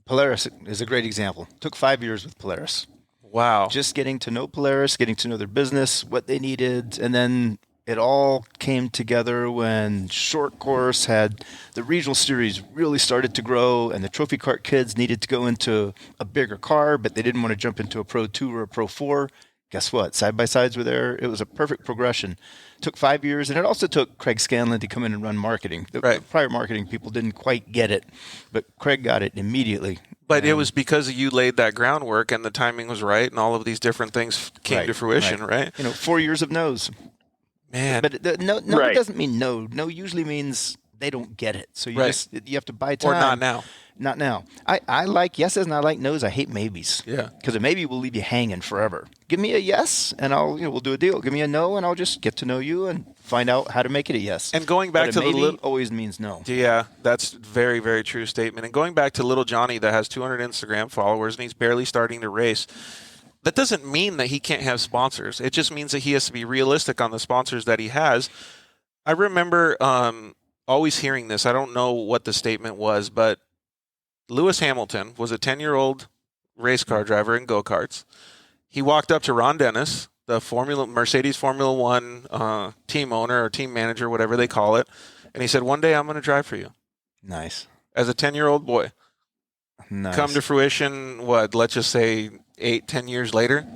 Polaris is a great example. Took 5 years with Polaris. Wow. Just getting to know Polaris, getting to know their business, what they needed, and then it all came together when Shortcourse had the regional series really started to grow, and the trophy cart kids needed to go into a bigger car, but they didn't want to jump into a Pro 2 or a Pro 4. Guess what? Side-by-sides were there. It was a perfect progression. Took 5 years, and it also took Craig Scanlon to come in and run marketing. The prior marketing people didn't quite get it, but Craig got it immediately. But it was because you laid that groundwork, and the timing was right, and all of these different things came to fruition, right? 4 years of no's. Man. But no it doesn't mean no. No usually means they don't get it. So you have to buy time. Or not now. Not now. I like yeses and I like nos. I hate maybes. Yeah. Because a maybe will leave you hanging forever. Give me a yes and we'll do a deal. Give me a no and I'll just get to know you and find out how to make it a yes. And going back to maybe always means no. Yeah, that's a very, very true statement. And going back to little Johnny that has 200 Instagram followers and he's barely starting to race, that doesn't mean that he can't have sponsors. It just means that he has to be realistic on the sponsors that he has. I remember always hearing this. I don't know what the statement was, but Lewis Hamilton was a 10-year-old race car driver in go-karts. He walked up to Ron Dennis, the Mercedes Formula One team owner or team manager, whatever they call it, and he said, "One day I'm going to drive for you." Nice. As a 10-year-old boy. Nice. Come to fruition, let's just say 8-10 years later,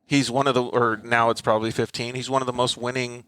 he's now it's probably 15, he's one of the most winning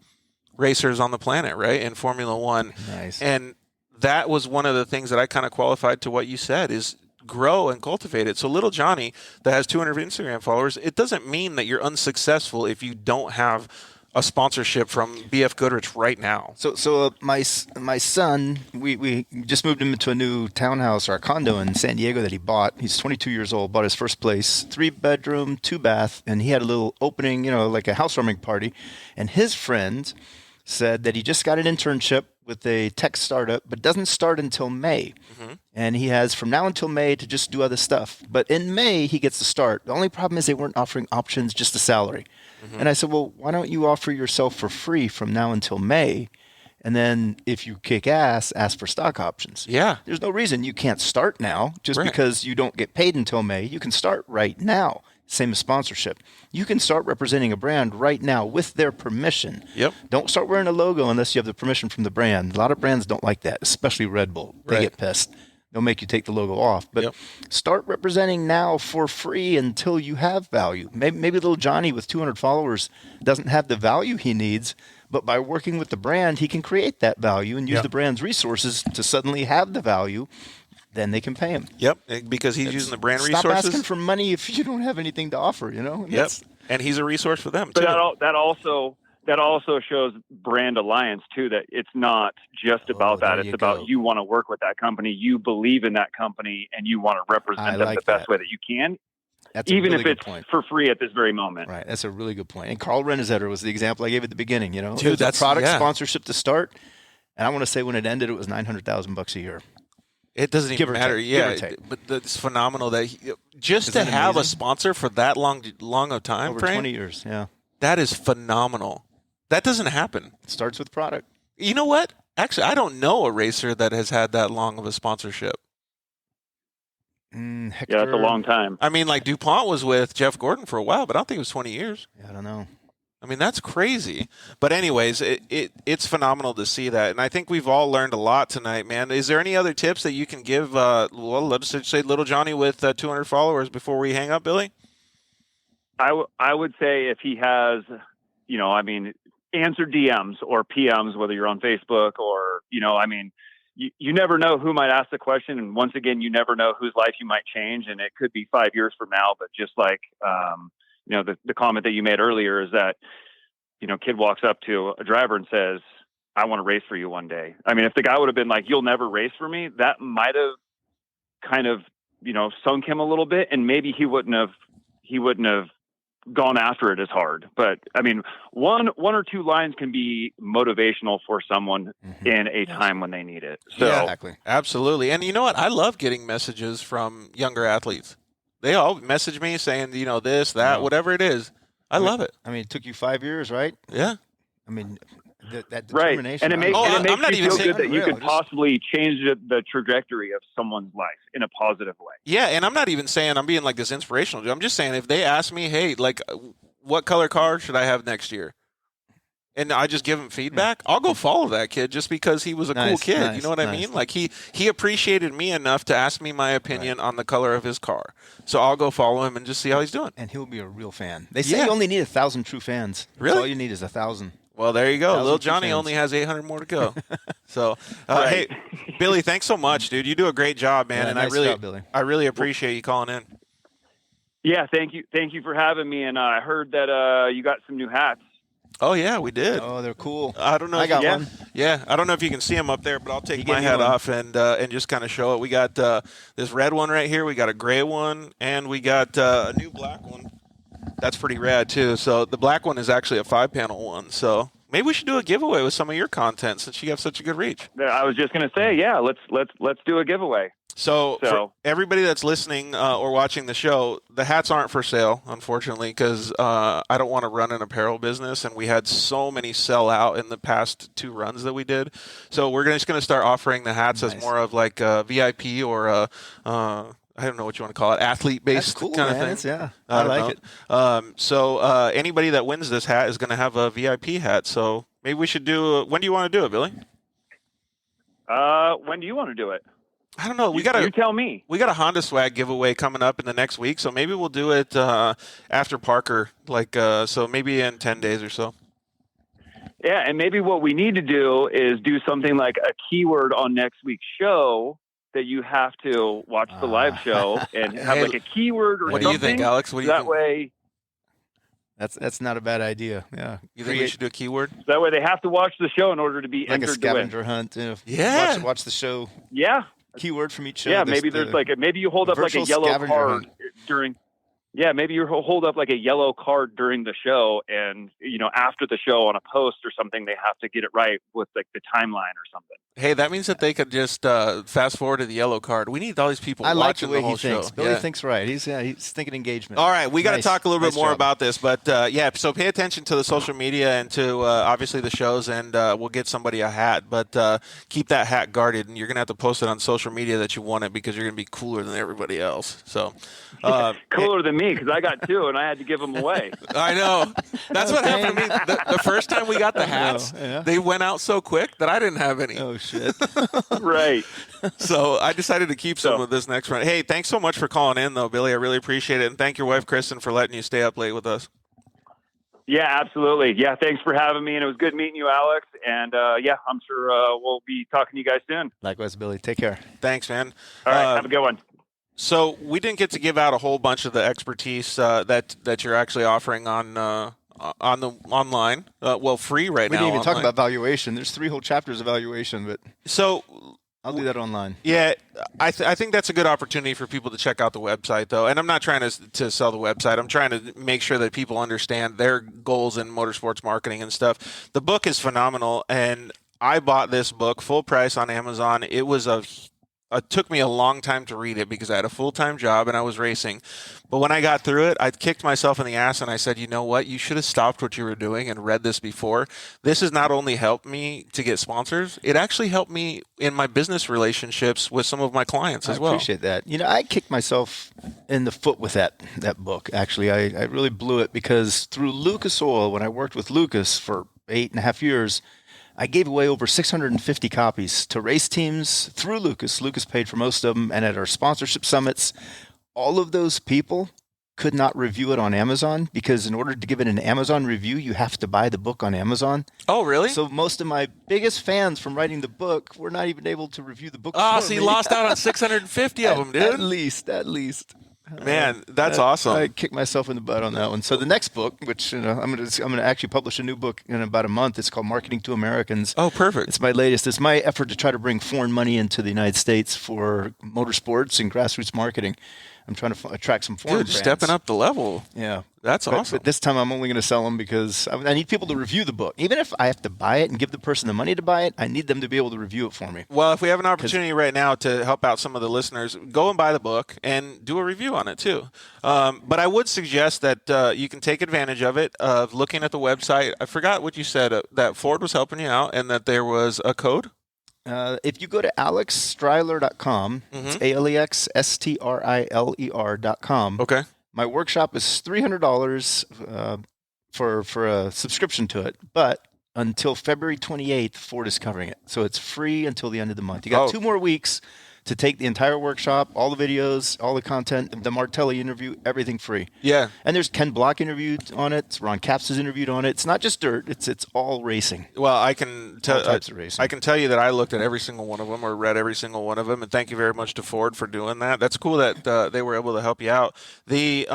racers on the planet, right, in Formula One. Nice. And that was one of the things that I kind of qualified to what you said is grow and cultivate it. So little Johnny that has 200 Instagram followers, it doesn't mean that you're unsuccessful if you don't have a sponsorship from BF Goodrich right now. So my son, we just moved him into a new townhouse or a condo in San Diego that he bought. He's 22 years old, bought his first place, 3-bedroom, 2-bath, and he had a little opening, like a housewarming party. And his friend said that he just got an internship with a tech startup, but doesn't start until May. Mm-hmm. And he has from now until May to just do other stuff. But in May, he gets to start. The only problem is they weren't offering options, just a salary. Mm-hmm. And I said, well, why don't you offer yourself for free from now until May? And then if you kick ass, ask for stock options. Yeah. There's no reason you can't start now just because you don't get paid until May. You can start right now. Same as sponsorship. You can start representing a brand right now with their permission. Yep. Don't start wearing a logo unless you have the permission from the brand. A lot of brands don't like that, especially Red Bull. They get pissed. They'll make you take the logo off. But start representing now for free until you have value. Maybe little Johnny with 200 followers doesn't have the value he needs, but by working with the brand, he can create that value and use the brand's resources to suddenly have the value. Then they can pay him. Yep, because he's using the brand resources. Stop asking for money if you don't have anything to offer, Yep, and he's a resource for them, but too. That also shows brand alliance, too, that it's not just about that. It's about you want to work with that company, you believe in that company, and you want to represent them the best way that you can, even if it's for free at this very moment. Right, that's a really good point. And Carl Renesetter was the example I gave at the beginning, Dude, that's a product sponsorship to start, and I want to say when it ended, it was $900,000 a year. It doesn't even matter. Yeah, but it's phenomenal that just to have a sponsor for that long of time over frame. 20 years. Yeah, that is phenomenal. That doesn't happen. It starts with product. You know what? Actually, I don't know a racer that has had that long of a sponsorship. Yeah, that's a long time. I mean, like DuPont was with Jeff Gordon for a while, but I don't think it was 20 years. Yeah, I don't know. I mean, that's crazy. But anyways, it's phenomenal to see that. And I think we've all learned a lot tonight, man. Is there any other tips that you can give, let's say little Johnny with 200 followers before we hang up, Billy? I would say if he has, answer DMs or PMs, whether you're on Facebook or, you never know who might ask the question. And once again, you never know whose life you might change. And it could be 5 years from now, but just like, the comment that you made earlier is that, kid walks up to a driver and says, I want to race for you one day. I mean, if the guy would have been like, you'll never race for me, that might have kind of, sunk him a little bit. And maybe he wouldn't have gone after it as hard. But I mean, one or two lines can be motivational for someone in a time when they need it. So yeah, exactly. Absolutely. And you know what? I love getting messages from younger athletes. They all message me saying, this, that, whatever it is. I love it. I mean, it took you 5 years, right? Yeah. I mean, that right. determination. And it makes you feel good that you could possibly change the trajectory of someone's life in a positive way. Yeah, and I'm not even saying I'm being like this inspirational. I'm just saying if they ask me, hey, like, what color car should I have next year? And I just give him feedback, I'll go follow that kid just because he was a cool kid. You know what I mean? Like he appreciated me enough to ask me my opinion on the color of his car. So I'll go follow him and just see how he's doing. And he'll be a real fan. They say you only need 1,000 true fans. Really? That's all you need is 1,000. Well, there you go. Little Johnny only has 800 more to go. So, hey, Billy, thanks so much, dude. You do a great job, man. Yeah, and nice job, Billy. I really appreciate you calling in. Yeah, thank you for having me. And I heard that you got some new hats. Oh, yeah, we did. Oh, they're cool. I don't know. I got one. Yeah, I don't know if you can see them up there, but I'll take my hat off and just kind of show it. We got this red one right here. We got a gray one, and we got a new black one. That's pretty rad, too. So the black one is actually a 5-panel one. So maybe we should do a giveaway with some of your content since you have such a good reach. I was just going to say, yeah, let's do a giveaway. So for everybody that's listening or watching the show, the hats aren't for sale, unfortunately, because I don't want to run an apparel business, and we had so many sell out in the past 2 runs that we did. So we're just going to start offering the hats as more of like a VIP or a I don't know what you want to call it, athlete-based cool, kind of man. thing. I like it. So anybody that wins this hat is going to have a VIP hat. So maybe we should do. When do you want to do it, Billy? When do you want to do it? I don't know. You tell me. We got a Honda Swag giveaway coming up in the next week, so maybe we'll do it after Parker, so maybe in 10 days or so. Yeah, and maybe what we need to do is do something like a keyword on next week's show that you have to watch the live show and have like a keyword or something. What do you think, Alex? What do you think? That way. That's not a bad idea. Yeah. You think we should do a keyword? That way they have to watch the show in order to be like entered a scavenger to win. hunt. Yeah. Watch the show. Yeah. Keyword from each show. Yeah, maybe there's maybe you hold up like a yellow card during. Yeah, maybe you hold up like a yellow card during the show, and after the show on a post or something, they have to get it right with like the timeline or something. Hey, that means that they could just fast forward to the yellow card. We need all these people watching the whole show. Thinks. Billy thinks right. He's thinking engagement. All right, we got to talk a little bit more about this, but so pay attention to the social media and to obviously the shows, and we'll get somebody a hat, but keep that hat guarded, and you're gonna have to post it on social media that you won it because you're gonna be cooler than everybody else. So cooler than me because I got 2 and I had to give them away. I know. That's what happened to me. The first time we got the hats, they went out so quick that I didn't have any. Oh shit. Right. So I decided to keep some of this next run. Hey, thanks so much for calling in, though, Billy. I really appreciate it. And thank your wife, Kristen, for letting you stay up late with us. Yeah, absolutely. Yeah, thanks for having me. And it was good meeting you, Alex. And, I'm sure we'll be talking to you guys soon. Likewise, Billy. Take care. Thanks, man. All right, have a good one. So we didn't get to give out a whole bunch of the expertise that you're actually offering on the online, free right now. We didn't even talk about valuation. There's 3 whole chapters of valuation, but so I'll do that online. Yeah, I think that's a good opportunity for people to check out the website, though. And I'm not trying to sell the website. I'm trying to make sure that people understand their goals in motorsports marketing and stuff. The book is phenomenal, and I bought this book full price on Amazon. It was a it took me a long time to read it because I had a full-time job and I was racing. But when I got through it, I kicked myself in the ass and I said, you know what? You should have stopped what you were doing and read this before. This has not only helped me to get sponsors, it actually helped me in my business relationships with some of my clients as well. I appreciate that. I kicked myself in the foot with that book. Actually, I really blew it because through Lucas Oil, when I worked with Lucas for 8.5 years, I gave away over 650 copies to race teams through Lucas. Lucas paid for most of them. And at our sponsorship summits, all of those people could not review it on Amazon because in order to give it an Amazon review, you have to buy the book on Amazon. Oh, really? So most of my biggest fans from writing the book were not even able to review the book. Oh, so you lost out on 650 of them, dude. At least. Man, that's awesome. I kicked myself in the butt on that one. So the next book, which I'm going to actually publish a new book in about a month. It's called Marketing to Americans. Oh, perfect. It's my latest. It's my effort to try to bring foreign money into the United States for motorsports and grassroots marketing. I'm trying to attract some foreign brands. Stepping up the level. Yeah. That's awesome. But this time I'm only going to sell them because I need people to review the book. Even if I have to buy it and give the person the money to buy it, I need them to be able to review it for me. Well, if we have an opportunity right now to help out some of the listeners, go and buy the book and do a review on it too. But I would suggest that you can take advantage of it, of looking at the website. I forgot what you said, that Ford was helping you out and that there was a code. If you go to alexstriler.com, it's ALEXSTRILER.com. Okay. My workshop is $300 for a subscription to it, but until February 28th, Ford is covering it. So it's free until the end of the month. You got 2 more weeks to take the entire workshop, all the videos, all the content, the Martelli interview, everything free. Yeah. And there's Ken Block interviewed on it. Ron Capps is interviewed on it. It's not just dirt. It's all racing. Well, I can tell types of racing. I can tell you that I looked at every single one of them or read every single one of them, and thank you very much to Ford for doing that. That's cool that they were able to help you out. The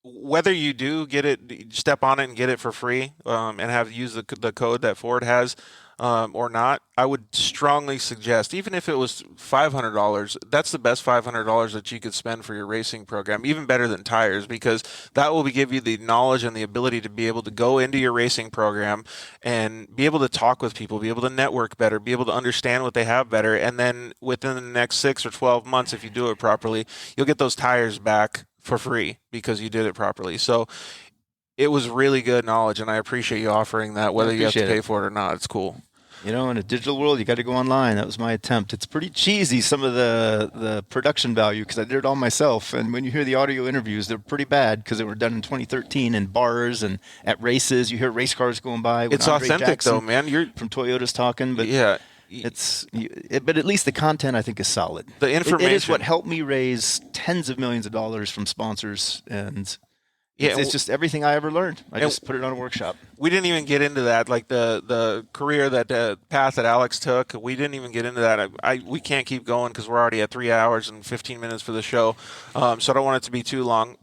whether you do get it, step on it and get it for free, and have use the code that Ford has. Or not, I would strongly suggest, even if it was $500, that's the best $500 that you could spend for your racing program, even better than tires, because that will give you the knowledge and the ability to be able to go into your racing program and be able to talk with people, be able to network better, be able to understand what they have better, and then within the next 6 or 12 months, if you do it properly, you'll get those tires back for free because you did it properly. So it was really good knowledge, and I appreciate you offering that, whether you have to pay for it or not. It's cool. In a digital world, you got to go online. That was my attempt. It's pretty cheesy, some of the production value, because I did it all myself. And when you hear the audio interviews, they're pretty bad because they were done in 2013 in bars and at races. You hear race cars going by. It's Andre authentic, Jackson though, man. You're from Toyota's talking, but yeah. But at least the content I think is solid. The information it is what helped me raise tens of millions of dollars from sponsors, and it's just everything I ever learned. I just put it on a workshop. We didn't even get into that, like the career path that Alex took. We didn't even get into that. We can't keep going because we're already at 3 hours and 15 minutes for the show. So I don't want it to be too long.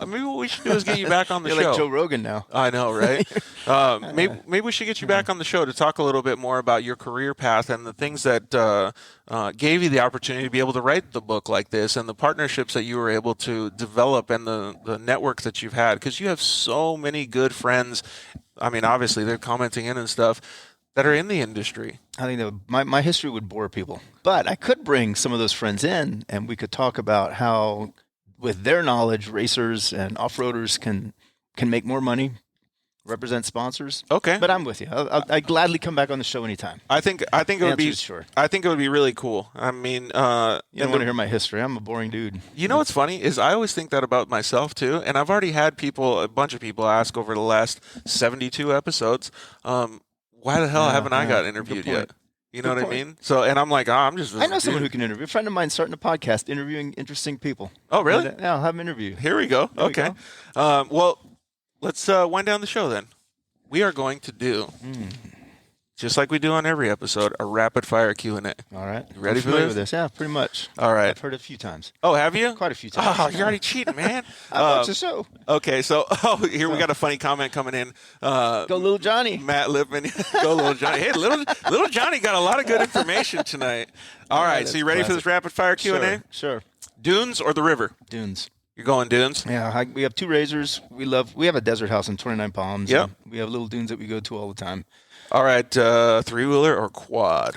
Maybe what we should do is get you back on the show. You're like Joe Rogan now. I know, right? Maybe we should get you back on the show to talk a little bit more about your career path and the things that gave you the opportunity to be able to write the book like this, and the partnerships that you were able to develop, and the network that you've had, because you have so many good friends. I mean, obviously they're commenting in and stuff that are in the industry. I think that my history would bore people, but I could bring some of those friends in, and we could talk about how, with their knowledge, racers and off-roaders can make more money, represent sponsors. Okay, but I'm with you. I'd gladly come back on the show anytime. I think it would be sure. I think it would be really cool. I mean, you don't want to hear my history. I'm a boring dude. You know what's funny is I always think that about myself too, and I've already had a bunch of people ask over the last 72 episodes, why the hell haven't I got interviewed yet? You know what I mean? So, and I'm like, I know someone who can interview. A friend of mine starting a podcast, interviewing interesting people. Oh, really? Yeah, I'll have him interview. Here we go. Okay. Well, let's wind down the show then. We are going to do, just like we do on every episode, a rapid fire Q&A. All right. You ready for this? Yeah, pretty much. All right. I've heard it a few times. Oh, have you? Quite a few times. Oh, you're already cheating, man. I watched the show. Okay, so here we got a funny comment coming in. Go Little Johnny. Matt Lipman. Go Little Johnny. Hey, little Johnny got a lot of good information tonight. All right, so you ready for this rapid fire Q&A? Sure. Dunes or the river? Dunes. You're going dunes? Yeah, we have 2 razors. We have a desert house in 29 Palms. Yep. We have little dunes that we go to all the time. All right, 3-wheeler or quad?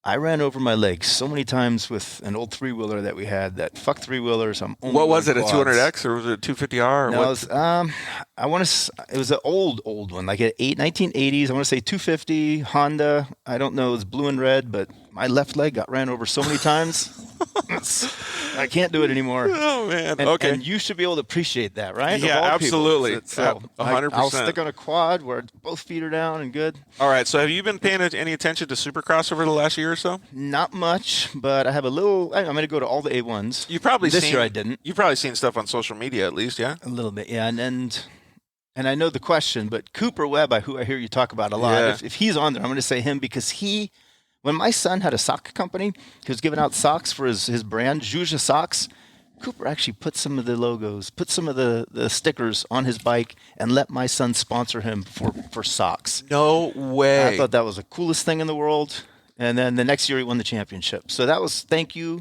I ran over my legs so many times with an old 3-wheeler that we had. That fuck 3-wheelers. What was it? A 200X or was it a 250R? Or no, I want to. It was an old one, like an 1980s. I want to say 250 Honda. I don't know. It was blue and red, but my left leg got ran over so many times. I can't do it anymore. Oh man. And you should be able to appreciate that, right? Yeah, absolutely. 100%. I'll stick on a quad where both feet are down and good. All right. So have you been paying any attention to Supercross over the last year or so? Not much, but I have a little. I'm going to go to all the A1s. You probably this year I didn't. You've probably seen stuff on social media at least, yeah. A little bit, yeah, and I know the question, but Cooper Webb, who I hear you talk about a lot. Yeah. If he's on there, I'm going to say him because when my son had a sock company, he was giving out socks for his brand, Zhuja Socks. Cooper actually put some of the logos, put some of the stickers on his bike, and let my son sponsor him for socks. No way. I thought that was the coolest thing in the world. And then the next year he won the championship. So that was thank you.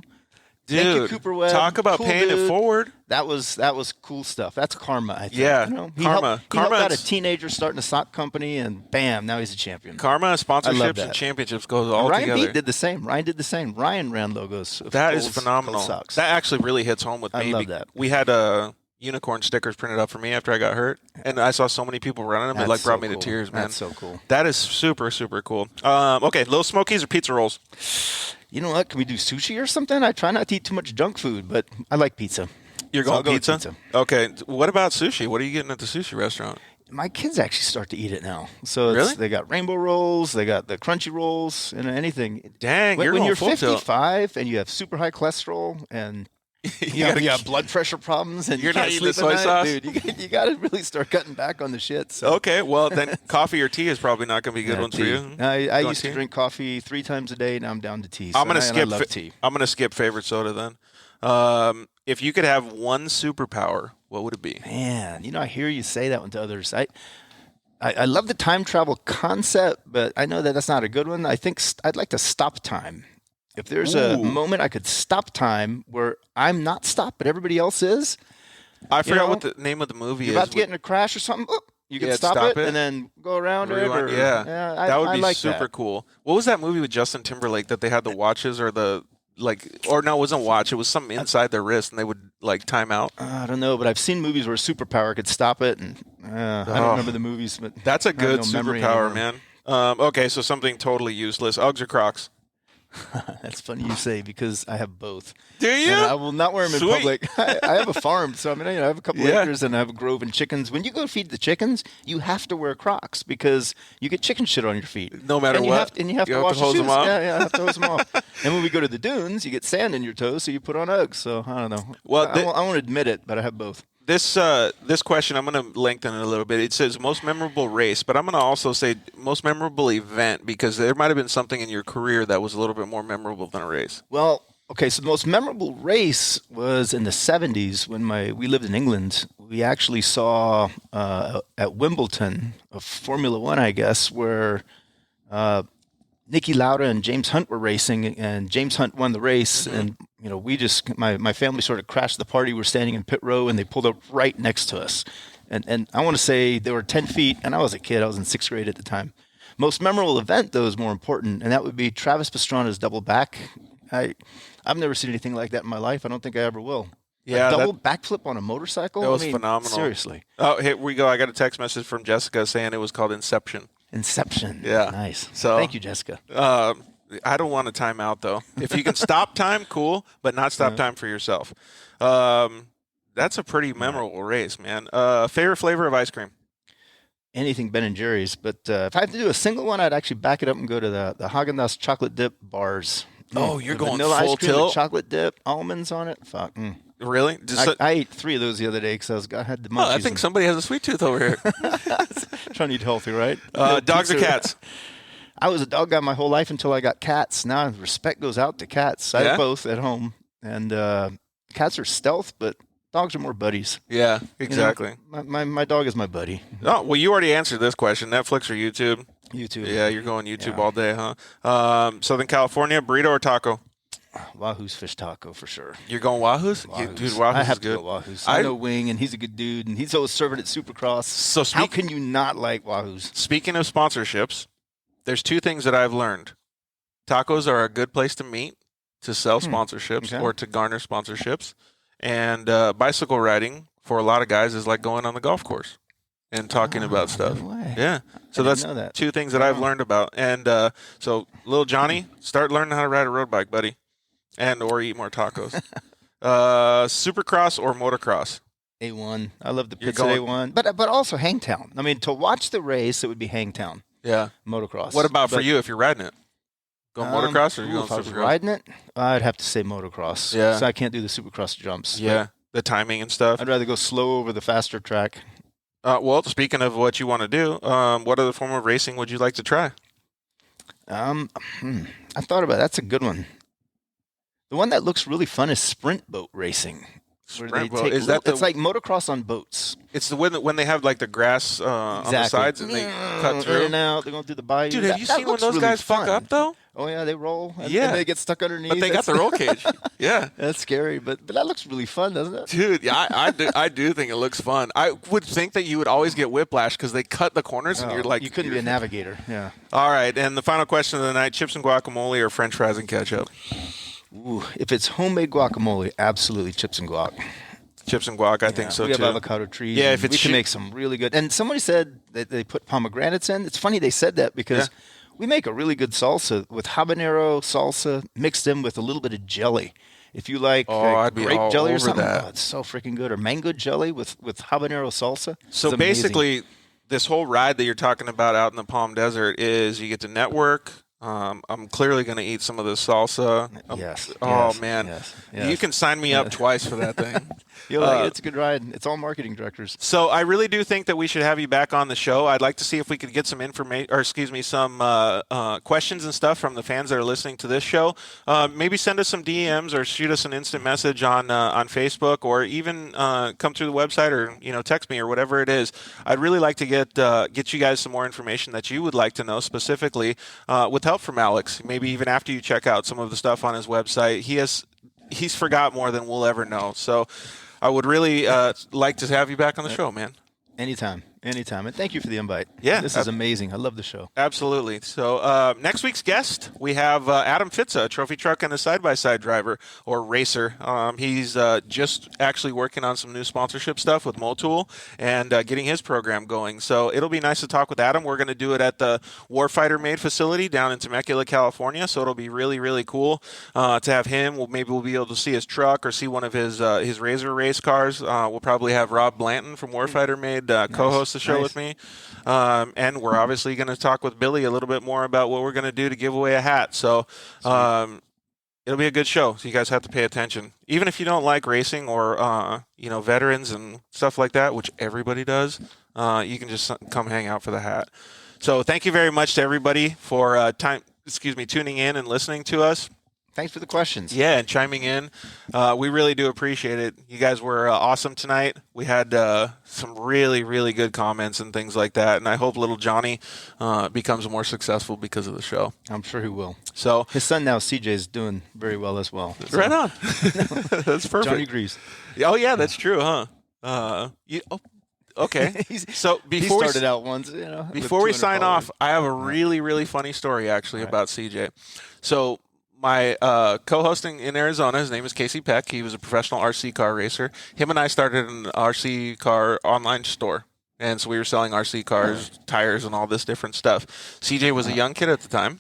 Dude, thank you, Cooper Webb. Talk about cool paying dude. It forward. That was cool stuff. That's karma, I think. Yeah, He karma. He helped out a teenager starting a sock company, and bam, now he's a champion. Karma, sponsorships, and championships goes all Ryan together. Beat did the same. Ryan ran logos. That is phenomenal. Socks. That actually really hits home with me. I love that. We had unicorn stickers printed up for me after I got hurt, and I saw so many people running them. It brought me to tears, man. That's so cool. That is super, super cool. Okay, Little Smokies or pizza rolls? You know what? Can we do sushi or something? I try not to eat too much junk food, but I like pizza. You're going pizza? pizza? Okay. What about sushi? What are you getting at the sushi restaurant? My kids actually start to eat it now. So really? They got rainbow rolls, they got the crunchy rolls, and anything. Dang, when you're 55 and you have super high cholesterol and you got blood pressure problems and you're you not can't eating the sleep soy at night, sauce? dude, you got to really start cutting back on the shit. So. Okay, well then coffee or tea is probably not going to be good ones for you. I used to drink coffee 3 times a day. Now I'm down to tea. I'm going to skip. love tea. I'm going to skip favorite soda then. If you could have one superpower, what would it be? Man, I hear you say that one to others. I love the time travel concept, but I know that that's not a good one. I think I'd like to stop time. If there's a moment I could stop time where I'm not stopped, but everybody else is. I forgot what the name of the movie is. You're about to get in a crash or something. Oh, you can stop it and then go around it. Or, that would be super cool. What was that movie with Justin Timberlake that they had the watches or no, it wasn't watch. It was something inside their wrist and they would time out. I don't know, but I've seen movies where a superpower could stop it, and I don't remember the movies. But that's a good superpower, man. Okay, so something totally useless. Uggs or Crocs? That's funny you say because I have both. Do you? And I will not wear them in public. I have a farm, so I have a couple acres and I have a grove and chickens. When you go feed the chickens, you have to wear Crocs because you get chicken shit on your feet. No matter what. And you have to wash your shoes. Yeah, I have to hose them off. And when we go to the dunes, you get sand in your toes, so you put on Uggs. So I don't know. Well, I won't admit it, but I have both. This question, I'm going to lengthen it a little bit. It says most memorable race, but I'm going to also say most memorable event because there might have been something in your career that was a little bit more memorable than a race. Well, okay, so the most memorable race was in the 70s when we lived in England. We actually saw at Wimbledon, a Formula One, I guess, where Niki Lauda and James Hunt were racing, and James Hunt won the race, and we just my family sort of crashed the party. We're standing in pit row, and they pulled up right next to us, and I want to say they were 10 feet, and I was a kid. I was in 6th grade at the time. Most memorable event, though, is more important, and that would be Travis Pastrana's double back. I've never seen anything like that in my life. I don't think I ever will. Yeah, a double backflip on a motorcycle. That was phenomenal. Seriously. Oh, here we go. I got a text message from Jessica saying it was called Inception. Inception. Yeah. Nice. So thank you, Jessica. I don't want a timeout though. If you can stop time, cool, but not stop time for yourself. That's a pretty memorable race, man. Favorite flavor of ice cream? Anything Ben & Jerry's, but if I had to do a single one, I'd actually back it up and go to the Haagen-Dazs chocolate dip bars. Oh, you're going vanilla full ice cream tilt? with chocolate dip, almonds on it. Fuck. Really? I ate 3 of those the other day because I had the munchies. I think somebody has a sweet tooth over here. Trying to eat healthy, right? Dogs or cats? I was a dog guy my whole life until I got cats. Now respect goes out to cats. I have both at home, and cats are stealth, but dogs are more buddies. Yeah, exactly. My dog is my buddy. Oh, well, you already answered this question. Netflix or YouTube? YouTube. Yeah, you're going YouTube all day, huh? Southern California, burrito or taco? Wahoo's fish taco for sure. You're going Wahoo's? Dude, Wahoo's I have is good. To go Wahoo's. I know Wing, and he's a good dude, and he's always serving at Supercross. So how can you not like Wahoo's? Speaking of sponsorships, there's 2 things that I've learned. Tacos are a good place to meet, to sell sponsorships or to garner sponsorships. And bicycle riding for a lot of guys is like going on the golf course and talking about stuff. No way. Yeah. So that's that. 2 things that I've learned about. And so little Johnny, start learning how to ride a road bike, buddy, and or eat more tacos. Supercross or motocross? A1. I love the pits at A1, but also Hangtown. I mean, to watch the race, it would be Hangtown. Yeah. Motocross. What about for you if you're riding it? Go motocross or you going if I was supercross? riding it, I'd have to say motocross. Yeah. So I can't do the supercross jumps. Yeah. The timing and stuff. I'd rather go slow over the faster track. Well, speaking of what you want to do, what other form of racing would you like to try? I thought about it. That's a good one. The one that looks really fun is sprint boat racing. Sprint boat. Is that it's like motocross on boats. It's the when they have like the grass on the sides and they cut through. And out, they're going through the bayou. Dude, have you seen when those guys fuck up though? Oh yeah, they roll. And they get stuck underneath. But they got the roll cage. Yeah, that's scary. But that looks really fun, doesn't it? Dude, yeah, I do think it looks fun. I would think that you would always get whiplash because they cut the corners and you're like you couldn't be a navigator. Yeah. All right, and the final question of the night: chips and guacamole or French fries and ketchup? Ooh, if it's homemade guacamole, absolutely chips and guac. Chips and guac, I think so we too. We have avocado trees. Yeah, if it's we can make some really good. And somebody said that they put pomegranates in. It's funny they said that because we make a really good salsa with habanero salsa mixed in with a little bit of jelly. If you like I'd be grape all jelly or over something, that. it's so freaking good. Or mango jelly with habanero salsa. So basically, this whole ride that you're talking about out in the Palm Desert is you get to network. I'm clearly going to eat some of this salsa. Yes. Man. Yes. You can sign me up twice for that thing. It's a good ride. It's all marketing directors. So I really do think that we should have you back on the show. I'd like to see if we could get some some questions and stuff from the fans that are listening to this show. Maybe send us some DMs or shoot us an instant message on Facebook, or even come through the website, or text me or whatever it is. I'd really like to get you guys some more information that you would like to know specifically with help from Alex. Maybe even after you check out some of the stuff on his website, he's forgot more than we'll ever know. So I would really like to have you back on the show, man. Anytime. And thank you for the invite. Yeah. This is amazing. I love the show. Absolutely. So next week's guest, we have Adam Fitza, a trophy truck and a side-by-side driver or racer. He's just actually working on some new sponsorship stuff with Motul and getting his program going. So it'll be nice to talk with Adam. We're going to do it at the Warfighter Made facility down in Temecula, California. So it'll be really, really cool to have him. Maybe we'll be able to see his truck or see one of his Razor race cars. We'll probably have Rob Blanton from Warfighter Made co-host the show with me. And we're obviously going to talk with Billy a little bit more about what we're going to do to give away a hat. So it'll be a good show. So you guys have to pay attention. Even if you don't like racing or, veterans and stuff like that, which everybody does, you can just come hang out for the hat. So thank you very much to everybody for tuning in and listening to us. Thanks for the questions. Yeah, and chiming in. We really do appreciate it. You guys were awesome tonight. We had some really, really good comments and things like that, and I hope little Johnny becomes more successful because of the show. I'm sure he will. So his son now, CJ, is doing very well as well. So. Right on. That's perfect. Johnny agrees. Oh, yeah, that's true, huh? Okay. So before he started out once, before we sign off, I have a really, really funny story actually about CJ. So my co-hosting in Arizona, his name is Casey Peck. He was a professional RC car racer. Him and I started an RC car online store. And so we were selling RC cars, tires, and all this different stuff. CJ was a young kid at the time,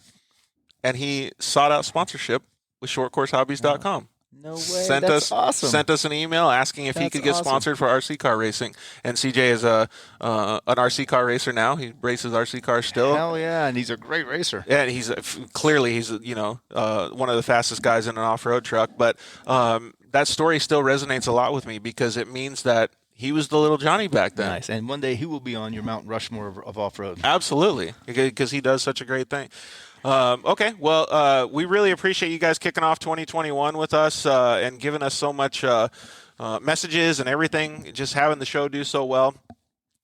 and he sought out sponsorship with shortcourshobbies.com. No way, that's awesome. Sent us an email asking if he could get sponsored for RC car racing. And CJ is an RC car racer now. He races RC cars still. Hell yeah, and he's a great racer. Yeah, and he's clearly one of the fastest guys in an off-road truck. But that story still resonates a lot with me because it means that he was the little Johnny back then. Nice, and one day he will be on your Mount Rushmore of off-road. Absolutely, because he does such a great thing. Okay, well, we really appreciate you guys kicking off 2021 with us and giving us so much messages and everything, just having the show do so well.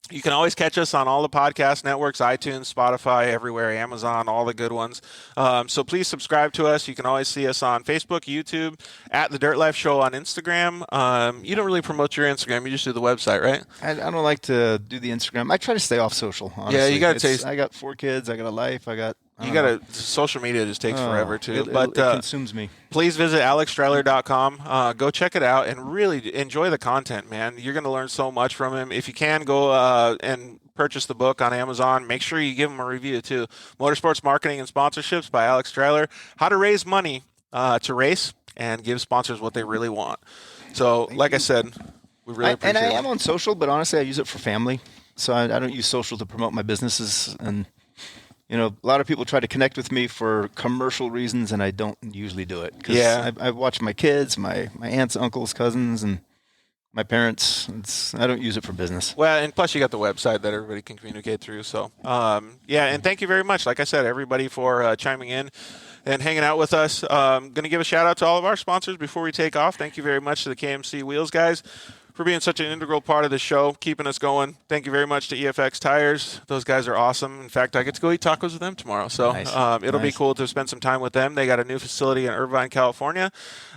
You can always catch us on all the podcast networks, iTunes, Spotify, everywhere, Amazon, all the good ones. So please subscribe to us. You can always see us on Facebook, YouTube, at The Dirt Life Show on Instagram. You don't really promote your Instagram. You just do the website, right? I don't like to do the Instagram. I try to stay off social, honestly. Yeah, you got to I got 4 kids. I got a life. I got You got to, social media just takes forever too. It consumes me. Please visit alexstriler.com. Go check it out and really enjoy the content, man. You're going to learn so much from him. If you can, go and purchase the book on Amazon. Make sure you give him a review too. Motorsports Marketing and Sponsorships by Alex Striler. How to raise money to race and give sponsors what they really want. So, like I said, we really appreciate it. And I am on social, but honestly, I use it for family. So I don't use social to promote my businesses. And a lot of people try to connect with me for commercial reasons, and I don't usually do it. Yeah. I watch my kids, my aunts, uncles, cousins, and my parents. I don't use it for business. Well, and plus you got the website that everybody can communicate through. So, and thank you very much. Like I said, everybody for chiming in and hanging out with us. Going to give a shout out to all of our sponsors before we take off. Thank you very much to the KMC Wheels guys for being such an integral part of the show, keeping us going. Thank you very much to EFX Tires. Those guys are awesome. In fact, I get to go eat tacos with them tomorrow. So it'll be cool to spend some time with them. They got a new facility in Irvine, California.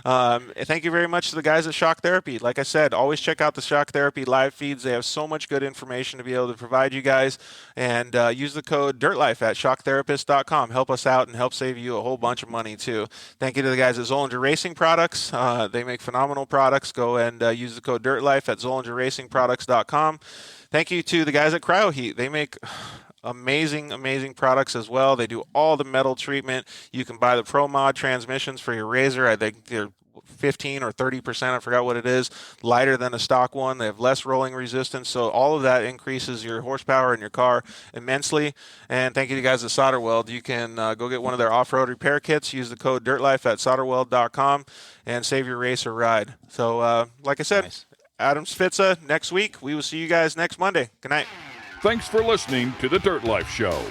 Thank you very much to the guys at Shock Therapy. Like I said, always check out the Shock Therapy live feeds. They have so much good information to be able to provide you guys. And use the code DIRTLIFE at shocktherapist.com. Help us out and help save you a whole bunch of money, too. Thank you to the guys at Zollinger Racing Products. They make phenomenal products. Go and use the code DIRTLIFE at ZollingerRacingProducts.com. Thank you to the guys at CryoHeat. They make amazing products as well. They do all the metal treatment. You can buy the Pro Mod transmissions for your Razor. I think they're 15 or 30%, I forgot what it is, lighter than a stock one. They have less rolling resistance, so all of that increases your horsepower in your car immensely. And thank you to the guys at Solderweld. You can go get one of their off-road repair kits, use the code DIRTLIFE at solderweld.com, and save your race or ride. So, like I said, nice. Adam Spitza next week. We will see you guys next Monday. Good night. Thanks for listening to The Dirt Life Show.